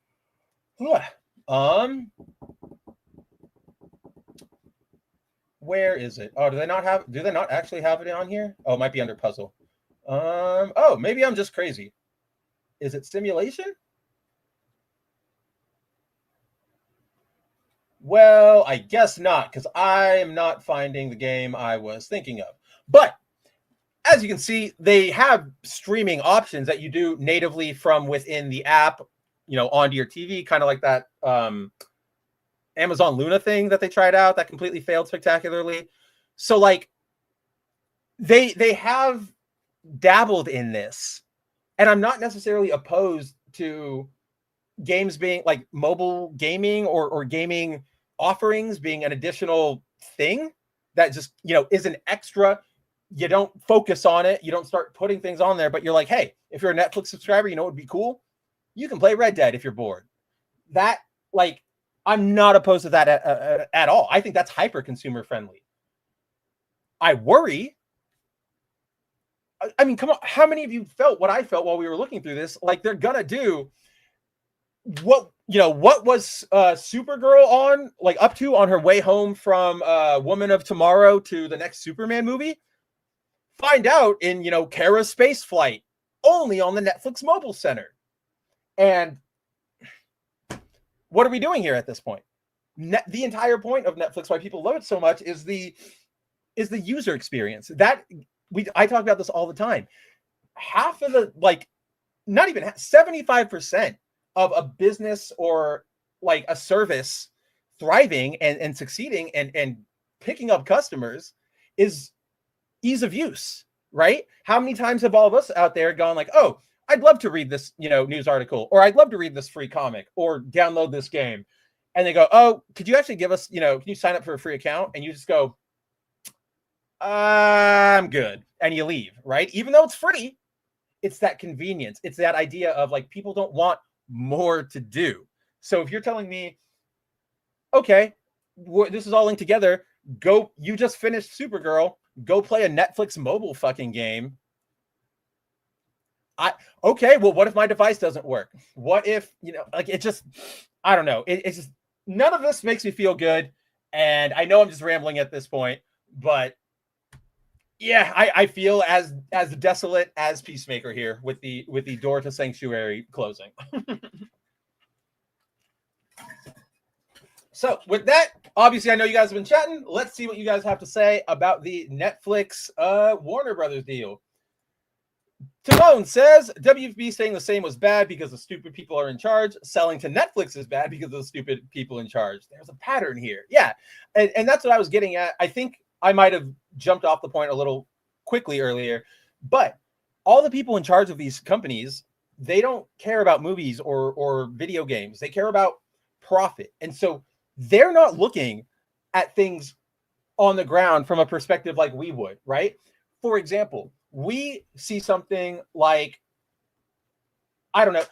[SPEAKER 1] Where is it? Oh, do they not actually have it on here? Oh, it might be under puzzle. Oh, maybe I'm just crazy. Is it simulation? Well, I guess not, because I am not finding the game I was thinking of. But as you can see, they have streaming options that you do natively from within the app, you know, onto your TV, kind of like that Amazon Luna thing that they tried out that completely failed spectacularly. So like, they have dabbled in this, and I'm not necessarily opposed to games being like mobile gaming or gaming offerings being an additional thing that just, you know, is an extra. You don't focus on it. You don't start putting things on there, but you're like, hey, if you're a Netflix subscriber, you know what would be cool? You can play Red Dead if you're bored. That, like, I'm not opposed to that at all. I think that's hyper consumer friendly. I worry. I mean, come on. How many of you felt what I felt while we were looking through this? Like, they're gonna do what, you know, what was Supergirl on, like, up to on her way home from Woman of Tomorrow to the next Superman movie? Find out in, you know, Kara's space flight, only on the Netflix mobile center. And what are we doing here at this point? The entire point of Netflix, why people love it so much, is the user experience. That I talk about this all the time. Half of the, like, not even 75% of a business or like a service thriving and succeeding and picking up customers is ease of use, right? How many times have all of us out there gone like, oh, I'd love to read this, you know, news article, or I'd love to read this free comic, or download this game. And they go, oh, could you actually give us, you know, can you sign up for a free account? And you just go, I'm good. And you leave, right? Even though it's free, it's that convenience. It's that idea of like people don't want more to do. So if you're telling me, okay, this is all linked together, go, you just finished Supergirl, go play a Netflix mobile fucking game. Okay, well, what if my device doesn't work? What if, like, it just, I don't know. It's just, none of this makes me feel good. And I know I'm just rambling at this point, but yeah, I feel as desolate as Peacemaker here with the door to Sanctuary closing. So with that, obviously I know you guys have been chatting. Let's see what you guys have to say about the Netflix Warner Brothers deal. Timon says WB staying the same was bad because the stupid people are in charge. Selling to Netflix is bad because of the stupid people in charge. There's a pattern here. Yeah. And that's what I was getting at. I think I might have jumped off the point a little quickly earlier, but all the people in charge of these companies, they don't care about movies or video games. They care about profit. And so they're not looking at things on the ground from a perspective like we would, right? For example, we see something like, I don't know,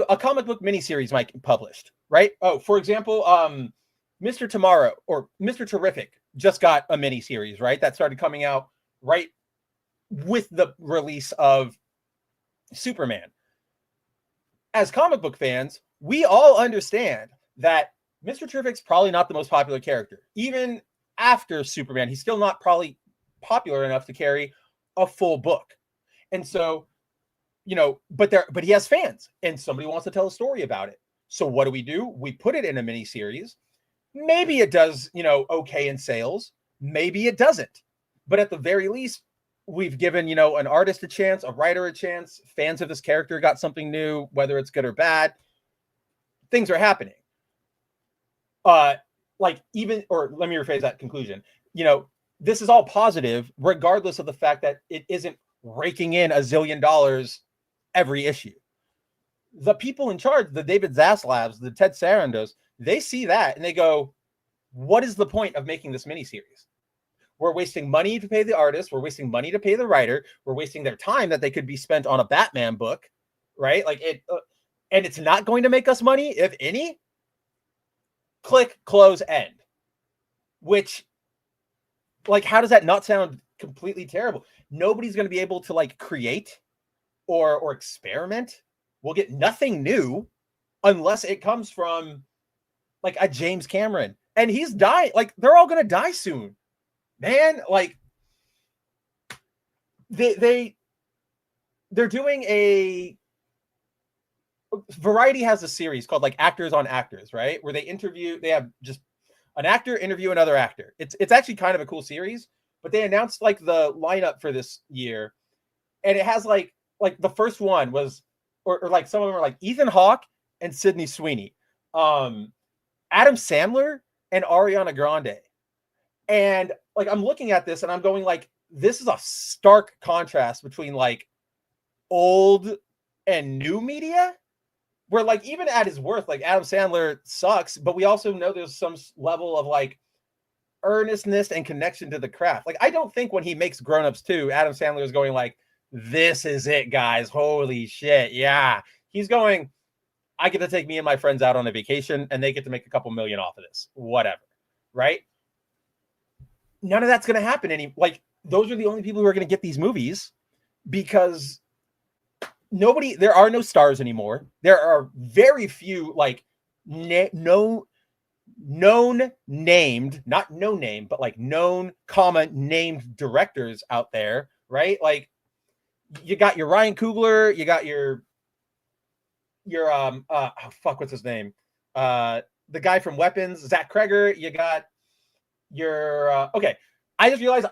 [SPEAKER 1] a comic book miniseries might get published, right? Oh, for example, Mr. Tomorrow or Mr. Terrific just got a miniseries, right? That started coming out right with the release of Superman. As comic book fans, we all understand that Mr. Terrific's probably not the most popular character. Even after Superman, he's still not probably popular enough to carry a full book. And so, but he has fans and somebody wants to tell a story about it. So what do? We put it in a mini series. Maybe it does, okay in sales. Maybe it doesn't. But at the very least, we've given, an artist a chance, a writer a chance. Fans of this character got something new, whether it's good or bad. Things are happening. Let me rephrase that conclusion. This is all positive, regardless of the fact that it isn't raking in $1 zillion every issue. The people in charge, the David Zaslavs, the Ted Sarandos, they see that and they go, what is the point of making this miniseries? We're wasting money to pay the artist. We're wasting money to pay the writer. We're wasting their time that they could be spent on a Batman book, right? And it's not going to make us money, if any. Click, close, end. Which, how does that not sound completely terrible? Nobody's going to be able to create or experiment. We'll get nothing new unless it comes from a James Cameron, and he's dying. They're all going to die soon, man. They're doing a Variety has a series called Actors on Actors, right? Where they have just an actor interview another actor. It's actually kind of a cool series, but they announced the lineup for this year, and it has the first one was, or some of them are Ethan Hawke and Sydney Sweeney, Adam Sandler and Ariana Grande. And I'm looking at this and I'm going this is a stark contrast between old and new media, where even at his worth, Adam Sandler sucks, but we also know there's some level of earnestness and connection to the craft. I don't think when he makes Grown Ups 2, Adam Sandler is going this is it, guys. Holy shit. Yeah. He's going, I get to take me and my friends out on a vacation and they get to make a couple million off of this. Whatever. Right? None of that's going to happen. Those are the only people who are going to get these movies because there are no stars anymore. There are very few known named, not no name, but known, named directors out there, right? You got your Ryan Coogler, you got your what's his name? The guy from Weapons, Zach Kreger, you got your okay. I just realized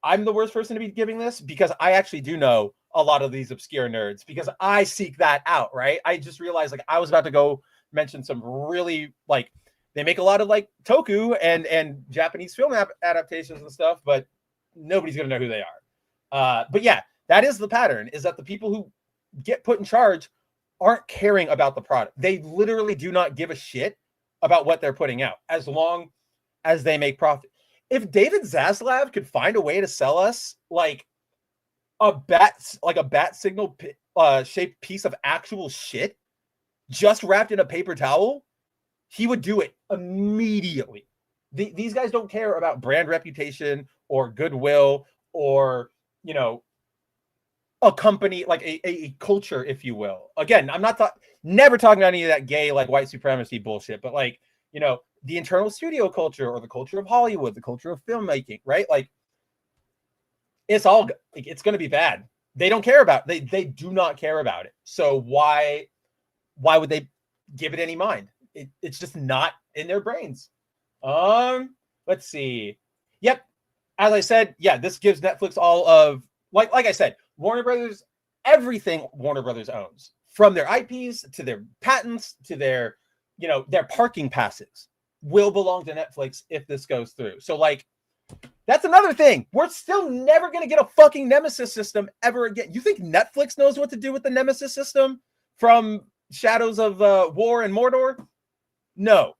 [SPEAKER 1] I'm the worst person to be giving this because I actually do know a lot of these obscure nerds because I seek that out, right? I just realized I was about to go mention some really they make a lot of toku and Japanese film adaptations and stuff, but nobody's gonna know who they are. But yeah, that is the pattern, is that the people who get put in charge aren't caring about the product. They literally do not give a shit about what they're putting out as long as they make profit. if David Zaslav could find a way to sell us like a bat signal shaped piece of actual shit just wrapped in a paper towel, he would do it immediately. These guys don't care about brand reputation or goodwill or, you know, a company, like a culture, if you will. Again, I'm not never talking about any of that gay, like, white supremacy bullshit, but like, you know, the internal studio culture or the culture of Hollywood, the culture of filmmaking, right? Like, it's all, like, it's going to be bad. They don't care about it. They do not care about it. So why would they give it any mind? It's just not in their brains. Let's see. Yep. As I said, yeah, this gives Netflix all of, like I said, Warner Brothers, everything Warner Brothers owns, from their IPs to their patents to their, you know, their parking passes, will belong to Netflix if this goes through. So, like, that's another thing. We're still never going to get a fucking Nemesis system ever again. You think Netflix knows what to do with the Nemesis system from Shadows of War and Mordor? No.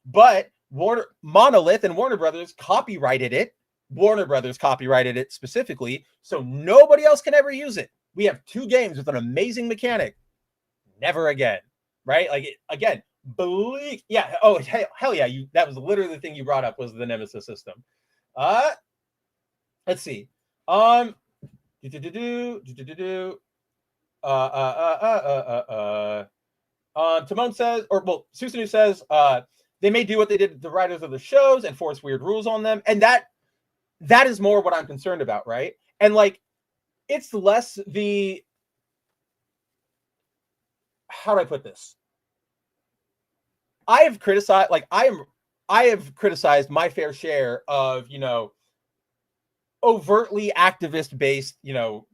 [SPEAKER 1] But Monolith and Warner Brothers copyrighted it. Warner Brothers copyrighted it specifically, so nobody else can ever use it. We have 2 games with an amazing mechanic. Never again, right? Like, again, bleak. Yeah. Oh, hell yeah. That was literally the thing you brought up, was the Nemesis system. Let's see. Timon says, or well, Susanu says, they may do what they did to the writers of the shows and force weird rules on them, and that is more what I'm concerned about, right? And like, it's less the, how do I put this? I have criticized my fair share of, you know, overtly activist based, you know,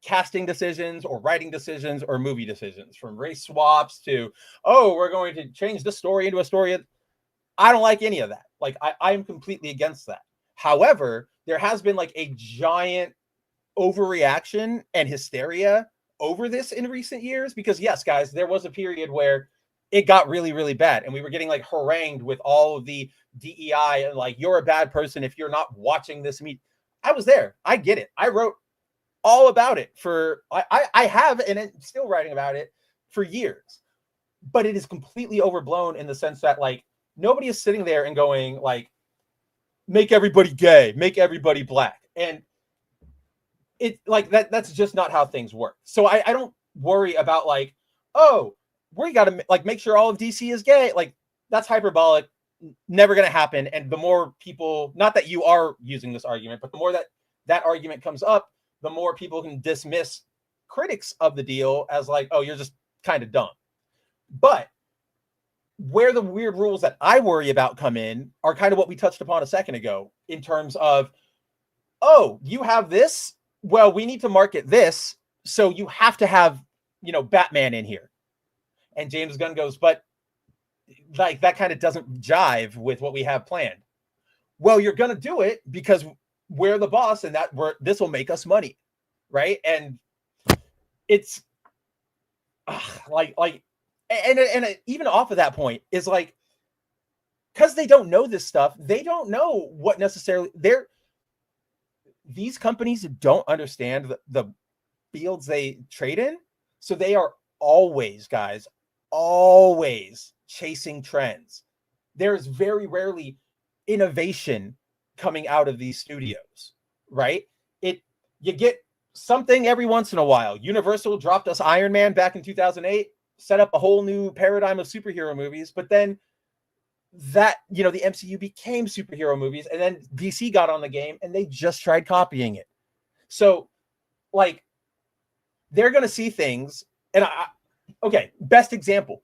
[SPEAKER 1] casting decisions or writing decisions or movie decisions, from race swaps to, oh, we're going to change the story into a story. I don't like any of that. Like, I am completely against that. However, there has been like a giant overreaction and hysteria over this in recent years, because yes, guys, there was a period where it got really, really bad, and we were getting like harangued with all of the DEI and like, you're a bad person if you're not watching this meet. I was there. I get it. I wrote all about it I have, and I'm still writing about it for years. But it is completely overblown in the sense that, like, nobody is sitting there and going like, make everybody gay, make everybody black. And it, like, that's just not how things work. So I don't worry about like, oh, we got to like make sure all of DC is gay. Like, that's hyperbolic, never going to happen. And the more people, not that you are using this argument, but the more that argument comes up, the more people can dismiss critics of the deal as like, oh, you're just kind of dumb. But where the weird rules that I worry about come in are kind of what we touched upon a second ago, in terms of, oh, you have this, well, we need to market this, so you have to have, you know, Batman in here. And James Gunn goes, but like, that kind of doesn't jive with what we have planned. Well, you're going to do it because we're the boss, and this will make us money, right? And it's and even off of that point is like, because they don't know this stuff, they don't know what necessarily these companies don't understand the fields they trade in. So they are always chasing trends. There's very rarely innovation coming out of these studios, right? You get something every once in a while. Universal dropped us Iron Man back in 2008, set up a whole new paradigm of superhero movies, but then that, you know, the MCU became superhero movies, and then DC got on the game and they just tried copying it. So like, they're going to see things, and okay, best example,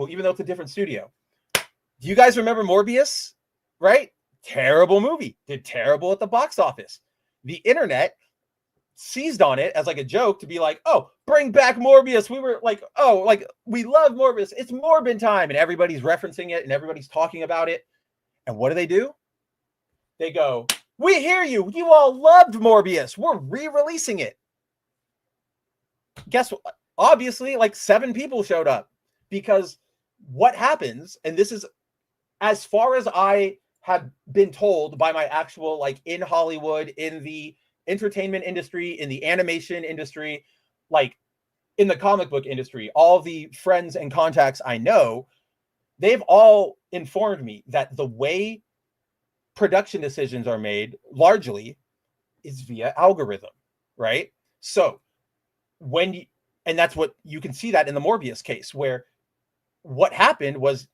[SPEAKER 1] even though it's a different studio. Do you guys remember Morbius? Right? Terrible movie, did terrible at the box office. The internet seized on it as like a joke to be like, oh, bring back Morbius. We were like, oh, like, we love Morbius. It's Morbin time. And everybody's referencing it and everybody's talking about it. And what do? They go, we hear you. You all loved Morbius. We're re-releasing it. Guess what? Obviously, like 7 people showed up, because what happens, and this is as far as I have been told by my actual, like, in Hollywood, in the entertainment industry, in the animation industry, like in the comic book industry, all the friends and contacts I know, they've all informed me that the way production decisions are made largely is via algorithm, right? So when you, and that's what you can see that in the Morbius case, where what happened was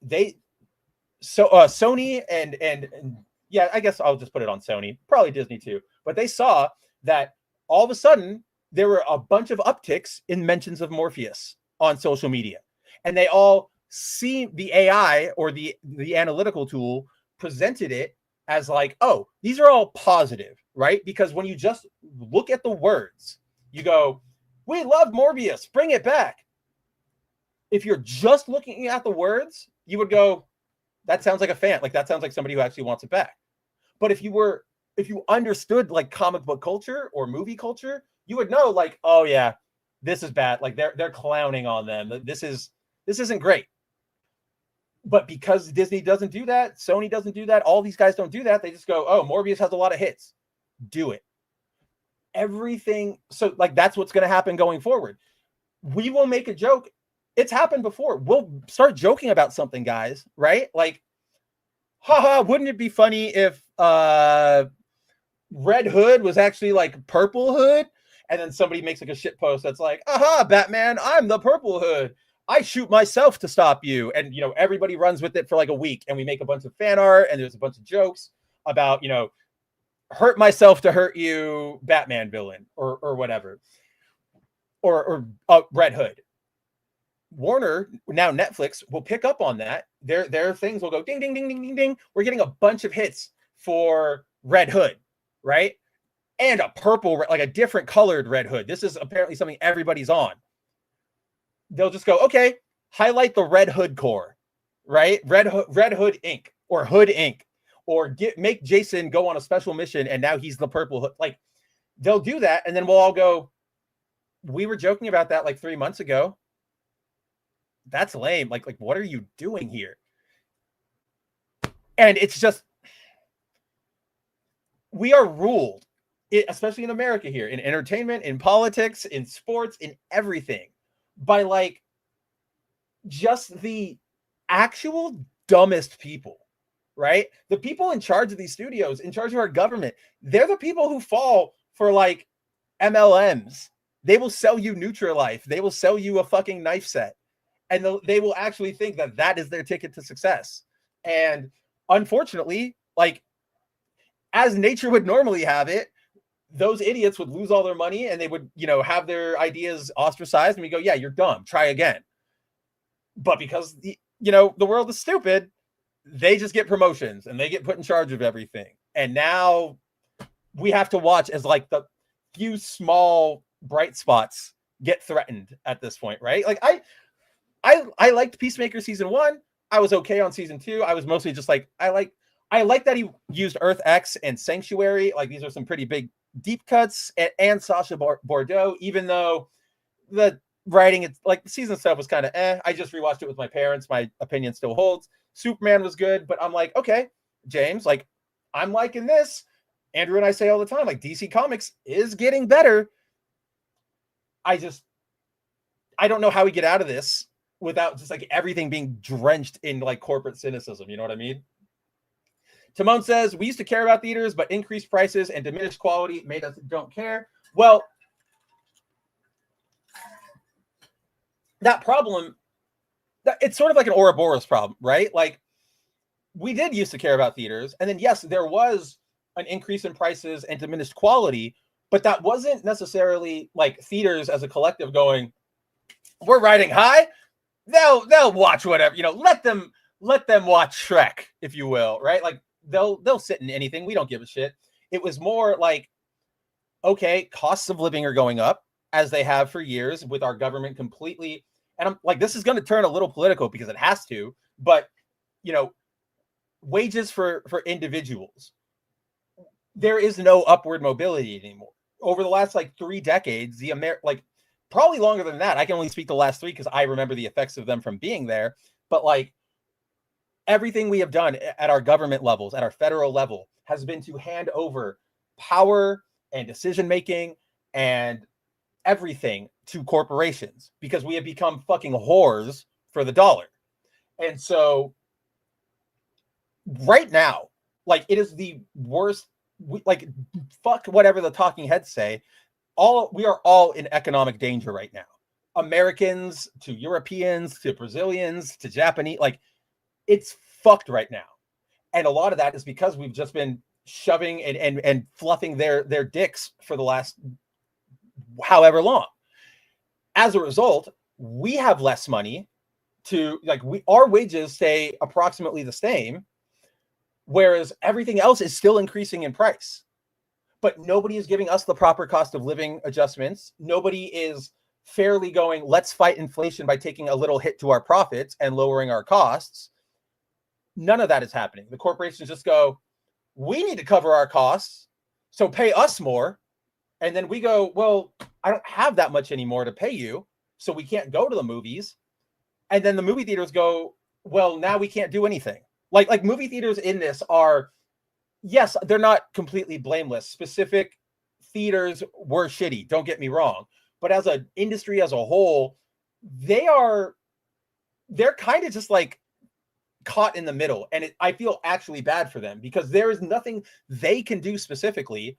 [SPEAKER 1] Sony and yeah, I guess I'll just put it on Sony, probably Disney too, but they saw that all of a sudden there were a bunch of upticks in mentions of Morpheus on social media, and they all see the AI or the analytical tool presented it as like, oh, these are all positive, right? Because when you just look at the words, you go, we love Morbius, bring it back. If you're just looking at the words, you would go, that sounds like a fan. Like, that sounds like somebody who actually wants it back. But if you understood like comic book culture or movie culture, you would know, like, oh yeah, this is bad. Like, they're clowning on them. This isn't great. But because Disney doesn't do that, Sony doesn't do that, all these guys don't do that, they just go, oh, Morbius has a lot of hits. Do it. Everything. So like, that's what's going to happen going forward. We will make a joke. It's happened before. We'll start joking about something, guys, right? Like, haha, wouldn't it be funny if Red Hood was actually like Purple Hood? And then somebody makes like a shit post that's like, aha, Batman, I'm the Purple Hood. I shoot myself to stop you. And, you know, everybody runs with it for like a week, and we make a bunch of fan art, and there's a bunch of jokes about, you know, hurt myself to hurt you, Batman villain, or whatever, or Red Hood. Warner, now Netflix, will pick up on that. Their things will go ding, ding, ding, ding, ding, ding. We're getting a bunch of hits for Red Hood, right? And a purple, like a different colored Red Hood. This is apparently something everybody's on. They'll just go, okay, highlight the Red Hood core, right? Red Hood Inc. or Hood Inc. or make Jason go on a special mission, and now he's the Purple Hood. Like, they'll do that, and then we'll all go, we were joking about that like 3 months ago. That's lame. Like, what are you doing here? And it's just, we are ruled, especially in America here, in entertainment, in politics, in sports, in everything, by like just the actual dumbest people, right? The people in charge of these studios, in charge of our government, they're the people who fall for like MLMs. They will sell you Nutrilife. They will sell you a fucking knife set. And they will actually think that that is their ticket to success. And unfortunately, like, as nature would normally have it, those idiots would lose all their money, and they would, you know, have their ideas ostracized, and we go, yeah, you're dumb, try again. But because the world is stupid, they just get promotions and they get put in charge of everything. And now we have to watch as like the few small bright spots get threatened at this point, right? Like, I liked Peacemaker season 1. I was okay on season 2. I was mostly just like, I like that he used Earth X and Sanctuary. Like, these are some pretty big deep cuts, and Sacha Bordeaux, even though the writing, it's like the season stuff was kind of I just rewatched it with my parents. My opinion still holds. Superman was good, but I'm like, okay, James, like, I'm liking this. Andrew and I say all the time, like, DC Comics is getting better. I don't know how we get out of this without just like everything being drenched in like corporate cynicism. You know what I mean? Timon says, we used to care about theaters, but increased prices and diminished quality made us don't care. Well, that problem, it's sort of like an Ouroboros problem, right? Like, we did used to care about theaters, and then yes, there was an increase in prices and diminished quality, but that wasn't necessarily like theaters as a collective going, we're riding high. They'll watch whatever, you know, let them watch Shrek, if you will, right? Like, they'll sit in anything. We don't give a shit. It was more like, okay, costs of living are going up, as they have for years, with our government completely. And I'm like, this is going to turn a little political because it has to, but, you know, wages for individuals, there is no upward mobility anymore. Over the last like 3 decades, like, probably longer than that. I can only speak the last 3 because I remember the effects of them from being there. But like, everything we have done at our government levels, at our federal level, has been to hand over power and decision making and everything to corporations because we have become fucking whores for the dollar. And so right now, like, it is the worst. Like, fuck whatever the talking heads say. We are all in economic danger right now. Americans to Europeans to Brazilians to Japanese, like, it's fucked right now. And a lot of that is because we've just been shoving and fluffing their dicks for the last however long. As a result, we have less money to, like, our wages stay approximately the same, whereas everything else is still increasing in price. But nobody is giving us the proper cost of living adjustments. Nobody is fairly going, let's fight inflation by taking a little hit to our profits and lowering our costs. None of that is happening. The corporations just go, we need to cover our costs, so pay us more. And then we go, well, I don't have that much anymore to pay you, so we can't go to the movies. And then the movie theaters go, well, now we can't do anything. Like movie theaters in this are, yes, they're not completely blameless. Specific theaters were shitty, don't get me wrong. But as an industry as a whole, they're kind of just like caught in the middle. And I feel actually bad for them because there is nothing they can do specifically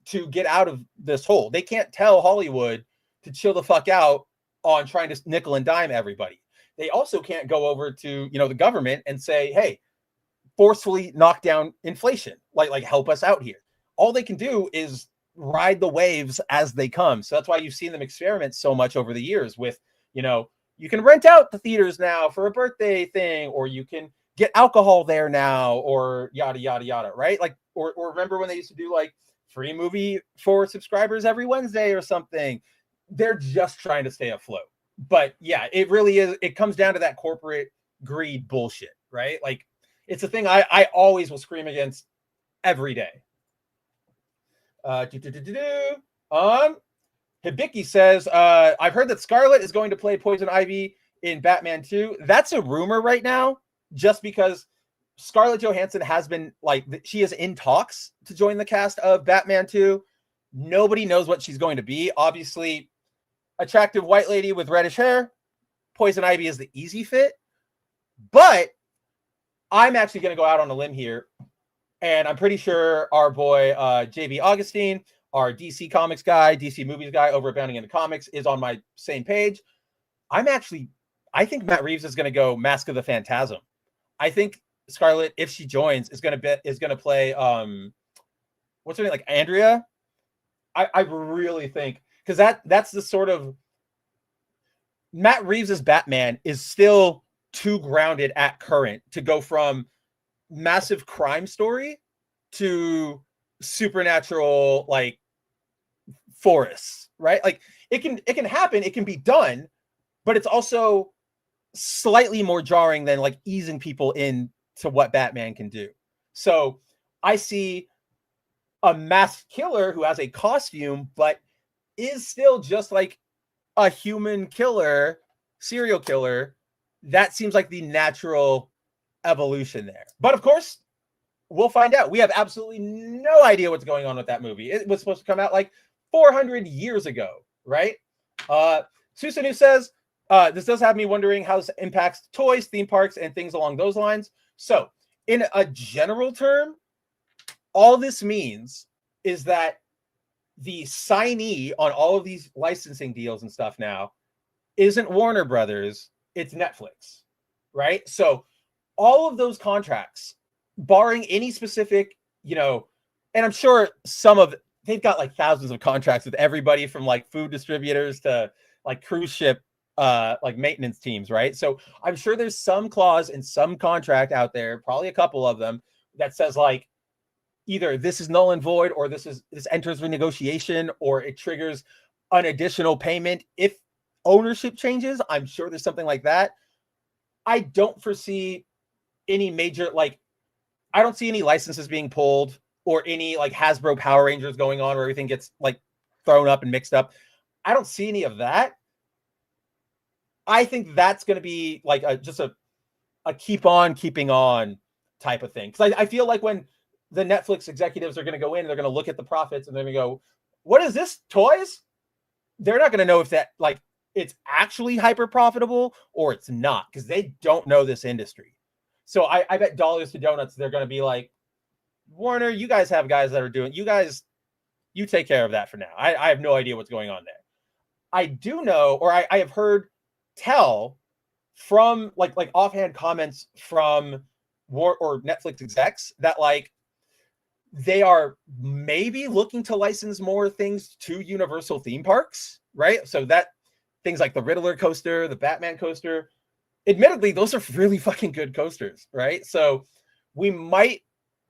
[SPEAKER 1] to get out of this hole. They can't tell Hollywood to chill the fuck out on trying to nickel and dime everybody. They also can't go over to, the government and say, hey, forcefully knock down inflation, like help us out here. All they can do is ride the waves as they come. So that's why you've seen them experiment so much over the years with, you can rent out the theaters now for a birthday thing, or you can get alcohol there now, or yada, yada, yada, right? Like, or remember when they used to do like free movie for subscribers every Wednesday or something? They're just trying to stay afloat. But yeah, it really is. It comes down to that corporate greed bullshit, right? Like, it's a thing I always will scream against every day. Hibiki says, I've heard that Scarlet is going to play Poison Ivy in Batman 2. That's a rumor right now, just because Scarlett Johansson has been, like, she is in talks to join the cast of Batman 2. Nobody knows what she's going to be. Obviously, attractive white lady with reddish hair. Poison Ivy is the easy fit. But I'm actually going to go out on a limb here, and I'm pretty sure our boy JB Augustine, our DC Comics guy, DC Movies guy over at Bounding Into Comics, is on my same page. I think Matt Reeves is going to go Mask of the Phantasm. I think Scarlett, if she joins, is going to play what's her name, like Andrea. I really think, because that's the sort of, Matt Reeves's Batman is still too grounded at current to go from massive crime story to supernatural, like, forests, right? Like, it can happen, it can be done, but it's also slightly more jarring than like easing people in to what Batman can do. So I see a masked killer who has a costume but is still just like a human killer, serial killer. That seems like the natural evolution there. But of course, we'll find out. We have absolutely no idea what's going on with that movie. It was supposed to come out like 400 years ago, right? Susanu says, this does have me wondering how this impacts toys, theme parks, and things along those lines. So, in a general term, all this means is that the signee on all of these licensing deals and stuff now isn't Warner Brothers, it's Netflix, right? So all of those contracts, barring any specific, and I'm sure they've got like thousands of contracts with everybody from like food distributors to like cruise ship, like maintenance teams, right? So I'm sure there's some clause in some contract out there, probably a couple of them, that says like, either this is null and void, or this enters renegotiation, or it triggers an additional payment if ownership changes. I'm sure there's something like that. I don't foresee any major, like, I don't see any licenses being pulled or any like Hasbro Power Rangers going on where everything gets like thrown up and mixed up. I don't see any of that. I think that's going to be like just a a keep on keeping on type of thing. Because I feel like when the Netflix executives are going to go in, they're going to look at the profits and they're going to go, what is this, toys? They're not going to know if that, like, it's actually hyper profitable or it's not, because they don't know this industry. So I bet dollars to donuts, they're going to be like, Warner, you guys have guys that are doing, you take care of that for now. I have no idea what's going on there. I do know, or I have heard tell from like offhand comments from or Netflix execs that like they are maybe looking to license more things to Universal theme parks, right? So that things like the Riddler coaster, the Batman coaster, admittedly, those are really fucking good coasters, right? So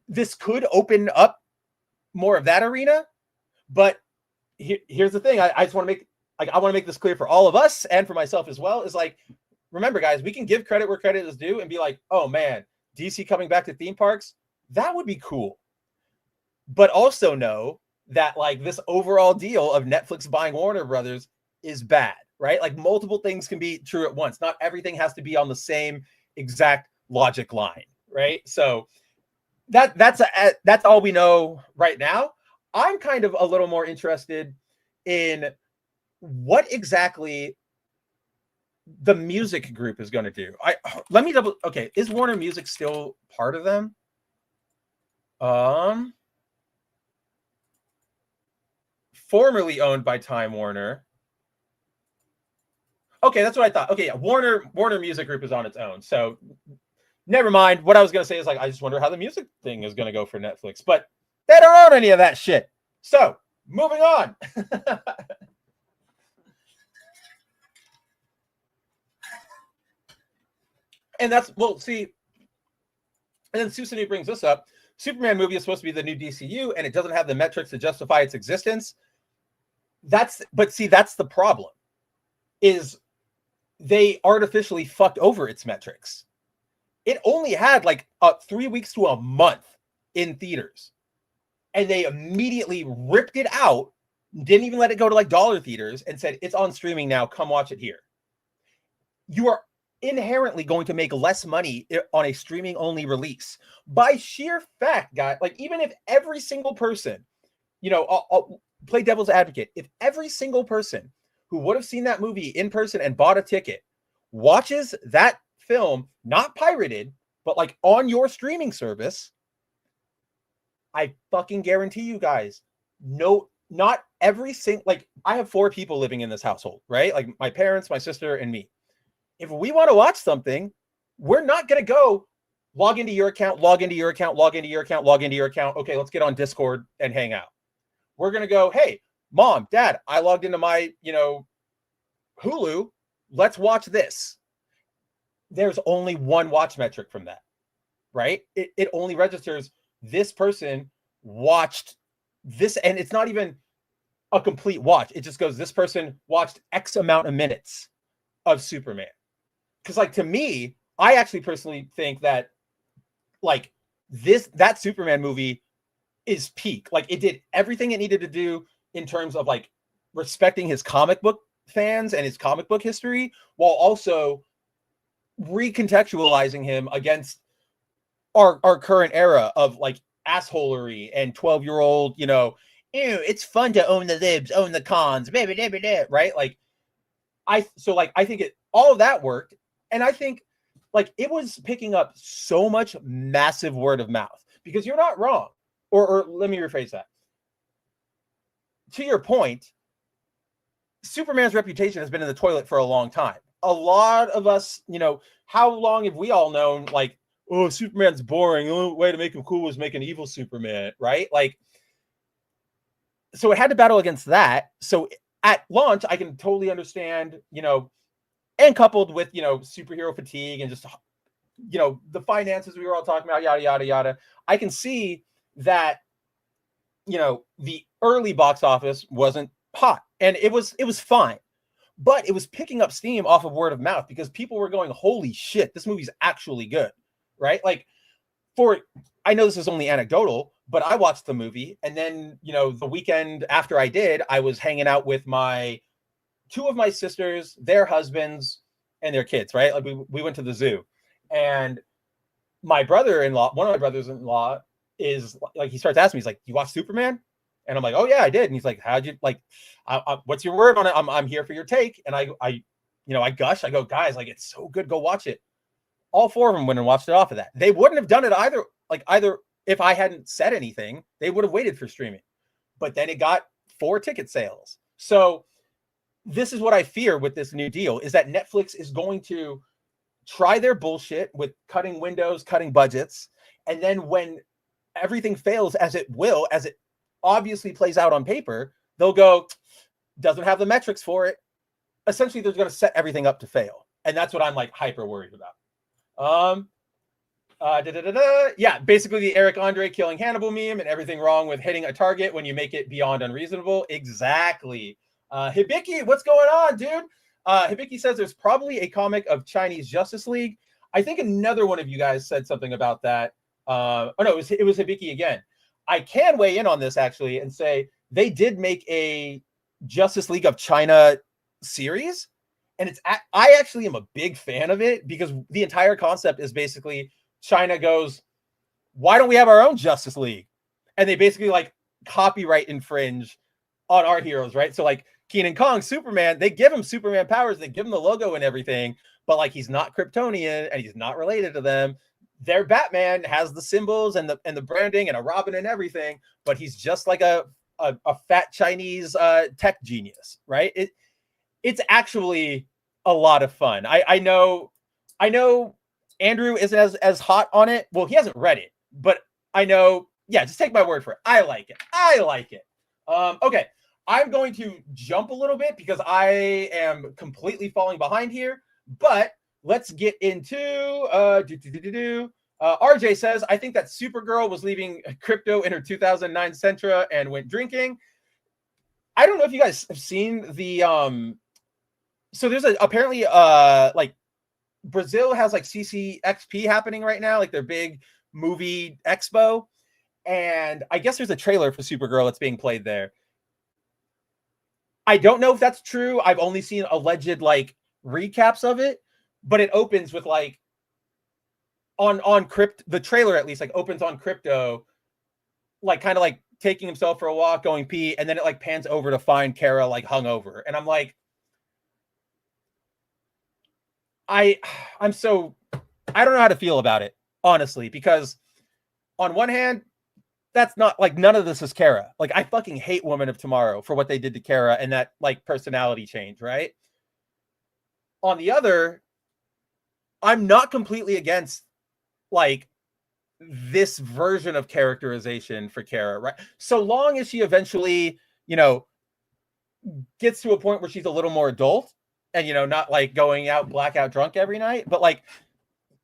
[SPEAKER 1] this could open up more of that arena. But here's the thing. I just want to make, like, I want to make this clear for all of us and for myself as well, is like, remember guys, we can give credit where credit is due and be like, oh man, DC coming back to theme parks, that would be cool. But also know that like this overall deal of Netflix buying Warner Brothers is bad, right? Like multiple things can be true at once. Not everything has to be on the same exact logic line, right? So that's all we know right now. I'm kind of a little more interested in what exactly the music group is going to do. Let me double. Okay, is Warner Music still part of them? Formerly owned by Time Warner. Okay, that's what I thought. Okay, yeah, Warner Music Group is on its own. So never mind. What I was going to say is like, I just wonder how the music thing is going to go for Netflix, but they don't own any of that shit. So moving on. And that's, well, see, and then Susani brings this up. Superman movie is supposed to be the new DCU, and it doesn't have the metrics to justify its existence. But see, that's the problem, is they artificially fucked over its metrics. It only had like 3 weeks to a month in theaters, and they immediately ripped it out, didn't even let it go to like dollar theaters, and said, it's on streaming now, come watch it here. You are inherently going to make less money on a streaming only release by sheer fact, guys. Like, even if every single person, you know, I'll play devil's advocate, if every single person who would have seen that movie in person and bought a ticket watches that film, not pirated, but like on your streaming service, I fucking guarantee you guys, no, not every single, like, I have 4 people living in this household, right? Like my parents, my sister, and me. If we want to watch something, we're not going to go log into your account, log into your account, log into your account, log into your account. Okay, let's get on Discord and hang out. We're going to go, hey, mom, dad, I logged into my, Hulu. Let's watch this. There's only one watch metric from that, right? It only registers this person watched this, and it's not even a complete watch. It just goes, this person watched X amount of minutes of Superman. Because, like, to me, I actually personally think that, like, that Superman movie is peak. Like, it did everything it needed to do in terms of, like, respecting his comic book fans and his comic book history, while also recontextualizing him against our current era of, like, assholery and 12-year-old, ew, it's fun to own the libs, own the cons, right? Like, I think all of that worked. And I think, like, it was picking up so much massive word of mouth, because you're not wrong. Or let me rephrase that. To your point, Superman's reputation has been in the toilet for a long time. A lot of us, how long have we all known, like, oh, Superman's boring. The only way to make him cool was make an evil Superman, right? Like, so it had to battle against that. So at launch, I can totally understand, and coupled with, superhero fatigue and just, the finances we were all talking about, yada, yada, yada. I can see that, the early box office wasn't hot, and it was fine, but it was picking up steam off of word of mouth, because people were going, holy shit, this movie's actually good, right? Like, I know this is only anecdotal, but I watched the movie, and then, the weekend after I did, I was hanging out with 2 of my sisters, their husbands, and their kids, right? Like, we went to the zoo, And my brother-in-law, one of my brothers-in-law, is like, he starts asking me, he's like, "You watch Superman?" And I'm like, "Oh yeah, I did." And he's like, "How'd you like? What's your word on it? I'm here for your take." And I gush. I go, "Guys, like, it's so good. Go watch it." All four of them went and watched it off of that. They wouldn't have done it either. Like, either if I hadn't said anything, they would have waited for streaming. But then it got 4 ticket sales. So this is what I fear with this new deal, is that Netflix is going to try their bullshit with cutting windows, cutting budgets, and then when everything fails, as it will, as it obviously plays out on paper, they'll go, doesn't have the metrics for it. Essentially, they're going to set everything up to fail. And that's what I'm like hyper worried about. Yeah, basically the Eric Andre killing Hannibal meme and everything wrong with hitting a target when you make it beyond unreasonable. Exactly. Hibiki, what's going on, dude? Hibiki says there's probably a comic of Chinese Justice League. I think another one of you guys said something about that. Oh no, it was Hibiki again. I can weigh in on this actually and say they did make a Justice League of China series, and I actually am a big fan of it, because the entire concept is basically China goes, "Why don't we have our own Justice League?" And they basically like copyright infringe on our heroes, right? So like Keenan Kong, Superman, they give him Superman powers, they give him the logo and everything, but like he's not Kryptonian and he's not related to them. Their Batman has the symbols and the branding and a Robin and everything, but he's just like a fat Chinese tech genius, right? It's actually a lot of fun. I know Andrew isn't as hot on it. Well, he hasn't read it, but I know, yeah, just take my word for it. I like it. Okay. I'm going to jump a little bit because I am completely falling behind here, but let's get into RJ says, I think that Supergirl was leaving crypto in her 2009 Sentra and went drinking. I don't know if you guys have seen the so there's apparently like Brazil has like CCXP happening right now, like their big movie expo, and I guess there's a trailer for Supergirl that's being played there. I don't know if that's true. I've only seen alleged like recaps of it, but it opens with like on crypto. The trailer at least like opens on crypto, like kind of like taking himself for a walk, going pee, and then it like pans over to find Kara like hungover, and I'm like, I'm so, I don't know how to feel about it, honestly, because on one hand, that's not like, none of this is Kara. Like, I fucking hate Woman of Tomorrow for what they did to Kara and that like personality change, right? On the other, I'm not completely against like this version of characterization for Kara, right? So long as she eventually, gets to a point where she's a little more adult and, not like going out blackout drunk every night, but like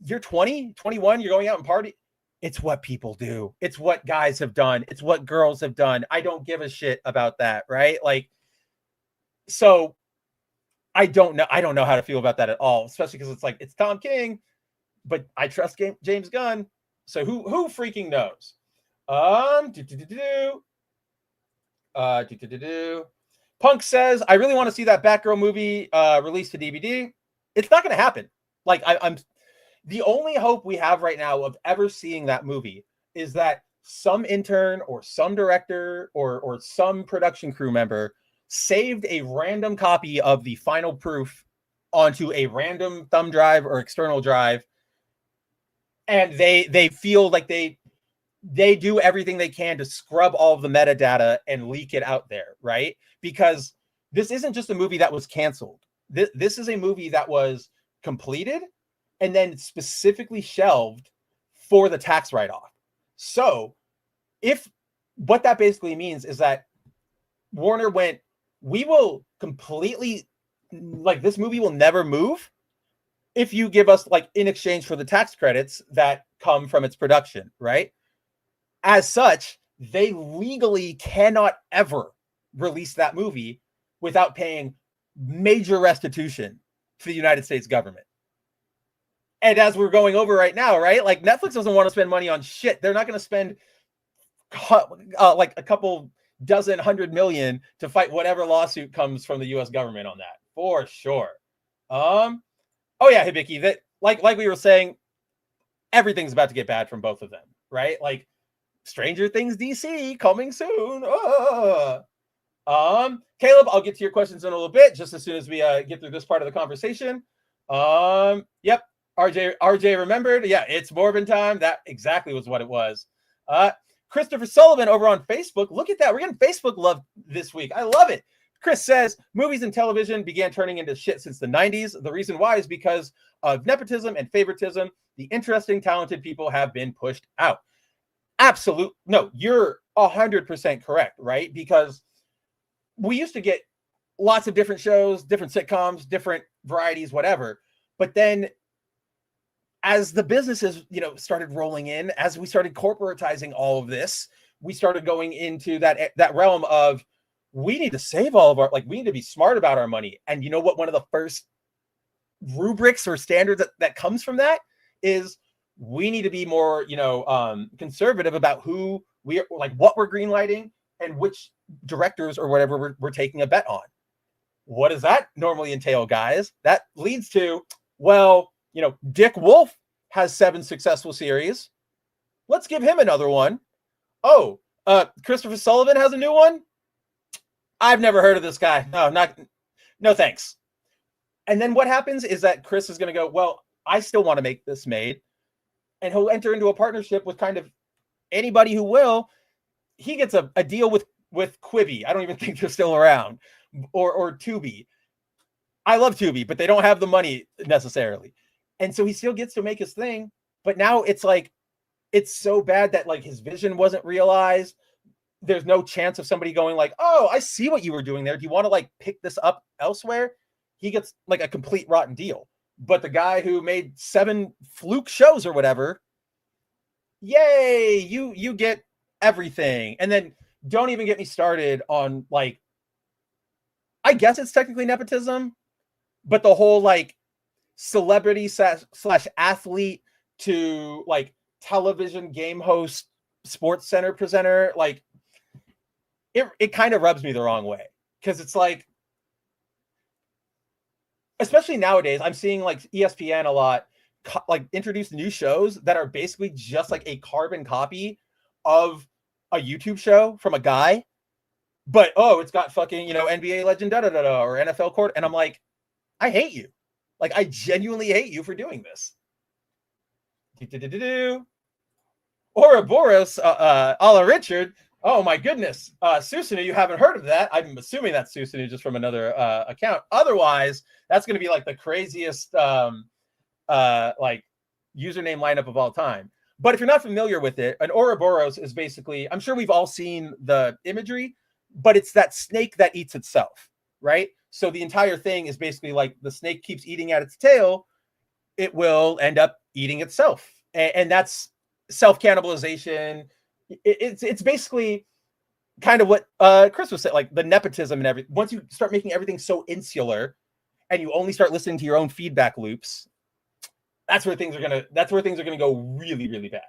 [SPEAKER 1] you're 20, 21, you're going out and party. It's what people do. It's what guys have done. It's what girls have done. I don't give a shit about that, right? Like, so I don't know how to feel about that at all, especially because it's like, it's Tom King, but I trust James Gunn. So who freaking knows? Punk says, I really want to see that Batgirl movie released to DVD. It's not going to happen. Like, I'm the only hope we have right now of ever seeing that movie is that some intern or some director or some production crew member saved a random copy of the final proof onto a random thumb drive or external drive, and they feel like they do everything they can to scrub all of the metadata and leak it out there, right? Because this isn't just a movie that was canceled. This is a movie that was completed and then specifically shelved for the tax write-off. So if what that basically means is that Warner went, we will completely, like, this movie will never move if you give us, like, in exchange for the tax credits that come from its production, right? As such, they legally cannot ever release that movie without paying major restitution to the United States government. And as we're going over right now, right? Like, Netflix doesn't want to spend money on shit. They're not going to spend like a couple dozen, 100 million to fight whatever lawsuit comes from the U.S. government on that, for sure. Oh yeah, Hibiki, that like we were saying, everything's about to get bad from both of them, right? Like Stranger Things DC coming soon. Caleb, I'll get to your questions in a little bit, just as soon as we get through this part of the conversation. Yep, RJ remembered. Yeah, it's Morbin time. That exactly was what it was. Christopher Sullivan over on Facebook. Look at that. We're getting Facebook love this week. I love it. Chris says, movies and television began turning into shit since the 90s. The reason why is because of nepotism and favoritism. The interesting, talented people have been pushed out. Absolute. No, you're 100% correct, right? Because we used to get lots of different shows, different sitcoms, different varieties, whatever. But then as the businesses, started rolling in, as we started corporatizing all of this, we started going into that realm of, we need to save all of our, we need to be smart about our money. And you know what? One of the first rubrics or standards that comes from that is we need to be more, conservative about who we are, what we're greenlighting and which directors or whatever we're taking a bet on. What does that normally entail, guys? That leads to, Dick Wolf has 7 successful series. Let's give him another one. Oh, Christopher Sullivan has a new one. I've never heard of this guy. No thanks. And then what happens is that Chris is going to go, well, I still want to make this made. And he'll enter into a partnership with kind of anybody who will. He gets a deal with Quibi. I don't even think they're still around. Or Tubi. I love Tubi, but they don't have the money necessarily. And so he still gets to make his thing. But now it's so bad that his vision wasn't realized. There's no chance of somebody going oh, I see what you were doing there. Do you want to pick this up elsewhere? He gets a complete rotten deal. But the guy who made 7 fluke shows or whatever, yay, you get everything. And then don't even get me started on I guess it's technically nepotism, but the whole celebrity slash athlete to television game host, sports center presenter, it kind of rubs me the wrong way, because it's especially nowadays, I'm seeing ESPN a lot introduce new shows that are basically just a carbon copy of a YouTube show from a guy, but it's got fucking NBA legend or NFL court, and I'm I hate you. I genuinely hate you for doing this. Ouroboros, a la Richard. Oh my goodness. Susanu, you haven't heard of that. I'm assuming that's Susanu just from another account. Otherwise, that's going to be the craziest username lineup of all time. But if you're not familiar with it, an Ouroboros is basically, I'm sure we've all seen the imagery, but it's that snake that eats itself, right? So the entire thing is basically the snake keeps eating at its tail, it will end up eating itself. And that's self-cannibalization. It's basically kind of what Chris was saying, the nepotism and everything. Once you start making everything so insular and you only start listening to your own feedback loops, that's where things are gonna go really, really bad.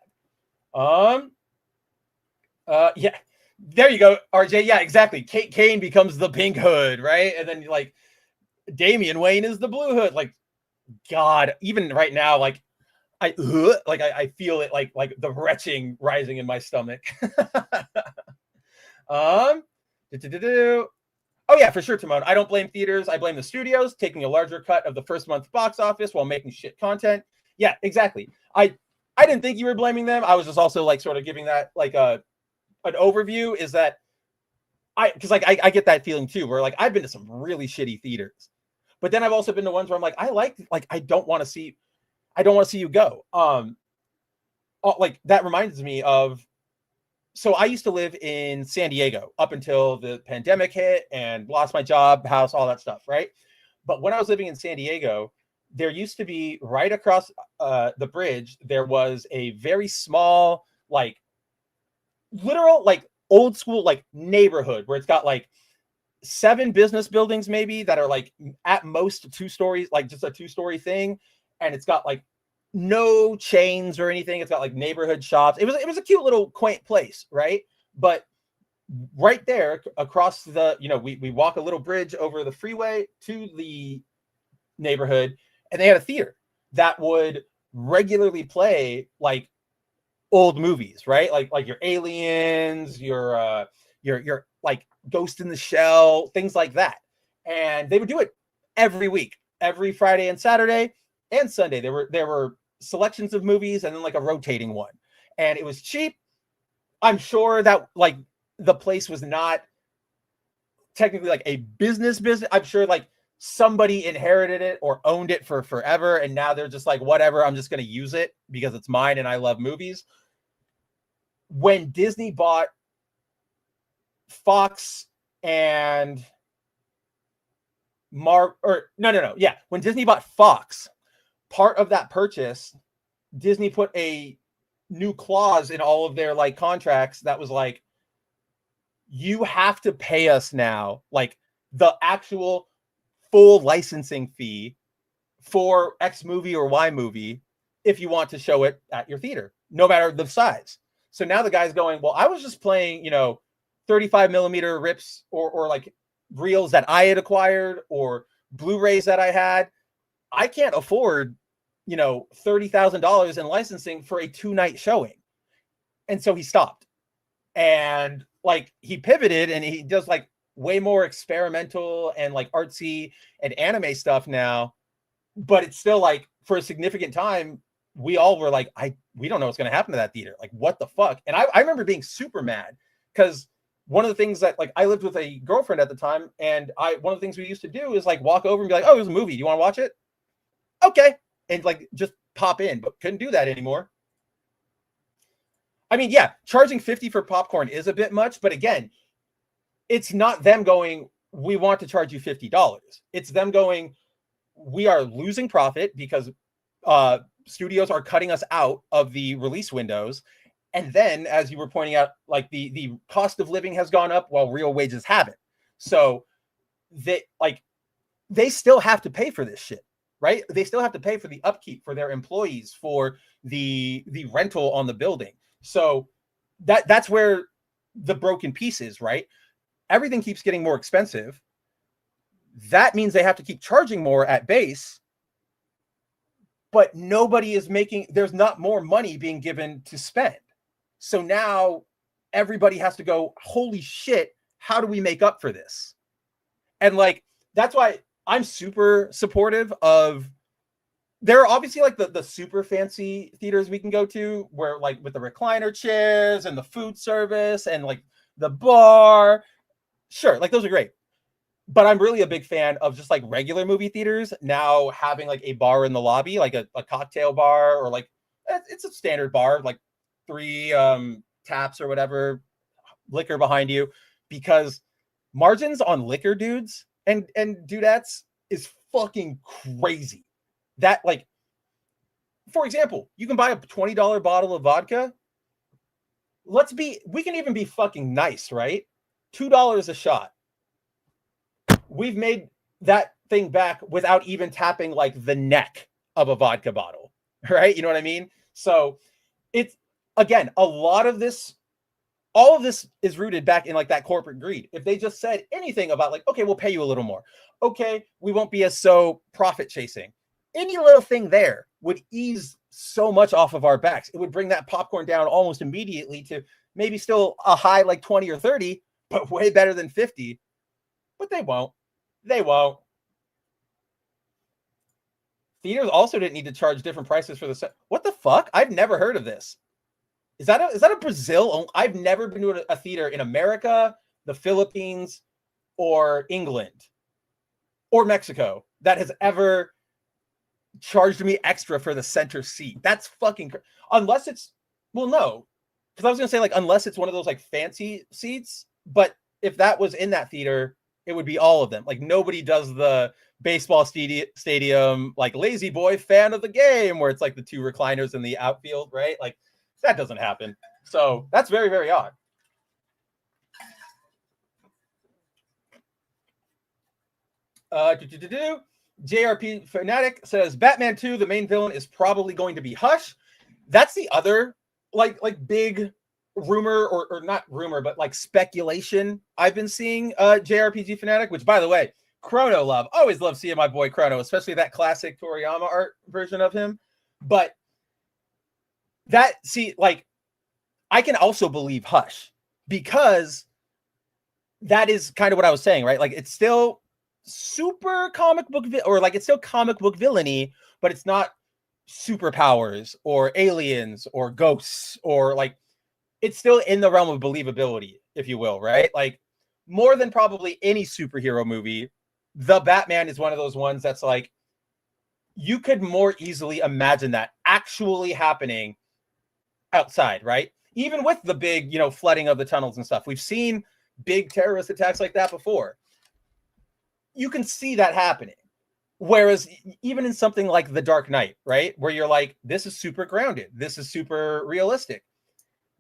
[SPEAKER 1] Yeah. There you go, RJ. Yeah, exactly. Kane becomes the pink hood, right? And then Damian Wayne is the blue hood. God, even right now, I feel it like the retching rising in my stomach. Oh yeah, for sure, Timon. I don't blame theaters. I blame the studios taking a larger cut of the first month box office while making shit content. Yeah, exactly. I didn't think you were blaming them. I was just also sort of giving that an overview, is that I get that feeling too, where I've been to some really shitty theaters, but then I've also been to ones where I'm I don't want to see you go. That reminds me of, so I used to live in San Diego up until the pandemic hit and lost my job, house, all that stuff, right? But when I was living in San Diego, there used to be right across the bridge, there was a very small, literal, old school, neighborhood where it's got 7 business buildings maybe that are at most 2 stories, just a 2-story thing. And it's got no chains or anything. It's got neighborhood shops. It was a cute little quaint place, right? But right there across the, we walk a little bridge over the freeway to the neighborhood, and they had a theater that would regularly play like old movies, right? Like your Aliens, your like Ghost in the Shell, things like that. And they would do it every week, every Friday and Saturday and Sunday. There were selections of movies and then like a rotating one. And it was cheap. I'm sure that like the place was not technically like a business. I'm sure like somebody inherited it or owned it for forever, and now they're just like, whatever, I'm just going to use it because it's mine and I love movies. When Disney bought Fox and when Disney bought Fox, part of that purchase, Disney put a new clause in all of their like contracts that was like, you have to pay us now like the actual full licensing fee for X movie or Y movie if you want to show it at your theater, no matter the size. So now the guy's going, well, I was just playing, 35 millimeter rips or like reels that I had acquired or Blu-rays that I had. I can't afford, $30,000 in licensing for a 2-night showing. And so he stopped. And like he pivoted and he does like way more experimental and like artsy and anime stuff now. But it's still like for a significant time, we all were like, we don't know what's going to happen to that theater. Like, what the fuck? And I remember being super mad because one of the things that like I lived with a girlfriend at the time, and one of the things we used to do is like walk over and be like, oh, there's a movie. Do you want to watch it? Okay. And like just pop in, but couldn't do that anymore. I mean, yeah, charging $50 for popcorn is a bit much, but again, it's not them going, we want to charge you $50. It's them going, we are losing profit because studios are cutting us out of the release windows. And then, as you were pointing out, like the cost of living has gone up while real wages haven't. So they still have to pay for this shit, right? They still have to pay for the upkeep for their employees, for the rental on the building. So that's where the broken piece is, right? Everything keeps getting more expensive. That means they have to keep charging more at base, but there's not more money being given to spend. So now everybody has to go, holy shit, how do we make up for this? And like, that's why I'm super supportive of, there are obviously like the super fancy theaters we can go to where like with the recliner chairs and the food service and like the bar. Sure, like those are great. But I'm really a big fan of just like regular movie theaters now having like a bar in the lobby, like a cocktail bar, or like it's a standard bar, like 3 taps or whatever, liquor behind you, because margins on liquor dudes and dudettes is fucking crazy. That like, for example, you can buy a $20 bottle of vodka. We can even be fucking nice, right? $2 a shot. We've made that thing back without even tapping like the neck of a vodka bottle, right? You know what I mean? So it's, again, all of this is rooted back in like that corporate greed. If they just said anything about like, okay, we'll pay you a little more. Okay, we won't be as so profit chasing. Any little thing there would ease so much off of our backs. It would bring that popcorn down almost immediately to maybe still a high like 20 or 30, but way better than 50. But they won't. They won't. Theaters also didn't need to charge different prices for the set. What the fuck? I've never heard of this. Is that a Brazil? I've never been to a theater in America, the Philippines, or England, or Mexico that has ever charged me extra for the center seat. That's fucking unless it's, well, no, because I was gonna say like unless it's one of those like fancy seats, but if that was in that theater, it would be all of them. Like nobody does the baseball stadium like lazy boy fan of the game where it's like the 2 recliners in the outfield, right? Like that doesn't happen. So that's very, very odd. JRP Fanatic says Batman 2, the main villain is probably going to be Hush. That's the other like big rumor or not rumor, but like speculation I've been seeing. JRPG Fanatic, which by the way, Chrono love. Always love seeing my boy Chrono, especially that classic Toriyama art version of him. But that, see, like, I can also believe Hush, because that is kind of what I was saying, right? Like, it's still super comic book, or like, it's still comic book villainy, but it's not superpowers or aliens or ghosts, or like, it's still in the realm of believability, if you will, right? Like, more than probably any superhero movie, the Batman is one of those ones that's like, you could more easily imagine that actually happening outside, right? Even with the big, flooding of the tunnels and stuff. We've seen big terrorist attacks like that before. You can see that happening. Whereas even in something like The Dark Knight, right? Where you're like, this is super grounded. This is super realistic.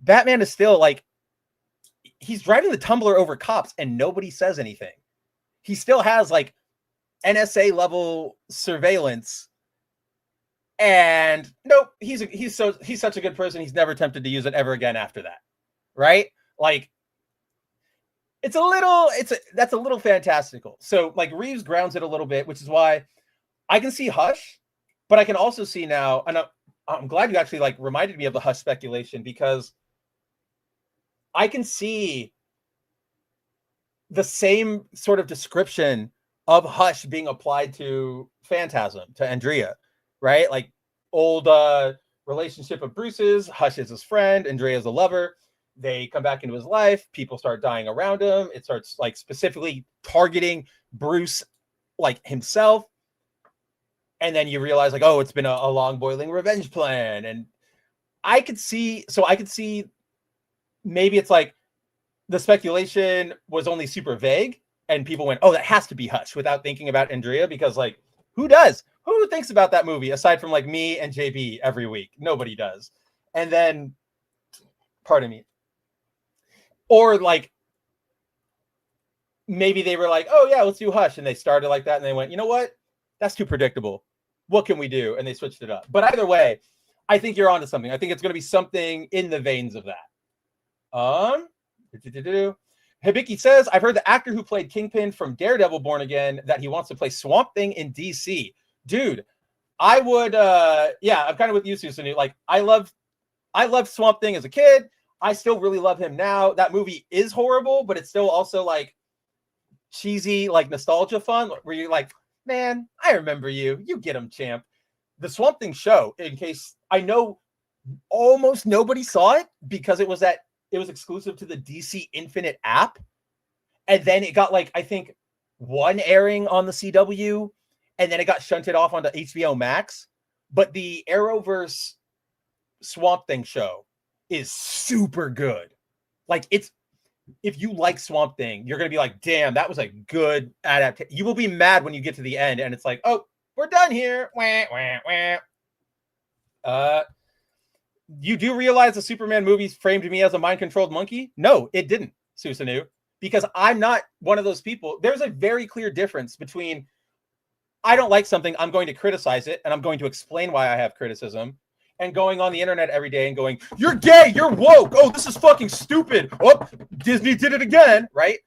[SPEAKER 1] Batman is still like, he's driving the tumbler over cops and nobody says anything. He still has like NSA level surveillance. And nope, he's such a good person. He's never tempted to use it ever again after that. Right? Like, that's a little fantastical. So like, Reeves grounds it a little bit, which is why I can see Hush, but I can also see now, and I'm glad you actually like reminded me of the Hush speculation, because I can see the same sort of description of Hush being applied to Phantasm, to Andrea, right? Like, old relationship of Bruce's. Hush is his friend, Andrea's a lover. They come back into his life. People start dying around him. It starts like specifically targeting Bruce, like himself. And then you realize like, oh, it's been a long boiling revenge plan. And I could see maybe it's like the speculation was only super vague and people went, oh, that has to be Hush, without thinking about Andrea, because like, who thinks about that movie aside from like me and JB every week? Nobody does. And then, pardon me. Or like, maybe they were like, oh yeah, let's do Hush. And they started like that. And they went, you know what? That's too predictable. What can we do? And they switched it up. But either way, I think you're onto something. I think it's going to be something in the veins of that. Hibiki says, I've heard the actor who played Kingpin from Daredevil Born Again that he wants to play Swamp Thing in DC. Dude, I would, I'm kind of with you, Susan. Like, I loved Swamp Thing as a kid. I still really love him now. That movie is horrible, but it's still also like cheesy, like nostalgia fun, where you're like, man, I remember you. You get him, champ. The Swamp Thing show, in case, I know almost nobody saw it because it was exclusive to the DC Infinite app. And then it got like, I think, one airing on the CW, and then it got shunted off onto HBO Max. But the Arrowverse Swamp Thing show is super good. Like, if you like Swamp Thing, you're going to be like, damn, that was a good adaptation. You will be mad when you get to the end and it's like, oh, we're done here. Wah, wah, wah. You do realize the Superman movies framed me as a mind-controlled monkey? No, it didn't, Susanu, because I'm not one of those people. There's a very clear difference between, I don't like something, I'm going to criticize it, and I'm going to explain why I have criticism, and going on the internet every day and going, you're gay, you're woke, oh, this is fucking stupid, oh, Disney did it again, right?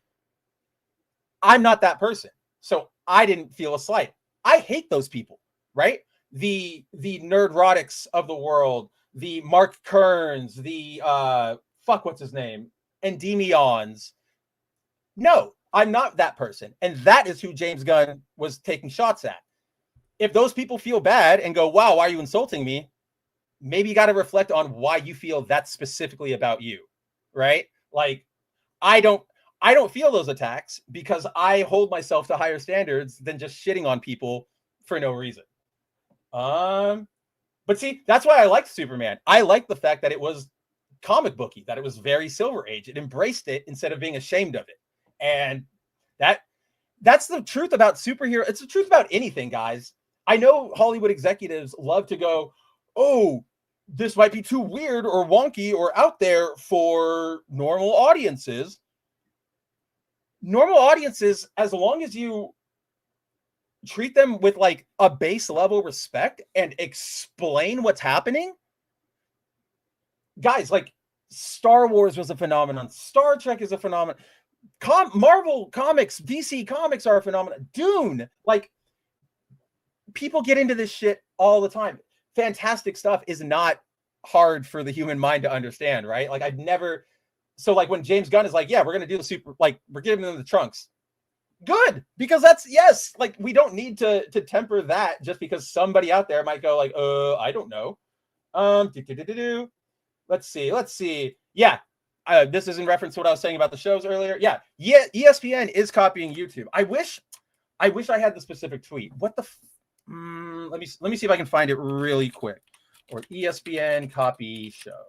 [SPEAKER 1] I'm not that person. So I didn't feel a slight. I hate those people, right? The Nerdrotics of the world, the Mark Kearns, the what's his name? Endymions. No, I'm not that person. And that is who James Gunn was taking shots at. If those people feel bad and go, wow, why are you insulting me? Maybe you got to reflect on why you feel that's specifically about you, right? Like, I don't feel those attacks because I hold myself to higher standards than just shitting on people for no reason. But see, that's why I liked Superman. I liked the fact that it was comic booky, that it was very Silver Age. It embraced it instead of being ashamed of it. And that's the truth about superhero. It's the truth about anything, guys. I know Hollywood executives love to go, oh, this might be too weird or wonky or out there for normal audiences. Normal audiences, as long as you treat them with like a base level respect and explain what's happening. Guys, like, Star Wars was a phenomenon. Star Trek is a phenomenon. Marvel comics, DC comics are a phenomenon. Dune, like, people get into this shit all the time. Fantastic stuff is not hard for the human mind to understand, right? Like I've never, so like when James Gunn is like, yeah, we're gonna do the super, like we're giving them the trunks. Good, because that's, yes, like we don't need to temper that just because somebody out there might go like, I don't know. Let's see. Yeah, this is in reference to what I was saying about the shows earlier. Yeah, ESPN is copying YouTube. I wish I had the specific tweet. What the? Let me see if I can find it really quick. Or ESPN copy show.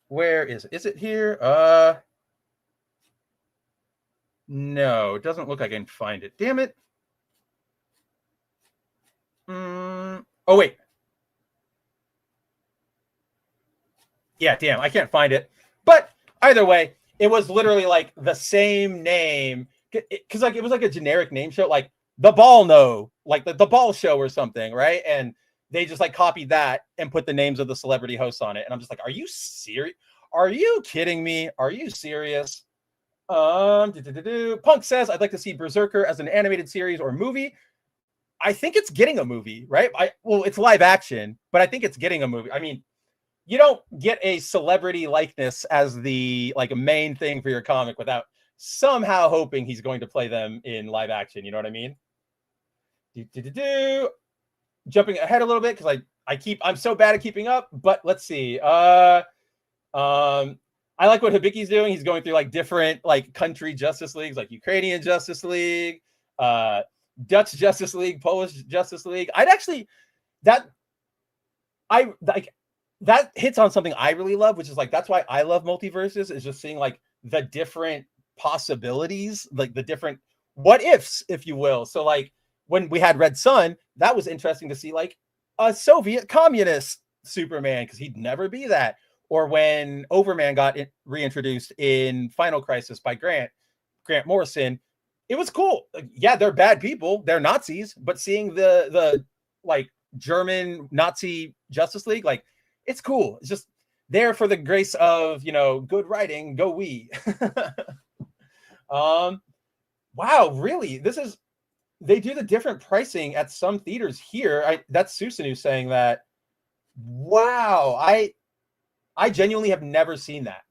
[SPEAKER 1] Where is it? Is it here? No, it doesn't look like I can find it. Damn it. Oh, wait. Yeah, damn, I can't find it. But either way, it was literally like the same name. Because like it was like a generic name show, like the Ball No, like the Ball Show or something, right? And they just like copied that and put the names of the celebrity hosts on it. And I'm just like, are you serious? Are you kidding me? Are you serious? Punk says, I'd like to see Berserker as an animated series or movie. I think it's getting a movie, right? Well, it's live action, but I think it's getting a movie. I mean, you don't get a celebrity likeness as the like main thing for your comic without somehow hoping he's going to play them in live action. You know what I mean? Jumping ahead a little bit because I'm so bad at keeping up, but let's see. I like what Hibiki's doing. He's going through like different like country Justice Leagues, like Ukrainian Justice League, Dutch Justice League, Polish Justice League. That hits on something I really love, which is like, that's why I love multiverses, is just seeing like the different possibilities, like the different what ifs, if you will. So like when we had Red Sun, that was interesting to see like a Soviet communist Superman, because he'd never be that. Or when Overman got reintroduced in Final Crisis by Grant Morrison, it was cool. Yeah, they're bad people, they're Nazis, but seeing the like German Nazi Justice League, like it's cool. It's just there for the grace of, good writing. Go we. Wow, really? They do the different pricing at some theaters here. That's Susanu saying that. Wow, I genuinely have never seen that,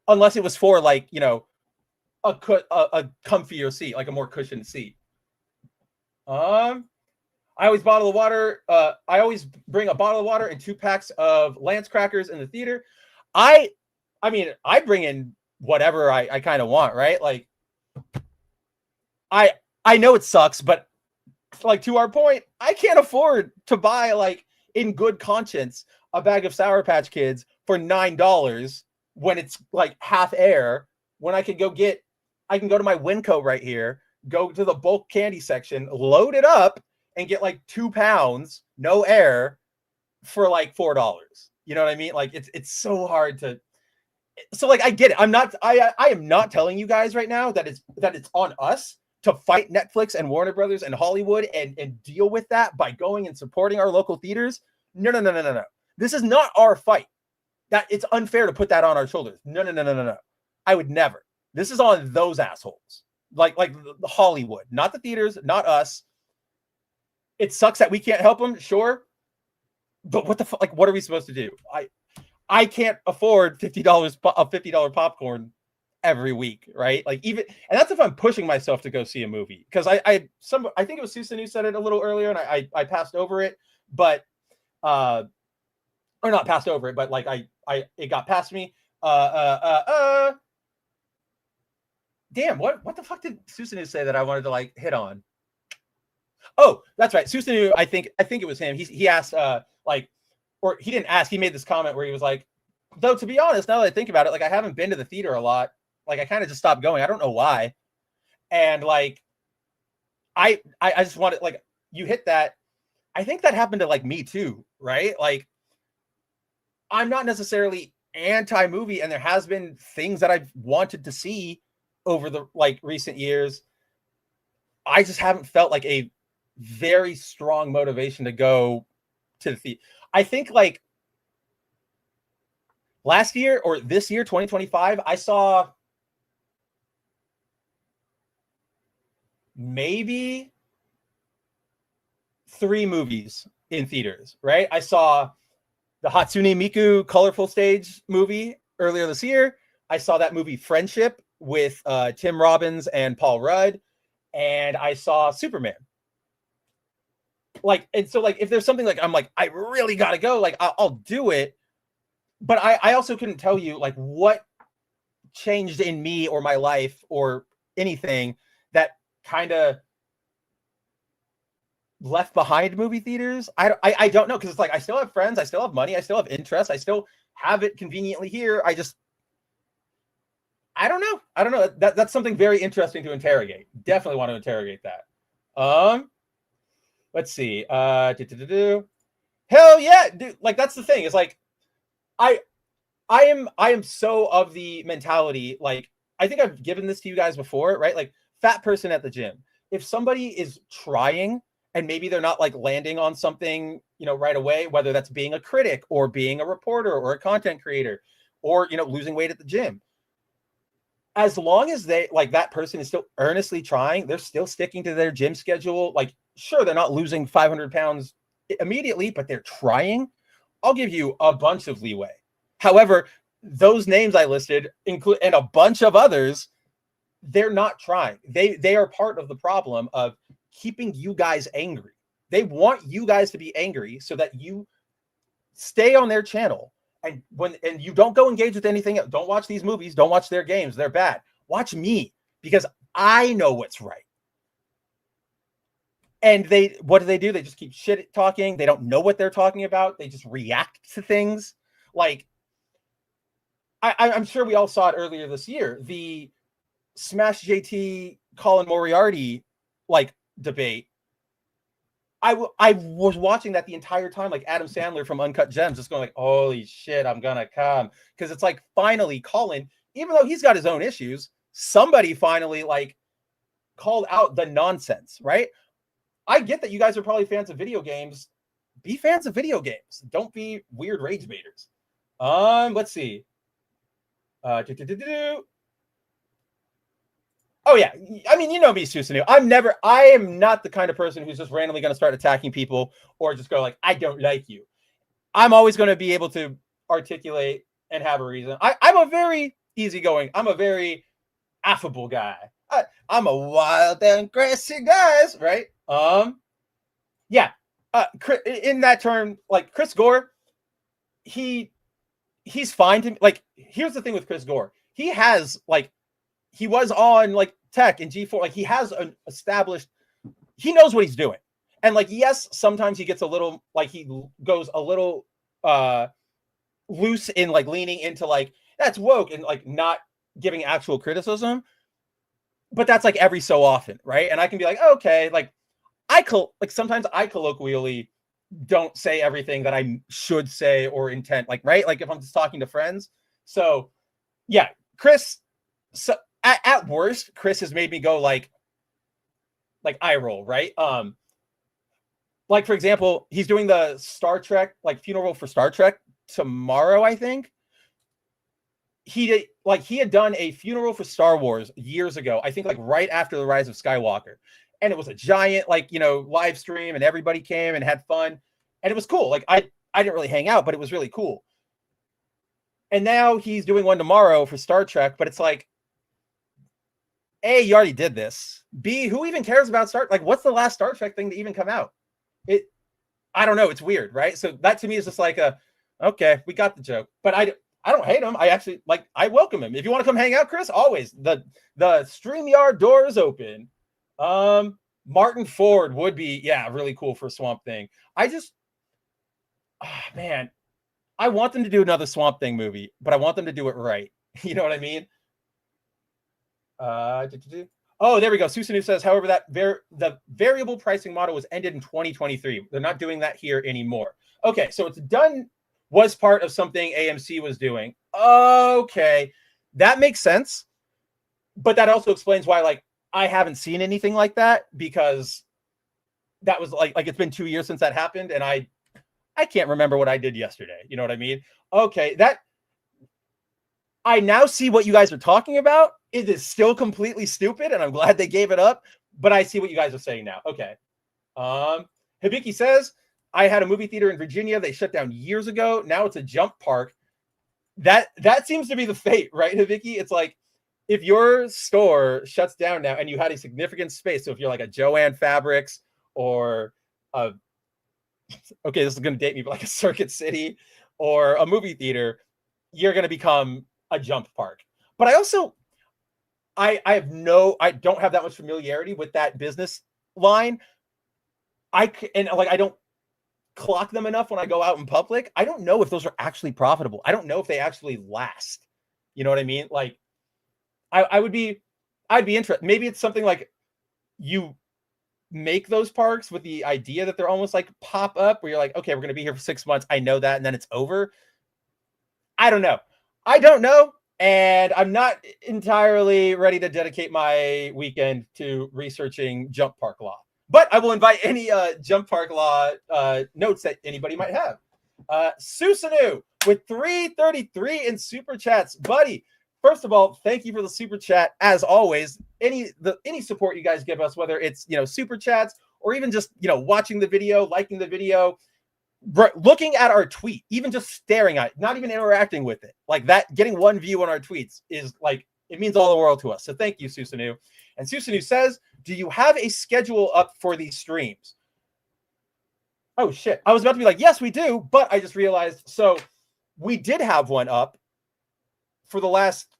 [SPEAKER 1] unless it was for like a comfier seat, like a more cushioned seat. I always bottle of water. I always bring a bottle of water and 2 packs of Lance crackers in the theater. I mean, I bring in whatever I kind of want, right? Like, I know it sucks, but like to our point, I can't afford to buy like in good conscience a bag of Sour Patch Kids for $9 when it's like half air. When I can go to my Winco right here, go to the bulk candy section, load it up, and get like 2 pounds, no air, for like $4. You know what I mean? Like it's so hard to. So like I get it. I am not telling you guys right now that it's on us to fight Netflix and Warner Brothers and Hollywood and deal with that by going and supporting our local theaters. No. This is not our fight. That it's unfair to put that on our shoulders. No. I would never. This is on those assholes. Like the Hollywood, not the theaters, not us. It sucks that we can't help them, sure. But what the fuck? Like, what are we supposed to do? I can't afford $50 popcorn every week, right? Like and that's if I'm pushing myself to go see a movie. Because I think it was Susan who said it a little earlier, and I passed over it, but or not passed over it, but like it got past me. Damn, what the fuck did Susan say that I wanted to like hit on? Oh, that's right. Susan, I think it was him. He asked or he didn't ask, he made this comment where he was like, though, to be honest, now that I think about it, like I haven't been to the theater a lot. Like I kind of just stopped going. I don't know why. And like, I just wanted, like, you hit that. I think that happened to like me too, right? Like I'm not necessarily anti-movie, and there has been things that I've wanted to see over the like recent years. I just haven't felt like a very strong motivation to go to the theater. I think like last year or this year, 2025, I saw maybe 3 movies in theaters, right? I saw the Hatsune Miku Colorful Stage movie earlier this year. I saw that movie Friendship with Tim Robbins and Paul Rudd, and I saw Superman. Like, and so like if there's something like I'm like I really gotta go, like I'll do it. But I also couldn't tell you like what changed in me or my life or anything that kind of left behind movie theaters. I don't know, because it's like I still have friends, I still have money, I still have interests, I still have it conveniently here. I don't know. That's something very interesting to interrogate. Definitely want to interrogate that. Let's see. Hell yeah, dude. Like that's the thing. Is like I am so of the mentality, like I think I've given this to you guys before, right? Like fat person at the gym. If somebody is trying and maybe they're not like landing on something, right away, whether that's being a critic or being a reporter or a content creator or, losing weight at the gym, as long as they like that person is still earnestly trying, they're still sticking to their gym schedule. Like, sure, they're not losing 500 pounds immediately, but they're trying. I'll give you a bunch of leeway. However, those names I listed include, and a bunch of others, they're not trying. They are part of the problem of keeping you guys angry. They want you guys to be angry so that you stay on their channel. And you don't go engage with anything else. Don't watch these movies. Don't watch their games. They're bad. Watch me, because I know what's right. And what do? They just keep shit talking. They don't know what they're talking about. They just react to things. Like, I'm sure we all saw it earlier this year. The Smash JT Colin Moriarty like debate. I was watching that the entire time, like Adam Sandler from Uncut Gems, just going like, holy shit, I'm gonna come. Because it's like, finally, Colin, even though he's got his own issues, somebody finally like called out the nonsense, right? I get that you guys are probably fans of video games. Be fans of video games. Don't be weird rage baiters. Let's see. Oh yeah, I mean, you know me, Susanu. I am not the kind of person who's just randomly going to start attacking people or just go like, I don't like you. I'm always going to be able to articulate and have a reason. I'm a very easygoing, I'm a very affable guy. I'm a wild and grassy guy, right? Yeah. In that term, like Chris Gore, he's fine to me. Like, here's the thing with Chris Gore. He has like, he was on like Tech and G4. Like, he has an established, he knows what he's doing. And like, yes, sometimes he gets a little, like he goes a little loose in like leaning into like, that's woke and like not giving actual criticism. But that's like every so often, right? And I can be like, okay, like sometimes I colloquially don't say everything that I should say or intent, like, right? Like if I'm just talking to friends. So yeah, Chris, so at worst, Chris has made me go like eye roll, right? Like for example, he's doing the Star Trek, like funeral for Star Trek tomorrow, I think. He had done a funeral for Star Wars years ago, I think like right after the Rise of Skywalker. And it was a giant, like, live stream, and everybody came and had fun. And it was cool. Like I didn't really hang out, but it was really cool. And now he's doing one tomorrow for Star Trek, but it's like, A, you already did this. B, who even cares about like, what's the last Star Trek thing to even come out? I don't know. It's weird, right? So that to me is just like okay, we got the joke. But I don't hate him. I actually I welcome him. If you want to come hang out, Chris, always the StreamYard door is open. Martin Ford would be, really cool for Swamp Thing. Man, I want them to do another Swamp Thing movie, but I want them to do it right. You know what I mean? Oh, there we go. Susanu says, however, that the variable pricing model was ended in 2023. They're not doing that here anymore. Okay, so it's done, was part of something AMC was doing. Okay, that makes sense. But that also explains why, like, I haven't seen anything like that, because that was like it's been 2 years since that happened, and I can't remember what I did yesterday. You know what I mean? Okay, that I now see what you guys are talking about. It is still completely stupid, and I'm glad they gave it up. but I see what you guys are saying now. Okay. Hibiki says, I had a movie theater in Virginia. They shut down years ago. Now it's a jump park. That seems to be the fate, right, Hibiki? It's like, if your store shuts down now and you had a significant space, so if you're like a Joann Fabrics or okay, this is going to date me, but like a Circuit City or a movie theater, you're going to become a jump park. But I also, I don't have that much familiarity with that business line. I don't clock them enough when I go out in public. I don't know if those are actually profitable. I don't know if they actually last. You know what I mean? Like, I'd be interested. Maybe it's something like you make those parks with the idea that they're almost like pop up, where you're like, okay, we're going to be here for 6 months. I know that, and then it's over. I don't know. And I'm not entirely ready to dedicate my weekend to researching jump park law. But I will invite any jump park law notes that anybody might have. Susanu with 333 in super chats. Buddy, first of all, thank you for the super chat. As always, any support you guys give us, whether it's super chats or even just watching the video, liking the video, looking at our tweet, even just staring at it, not even interacting with it, like that, getting one view on our tweets is like, it means all the world to us. So thank you, Susanu. And Susanu says, do you have a schedule up for these streams? Oh shit, I was about to be like, yes, we do, but I just realized, so we did have one up for the last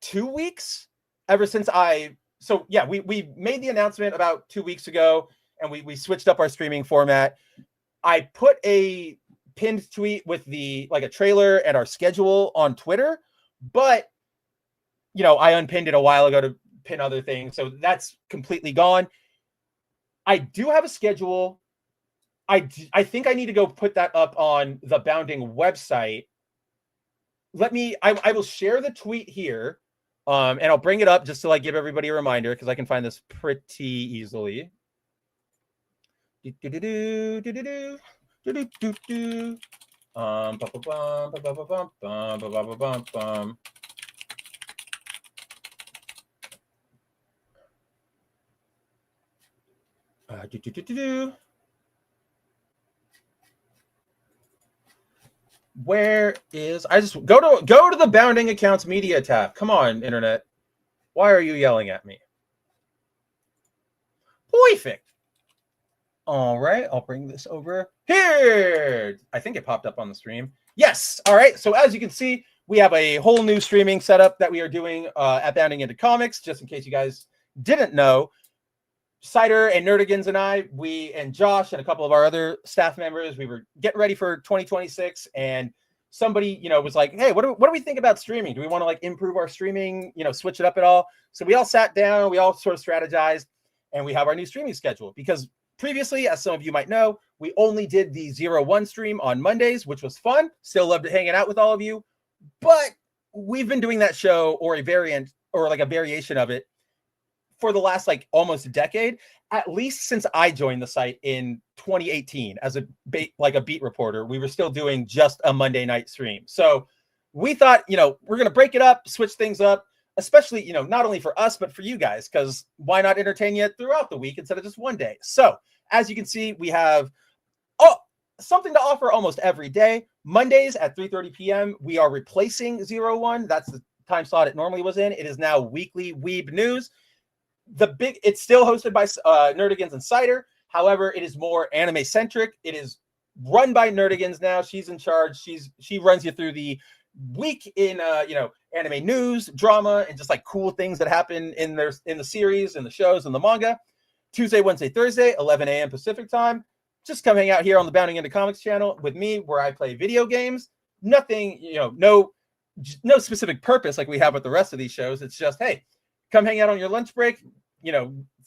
[SPEAKER 1] 2 weeks, ever since we made the announcement about 2 weeks ago, and we switched up our streaming format. I put a pinned tweet with a trailer and our schedule on Twitter, but I unpinned it a while ago to pin other things, so that's completely gone. I do have a schedule. I think I need to go put that up on the Bounding website. I will share the tweet here, and I'll bring it up just to give everybody a reminder, because I can find this pretty easily. Where is, I just go to the Bounding Accounts media tab. Come on, internet. Why are you yelling at me? Perfect. All right, I'll bring this over here. I think it popped up on the stream. Yes. All right. So as you can see, we have a whole new streaming setup that we are doing at Bounding into Comics. Just in case you guys didn't know, Cider and Nerdigans and I, we and Josh and a couple of our other staff members, we were getting ready for 2026, and somebody, was like, hey, what do we think about streaming? Do we want to improve our streaming, switch it up at all? So we all sat down, we all sort of strategized, and we have our new streaming schedule, because previously, as some of you might know, we only did the 0-1 stream on Mondays, which was fun. Still loved hanging out with all of you. But we've been doing that show, or a variant, or a variation of it, for the last almost a decade, at least since I joined the site in 2018 as a beat reporter. We were still doing just a Monday night stream. So we thought, we're going to break it up, switch things up, especially, not only for us, but for you guys, because why not entertain you throughout the week instead of just one day? So as you can see, we have something to offer almost every day. Mondays at 3:30 p.m., we are replacing 0-1. That's the time slot it normally was in. It is now weekly Weeb News. It's still hosted by Nerdigans and Cider. However, it is more anime centric. It is run by Nerdigans now. She's in charge. She runs you through the week in anime news, drama, and just cool things that happen in the series and the shows and the manga. Tuesday, Wednesday, Thursday, 11 a.m. Pacific time. Just come hang out here on the Bounding into Comics channel with me, where I play video games. Nothing, no specific purpose like we have with the rest of these shows. It's just, hey, come hang out on your lunch break,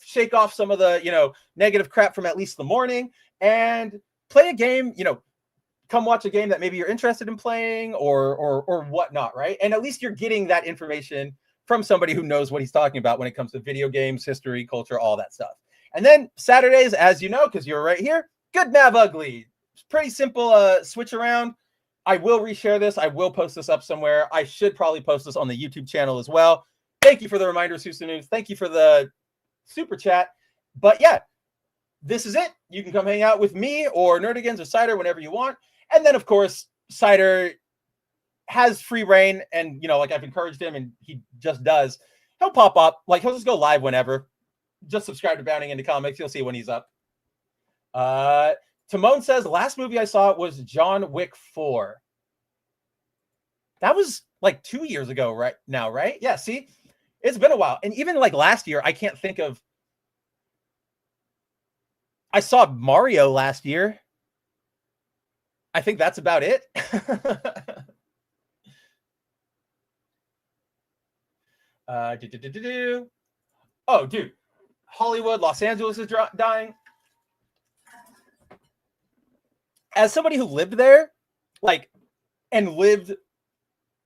[SPEAKER 1] shake off some of the, negative crap from at least the morning, and play a game, come watch a game that maybe you're interested in playing or whatnot, right? And at least you're getting that information from somebody who knows what he's talking about when it comes to video games, history, culture, all that stuff. And then Saturdays, as you know, because you're right here, Good Nav Ugly. It's pretty simple switch around. I will reshare this. I will post this up somewhere. I should probably post this on the YouTube channel as well. Thank you for the reminder, Susanu. Thank you for the super chat. But yeah, this is it. You can come hang out with me or Nerdigans or Cider whenever you want. And then, of course, Cider has free reign, and, you know, like, I've encouraged him, and he just does. He'll pop up. Like, he'll just go live whenever. Just subscribe to Bounding Into Comics. You'll see when he's up. Timon says, the last movie I saw was John Wick 4. That was like 2 years ago right now, right? Yeah, see? It's been a while. And even like last year, I can't think of... I saw Mario last year. I think that's about it. Oh, dude. Hollywood, Los Angeles is dying. As somebody who lived there, like, and lived...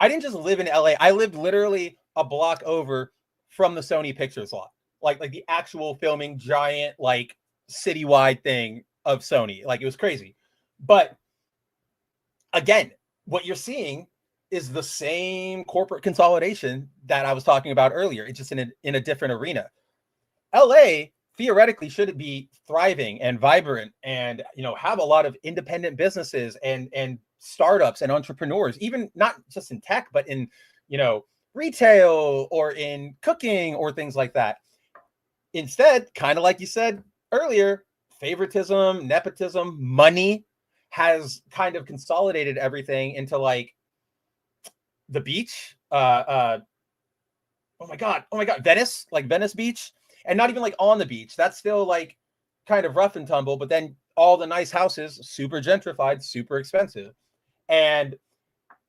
[SPEAKER 1] I didn't just live in LA. I lived literally a block over from the Sony Pictures lot. Like the actual filming giant, like, citywide thing of Sony. Like, it was crazy. But again, what you're seeing is the same corporate consolidation that I was talking about earlier. It's just in a different arena. LA theoretically should be thriving and vibrant and, you know, have a lot of independent businesses and startups and entrepreneurs, even not just in tech, but in, you know, retail or in cooking or things like that. Instead, kind of like you said earlier, favoritism, nepotism, money has kind of consolidated everything into, like, the beach. Oh my god, Venice, like Venice Beach, and not even like on the beach. That's still like kind of rough and tumble, but then all the nice houses, super gentrified, super expensive. And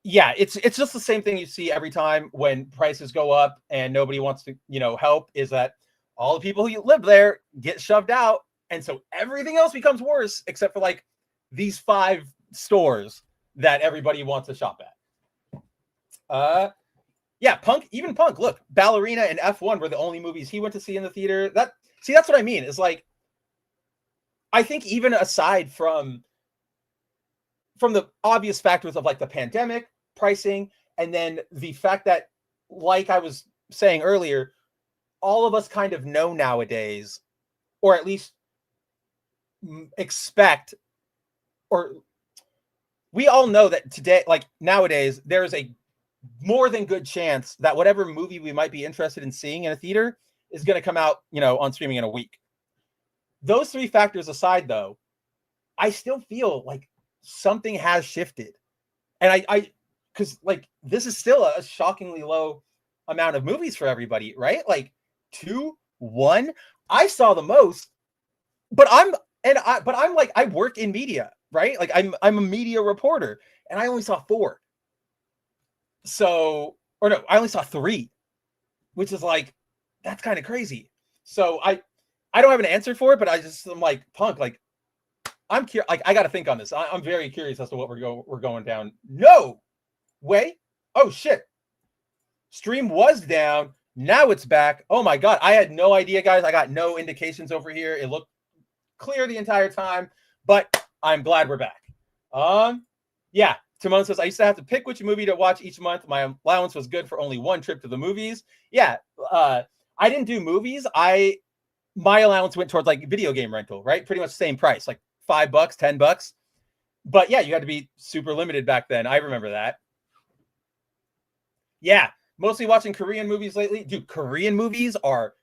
[SPEAKER 1] yeah, it's just the same thing you see every time when prices go up and nobody wants to, you know, help, is that all the people who live there get shoved out. And so everything else becomes worse, except for like these 5 stores that everybody wants to shop at. Yeah, Punk, look, Ballerina and F1 were the only movies he went to see in the theater. That's what I mean. It's like, I think even aside from the obvious factors of like the pandemic, pricing, and then the fact that, like I was saying earlier, all of us kind of know nowadays, or at least expect, or we all know that today, like nowadays, there's a more than good chance that whatever movie we might be interested in seeing in a theater is going to come out, you know, on streaming in a week. Those 3 factors aside, though, I still feel like something has shifted. And because like, this is still a shockingly low amount of movies for everybody, right? Like 2, 1. I saw the most, but I'm like, I work in media, right? Like I'm a media reporter, and I only saw 4. So, or no, I only saw 3, which is like, that's kind of crazy. So I don't have an answer for it, but I'm like, Punk, like, I'm curious. Like, I got to think on this. I'm very curious as to what we're going down. No way. Oh shit. Stream was down. Now it's back. Oh my god. I had no idea, guys. I got no indications over here. It looked clear the entire time, but I'm glad we're back. Yeah. Timon says, I used to have to pick which movie to watch each month. My allowance was good for only 1 trip to the movies. Yeah. I didn't do movies. My allowance went towards like video game rental, right? Pretty much the same price, like $5, $10. But yeah, you had to be super limited back then. I remember that. Yeah. Mostly watching Korean movies lately. Dude, Korean movies are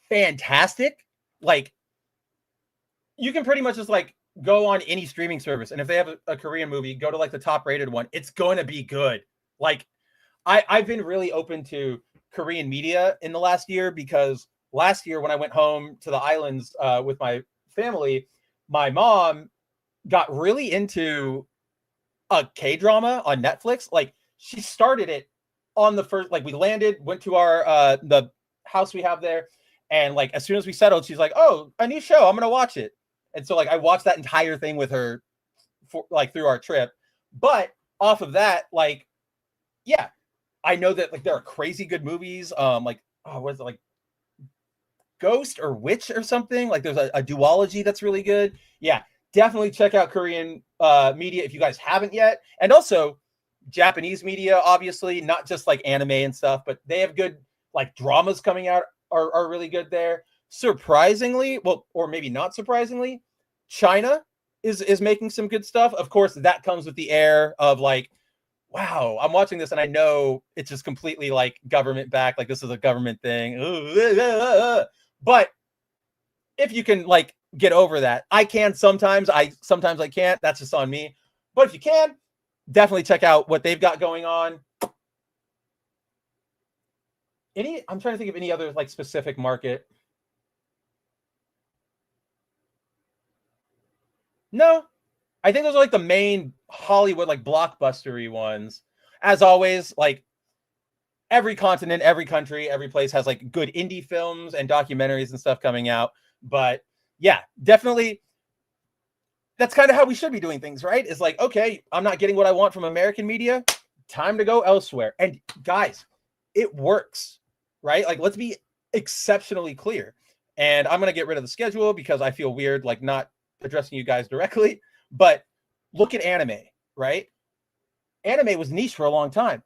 [SPEAKER 1] fantastic. Like, you can pretty much just like go on any streaming service, and if they have a Korean movie, go to like the top rated one. It's going to be good. Like, I've been really open to Korean media in the last year, because last year when I went home to the islands with my family, my mom got really into a K-drama on Netflix. Like, she started it on the first, like, we landed, went to our the house we have there, and like as soon as we settled, she's like, oh, a new show, I'm gonna watch it. And so like I watched that entire thing with her for like through our trip. But off of that, like, yeah, I know that like there are crazy good movies. Like, oh, what is it, like Ghost or Witch or something? Like there's a duology that's really good. Yeah, definitely check out Korean media if you guys haven't yet. And also Japanese media, obviously, not just like anime and stuff, but they have good like dramas coming out are really good there. surprisingly, well, or maybe not surprisingly, China is making some good stuff. Of course, that comes with the air of like, wow, I'm watching this and I know it's just completely like government backed, like this is a government thing. But if you can like get over that, I can sometimes, sometimes I can't. That's just on me. But if you can, definitely check out what they've got going on. I'm trying to think of any other like specific market. No, I think those are like the main Hollywood, like blockbustery ones. As always, like every continent, every country, every place has like good indie films and documentaries and stuff coming out. But yeah, definitely that's kind of how we should be doing things, right? It's like, okay, I'm not getting what I want from American media. Time to go elsewhere. And guys, it works, right? Like, let's be exceptionally clear. And I'm going to get rid of the schedule because I feel weird, like not addressing you guys directly. But look at anime, right? Anime was niche for a long time.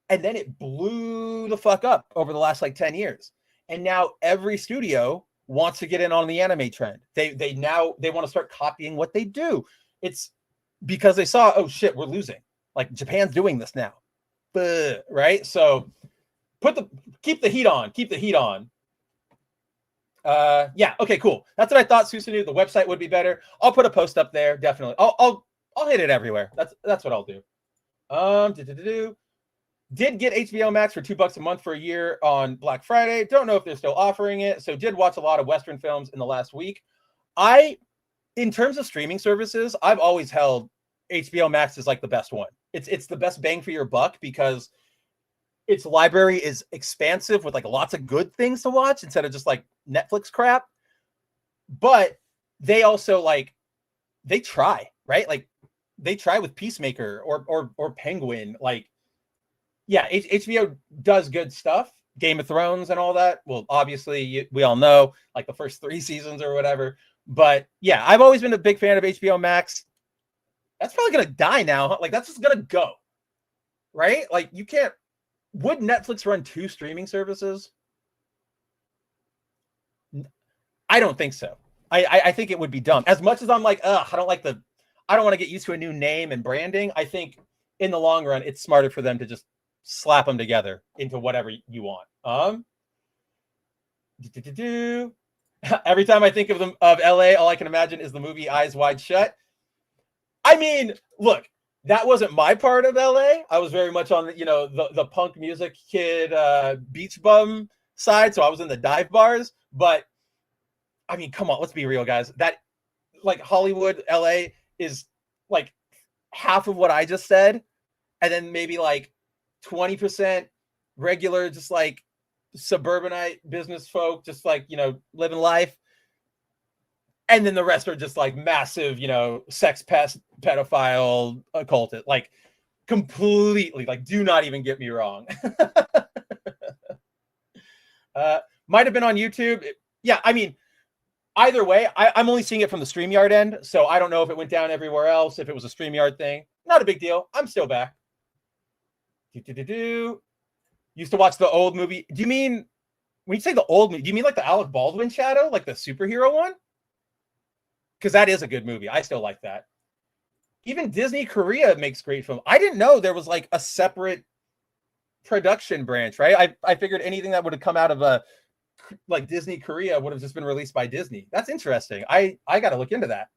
[SPEAKER 1] And then it blew the fuck up over the last like 10 years. And now every studio wants to get in on the anime trend. They want to start copying what they do. It's because they saw, oh shit, we're losing. Like Japan's doing this now. Right? So keep the heat on. Keep the heat on. Yeah, okay, cool. That's what I thought, Susanu. The website would be better. I'll put a post up there, definitely. I'll hit it everywhere. That's what I'll do. Did get HBO Max for $2 a month for a year on Black Friday. Don't know if they're still offering it. So did watch a lot of Western films in the last week. In terms of streaming services, I've always held HBO Max is like the best one. It's the best bang for your buck because its library is expansive with like lots of good things to watch instead of just like Netflix crap. But they also like, they try, right? Like they try with Peacemaker or Penguin. Like, yeah, HBO does good stuff. Game of Thrones and all that. Well, obviously, we all know like the first 3 seasons or whatever. But yeah, I've always been a big fan of HBO Max. That's probably going to die now. Like, that's just going to go. Right? Like, you can't. Would Netflix run 2 streaming services? I don't think so. I think it would be dumb. As much as I'm like, I don't want to get used to a new name and branding. I think in the long run, it's smarter for them to just slap them together into whatever you want. Every time I think of LA, all I can imagine is the movie Eyes Wide Shut. I mean, look, that wasn't my part of LA. I was very much on the punk music kid beach bum side, so I was in the dive bars. But I mean, come on, let's be real, guys. That like Hollywood, LA is like half of what I just said, and then maybe like 20% regular, just like suburbanite business folk, just like, living life. And then the rest are just like massive, sex pest, pedophile, occultist, like completely, like, do not even get me wrong. Might have been on YouTube. Yeah, I mean, either way, I'm only seeing it from the StreamYard end, so I don't know if it went down everywhere else, if it was a StreamYard thing. Not a big deal. I'm still back. Used to watch the old movie. Do you mean, when you say the old movie, do you mean like the Alec Baldwin Shadow, like the superhero one? Because that is a good movie. I still like that. Even Disney Korea makes great film. I didn't know there was like a separate production branch, right? I figured anything that would have come out of a like Disney Korea would have just been released by Disney. That's interesting. I got to look into that.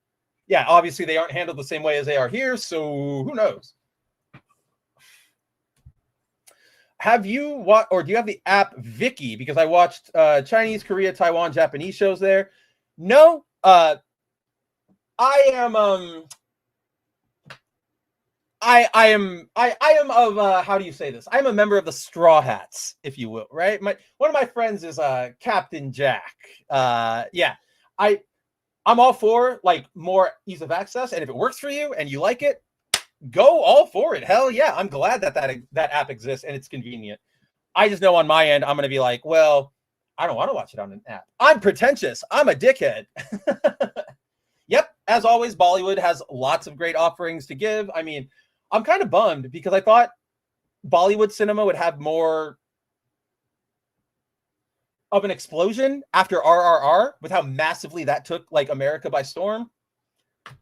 [SPEAKER 1] Yeah, obviously they aren't handled the same way as they are here, so who knows? Have you watched, or do you have the app Viki? Because I watched Chinese, Korea, Taiwan, Japanese shows there. No, I am of how do you say this? I'm a member of the Straw Hats, if you will, right? One of my friends is Captain Jack. Yeah, I'm all for like more ease of access, and if it works for you and you like it, go all for it. Hell yeah, I'm glad that app exists and it's convenient. I just know on my end I'm going to be like, well, I don't want to watch it on an app. I'm pretentious. I'm a dickhead. Yep, as always, Bollywood has lots of great offerings to give. I mean, I'm kind of bummed because I thought Bollywood cinema would have more of an explosion after RRR, with how massively that took like America by storm.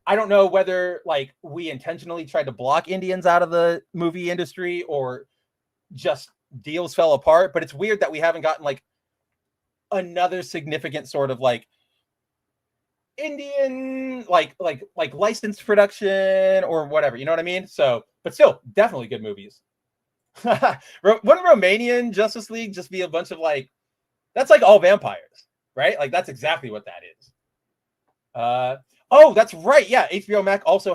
[SPEAKER 1] I don't know whether like we intentionally tried to block Indians out of the movie industry or just deals fell apart, but it's weird that we haven't gotten like another significant sort of like Indian like licensed production or whatever, you know what I mean? So, but still, definitely good movies. Wouldn't Romanian Justice League just be a bunch of like, that's like all vampires, right? Like that's exactly what that is. Oh, that's right. Yeah, HBO Max also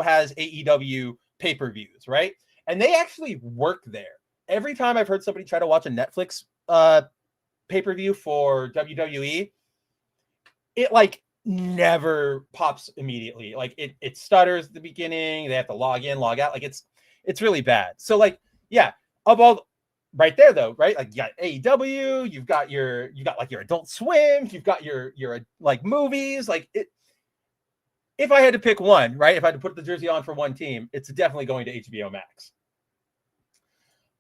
[SPEAKER 1] has AEW pay-per-views, right? And they actually work there. Every time I've heard somebody try to watch a Netflix pay-per-view for WWE, it like never pops immediately. Like it stutters at the beginning. They have to log in, log out. Like it's really bad. So like, yeah, of all right there though, right? Like you got AEW, you've got like your Adult Swim, you've got your like movies. Like it, if I had to pick one, right? If I had to put the jersey on for one team, it's definitely going to HBO Max.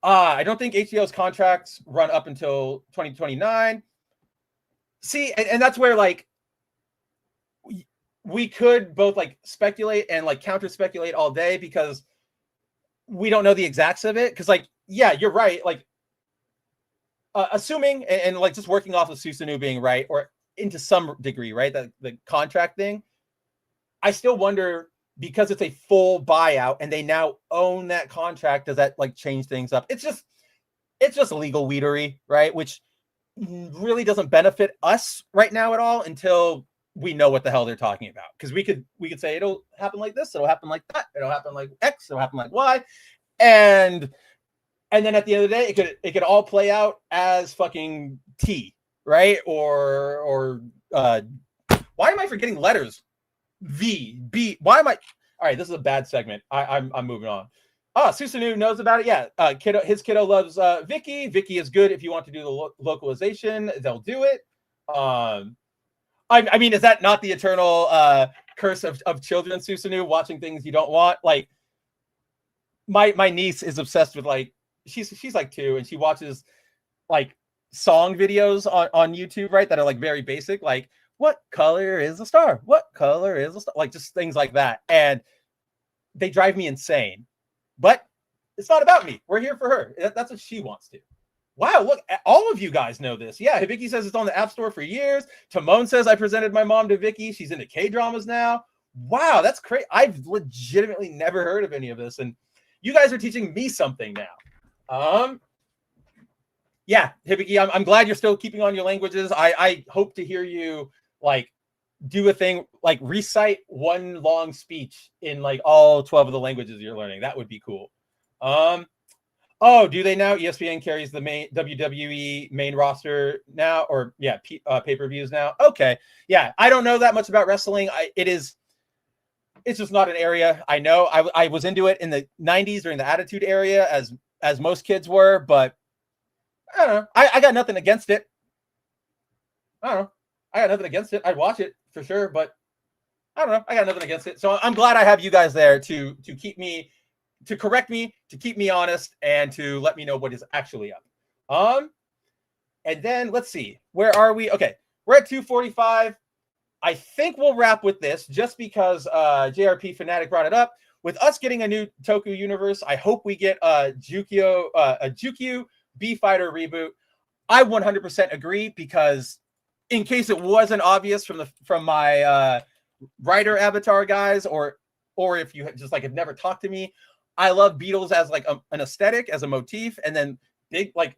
[SPEAKER 1] I don't think HBO's contracts run up until 2029. See, and that's where like we could both like speculate and like counter speculate all day because we don't know the exacts of it. Because like, yeah, you're right. Like assuming and like just working off of Susanoo being right, or into some degree, right? The contract thing. I still wonder, because it's a full buyout and they now own that contract, does that like change things up? It's just legal weedery, right? Which really doesn't benefit us right now at all until we know what the hell they're talking about. Because we could say it'll happen like this, it'll happen like that, it'll happen like X, it'll happen like Y, and then at the end of the day, it could all play out as fucking T, right? Or why am I forgetting letters? V, B. Why am I? All right, this is a bad segment. I'm moving on. Susanoo knows about it. Yeah, his kiddo loves Vicky. Vicky is good if you want to do the localization. They'll do it. I mean, is that not the eternal curse of children, Susanoo, watching things you don't want? Like, my niece is obsessed with like she's like 2 and she watches like song videos on YouTube, right? That are like very basic, like what color is a star? What color is a star? Like just things like that. And they drive me insane. But it's not about me. We're here for her. That's what she wants to. Wow, look, all of you guys know this. Yeah, Vicky says it's on the App Store for years. Timon says I presented my mom to Vicky. She's into K-dramas now. Wow, that's crazy. I've legitimately never heard of any of this. And you guys are teaching me something now. Yeah, Hibiki, I'm glad you're still keeping on your languages. I hope to hear you like do a thing, like recite one long speech in like all 12 of the languages you're learning. That would be cool. Oh, do they now? ESPN carries the main WWE main roster now, or yeah, pay-per-views now. Okay, yeah, I don't know that much about wrestling. It's just not an area I know. I was into it in the 90s during the Attitude Era, as most kids were, but I don't know. I got nothing against it. I don't know. I got nothing against it. I'd watch it for sure, but I don't know. I got nothing against it. So I'm glad I have you guys there to keep me, to correct me, to keep me honest, and to let me know what is actually up. And then let's see. Where are we? Okay, we're at 2:45. I think we'll wrap with this just because JRP Fanatic brought it up. With us getting a new Toku universe, I hope we get a Jukyu B-Fighter reboot. I 100% agree, because in case it wasn't obvious from my writer avatar guys, or if you just like have never talked to me, I love Beatles as like an aesthetic, as a motif, and then big like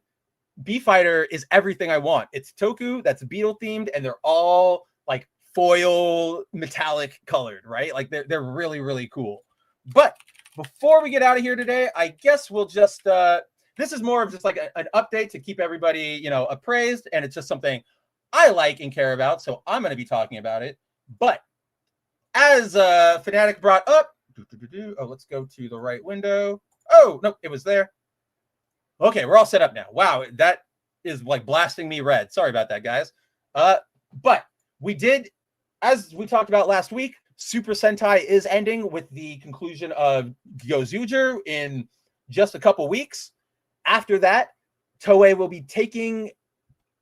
[SPEAKER 1] B-Fighter is everything I want. It's Toku that's Beatle themed, and they're all like foil metallic colored, right? Like they're really, really cool. But before we get out of here today, I guess we'll just this is more of just like an update to keep everybody, appraised, and it's just something I like and care about, so I'm going to be talking about it. But as Fanatic brought up, let's go to the right window. Oh, no, it was there. Okay, we're all set up now. Wow, that is like blasting me red. Sorry about that, guys. But we did, as we talked about last week, Super Sentai is ending with the conclusion of Gyozuger in just a couple weeks. After that, Toei will be taking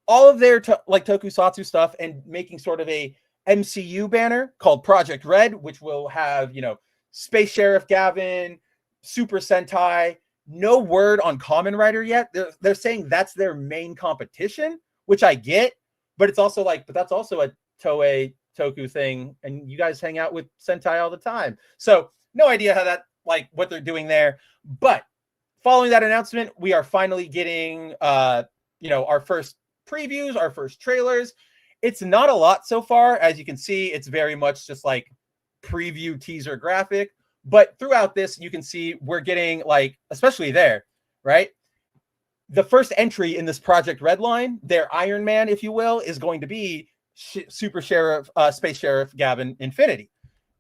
[SPEAKER 1] all of their like tokusatsu stuff and making sort of a MCU banner called Project R.E.D, which will have, you know, Space Sheriff Gavin, Super Sentai. No word on Kamen Rider yet. They're saying that's their main competition, which I get, but it's also like, but that's also a Toei Toku thing, and you guys hang out with Sentai all the time. So no idea how that, like, what they're doing there. But following that announcement, we are finally getting you know, our first previews, our first trailers. It's not a lot so far. As you can see, it's very much just like preview teaser graphic. But throughout this, you can see we're getting, like, especially there, right? The first entry in this Project R.E.D line, their Iron Man, if you will, is going to be Super Sheriff, Space Sheriff Gavin Infinity.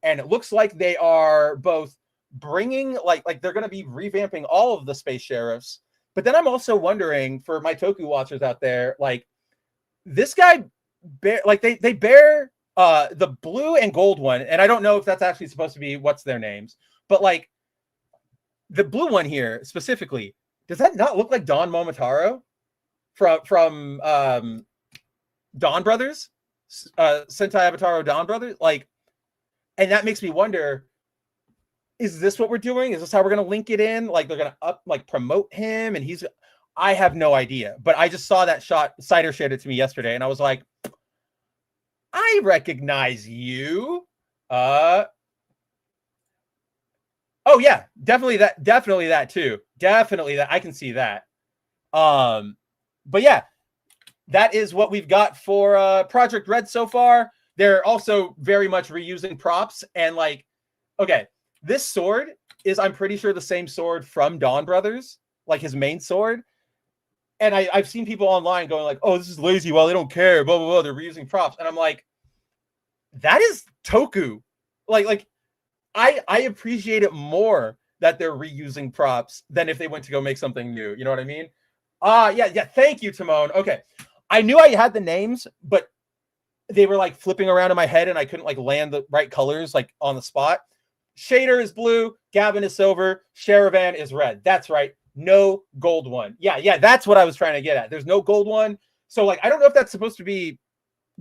[SPEAKER 1] And it looks like they are both bringing, like they're going to be revamping all of the Space Sheriffs. But then I'm also wondering, for my Toku watchers out there, like, this guy, like, they bear the blue and gold one, and I don't know if that's actually supposed to be what's their names, but like the blue one here specifically, does that not look like Don Momotaro from Dawn Brothers, Sentai Avataro Dawn Brothers? Like, and that makes me wonder, is this what we're doing? Is this how we're going to link it in? Like, they're going to promote him, and he's, I have no idea, but I just saw that shot. Cider shared it to me yesterday, and I was like, I recognize you. Oh yeah, definitely that too. Definitely that. I can see that. But yeah, that is what we've got for Project R.E.D so far. They're also very much reusing props, and like, okay, this sword is, I'm pretty sure, the same sword from Dawn Brothers, like his main sword. And I've seen people online going like, oh, this is lazy. Well, they don't care. Blah, blah, blah. They're reusing props. And I'm like, that is Toku. Like I appreciate it more that they're reusing props than if they went to go make something new. You know what I mean? Yeah. Thank you, Timon. Okay. I knew I had the names, but they were like flipping around in my head and I couldn't like land the right colors like on the spot. Shader is blue. Gavin is silver. Sherivan is red. That's right. No gold one. Yeah. That's what I was trying to get at. There's no gold one. So like, I don't know if that's supposed to be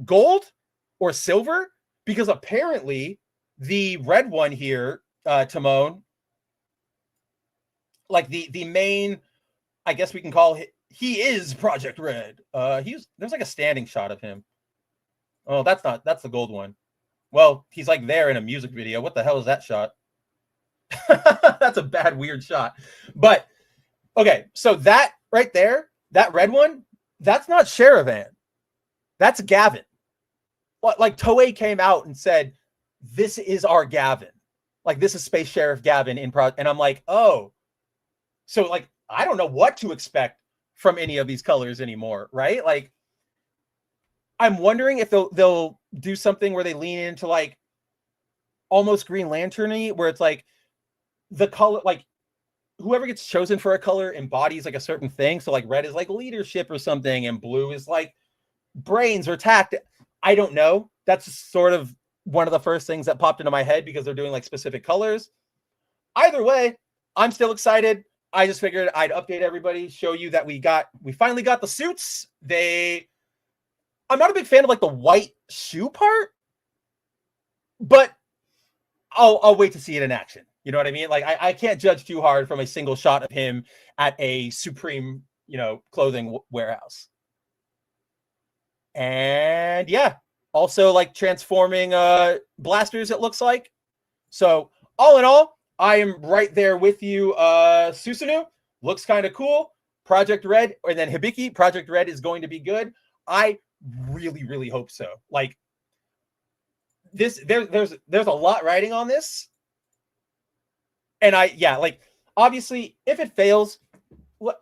[SPEAKER 1] gold or silver, because apparently the red one here, Timon, like the main, I guess we can call it, he is Project R.E.D. There's like a standing shot of him. Oh, that's the gold one. Well, he's like there in a music video. What the hell is that shot? That's a bad, weird shot. But okay, so that right there, that red one, that's not Sherivan. That's Gavin. Like Toei came out and said, this is our Gavin. Like, this is Space Sheriff Gavin and I'm like, oh. So like, I don't know what to expect from any of these colors anymore, right? Like, I'm wondering if they'll do something where they lean into like almost Green Lantern-y, where it's like the color, like whoever gets chosen for a color embodies like a certain thing. So like red is like leadership or something, and blue is like brains or tact. I don't know. That's sort of one of the first things that popped into my head because they're doing like specific colors. Either way, I'm still excited. I just figured I'd update everybody, show you that we finally got the suits. I'm not a big fan of like the white shoe part, but I'll wait to see it in action. You know what I mean? Like, I can't judge too hard from a single shot of him at a Supreme, you know, clothing warehouse. And yeah, also like transforming blasters, it looks like. So all in all, I am right there with you. Susanoo looks kind of cool. Project R.E.D, and then Hibiki, Project R.E.D is going to be good. I really, really hope so. Like, this, there's a lot riding on this. And like, obviously, if it fails,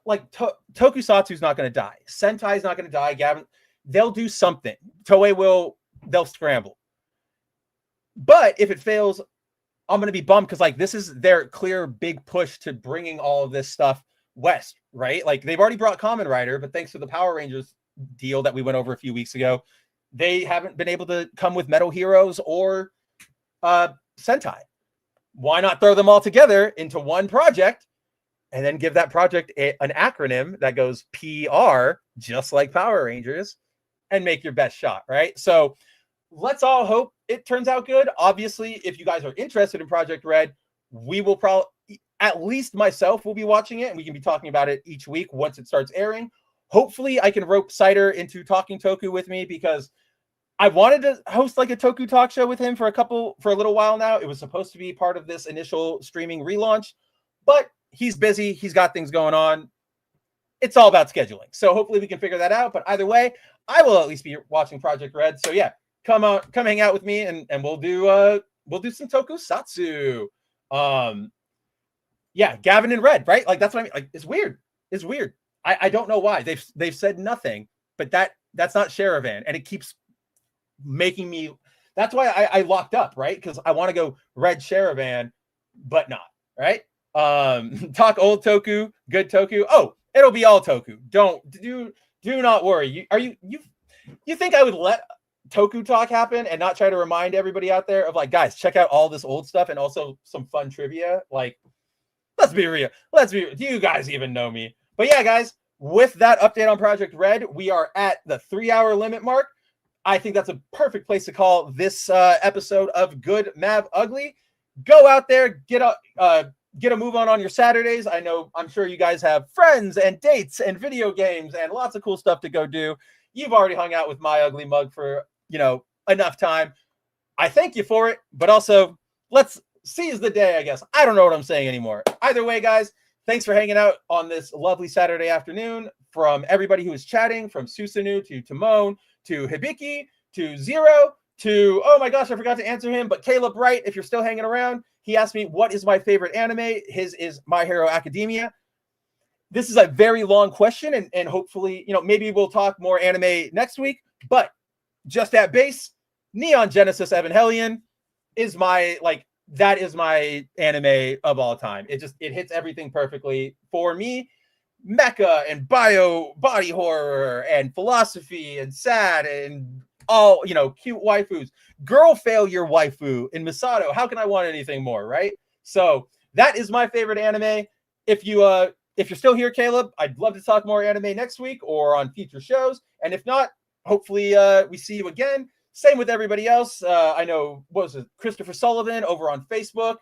[SPEAKER 1] like Tokusatsu's not going to die. Sentai's not going to die. Gavin, they'll do something. Toei they'll scramble. But if it fails, I'm going to be bummed, because like, this is their clear big push to bringing all of this stuff west, right? Like, they've already brought Kamen Rider, but thanks to the Power Rangers deal that we went over a few weeks ago, they haven't been able to come with Metal Heroes or Sentai. Why not throw them all together into one project and then give that project an acronym that goes PR, just like Power Rangers, and make your best shot, right? So let's all hope it turns out good. Obviously, if you guys are interested in Project R.E.D, we will probably, at least myself, will be watching it, and we can be talking about it each week once it starts airing. Hopefully, I can rope Cider into talking Toku with me, because I wanted to host like a Toku talk show with him for a little while now. It was supposed to be part of this initial streaming relaunch, but he's busy. He's got things going on. It's all about scheduling. So hopefully we can figure that out. But either way, I will at least be watching Project R.E.D. So yeah, come hang out with me, and we'll do some tokusatsu. Yeah, Gavin and Red, right? Like, that's what I mean. Like, it's weird. It's weird. I don't know why. They've said nothing, but that's not Sherivan, and it keeps making me. That's why I locked up, right? Because I want to go Red Sherivan, but not, right? Talk old Toku, good Toku. Oh, it'll be all Toku. Do not worry. You think I would let Toku talk happen and not try to remind everybody out there of, like, guys, check out all this old stuff and also some fun trivia? Like, let's be real. Do you guys even know me? But yeah, guys, with that update on Project R.E.D, we are at the 3-hour limit mark. I think that's a perfect place to call this episode of Good Mav Ugly. Go out there, get a move on your Saturdays. I'm sure you guys have friends and dates and video games and lots of cool stuff to go do. You've already hung out with my ugly mug for, enough time. I thank you for it, but also let's seize the day, I guess. I don't know what I'm saying anymore. Either way, guys, thanks for hanging out on this lovely Saturday afternoon. From everybody who is chatting, from Susanu to Timon to Hibiki to Zero to, oh my gosh, I forgot to answer him, but Caleb Wright, if you're still hanging around, he asked me, what is my favorite anime? His is My Hero Academia. This is a very long question, and hopefully, maybe we'll talk more anime next week, but just at base, Neon Genesis Evangelion is that is my anime of all time. It hits everything perfectly for me. Mecha and body horror and philosophy and sad and all, cute waifus. Girl failure waifu in Misato. How can I want anything more, right? So that is my favorite anime. If you're still here, Caleb, I'd love to talk more anime next week or on future shows. And if not, hopefully we see you again. Same with everybody else. I know, what was it, Christopher Sullivan over on Facebook.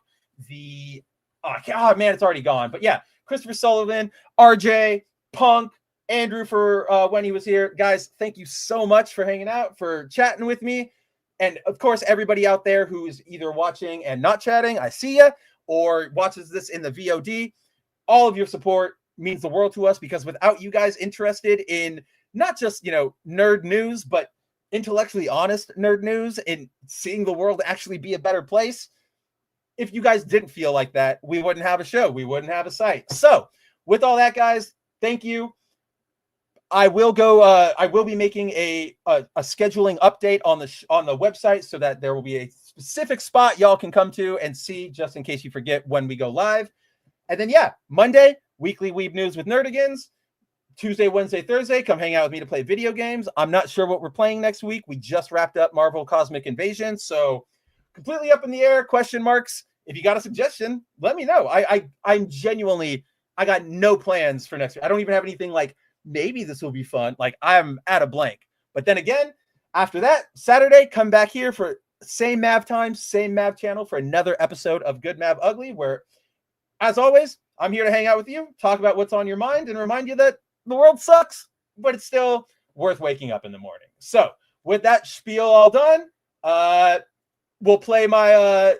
[SPEAKER 1] Man, it's already gone. But yeah, Christopher Sullivan, RJ, Punk, Andrew for when he was here. Guys, thank you so much for hanging out, for chatting with me. And of course, everybody out there who's either watching and not chatting, I see you, or watches this in the VOD. All of your support means the world to us, because without you guys interested in not just, nerd news, but intellectually honest nerd news and seeing the world actually be a better place, if you guys didn't feel like that, we wouldn't have a show. We wouldn't have a site. So with all that, guys, thank you. I will be making a scheduling update on the website, so that there will be a specific spot y'all can come to and see, just in case you forget when we go live. And then, yeah, Monday, weekly Weeb News with Nerdigans. Tuesday, Wednesday, Thursday, come hang out with me to play video games. I'm not sure what we're playing next week. We just wrapped up Marvel Cosmic Invasion, so completely up in the air, question marks. If you got a suggestion, let me know. I'm genuinely, I got no plans for next week. I don't even have anything like, maybe this will be fun. Like, I'm at a blank. But then again, after that, Saturday, come back here for same Mav time, same Mav channel for another episode of Good Mav Ugly, where, as always, I'm here to hang out with you, talk about what's on your mind, and remind you that the world sucks, but it's still worth waking up in the morning. So with that spiel all done, we'll play my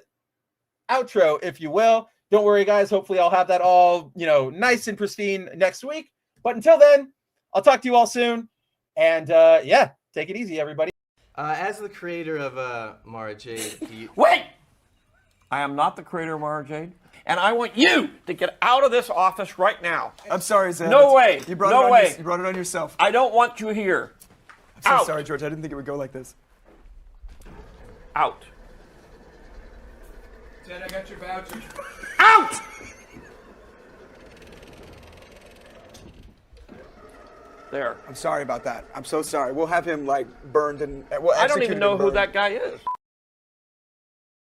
[SPEAKER 1] outro, if you will. Don't worry, guys. Hopefully I'll have that all, nice and pristine next week. But until then, I'll talk to you all soon. And yeah, take it easy, everybody.
[SPEAKER 2] As the creator of Mara Jade,
[SPEAKER 3] Wait! I am not the creator of Mara Jade, and I want you to get out of this office right now.
[SPEAKER 4] I'm sorry, Zan.
[SPEAKER 3] No way.
[SPEAKER 4] You brought
[SPEAKER 3] No way.
[SPEAKER 4] You brought it on yourself.
[SPEAKER 3] I don't want you here.
[SPEAKER 4] I'm so
[SPEAKER 3] Out.
[SPEAKER 4] sorry, George. I didn't think it would go like this.
[SPEAKER 3] Out.
[SPEAKER 2] Ted, I got your voucher.
[SPEAKER 3] Out! There.
[SPEAKER 4] I'm sorry about that. I'm so sorry. We'll have him, burned and...
[SPEAKER 3] I don't even know who that guy is.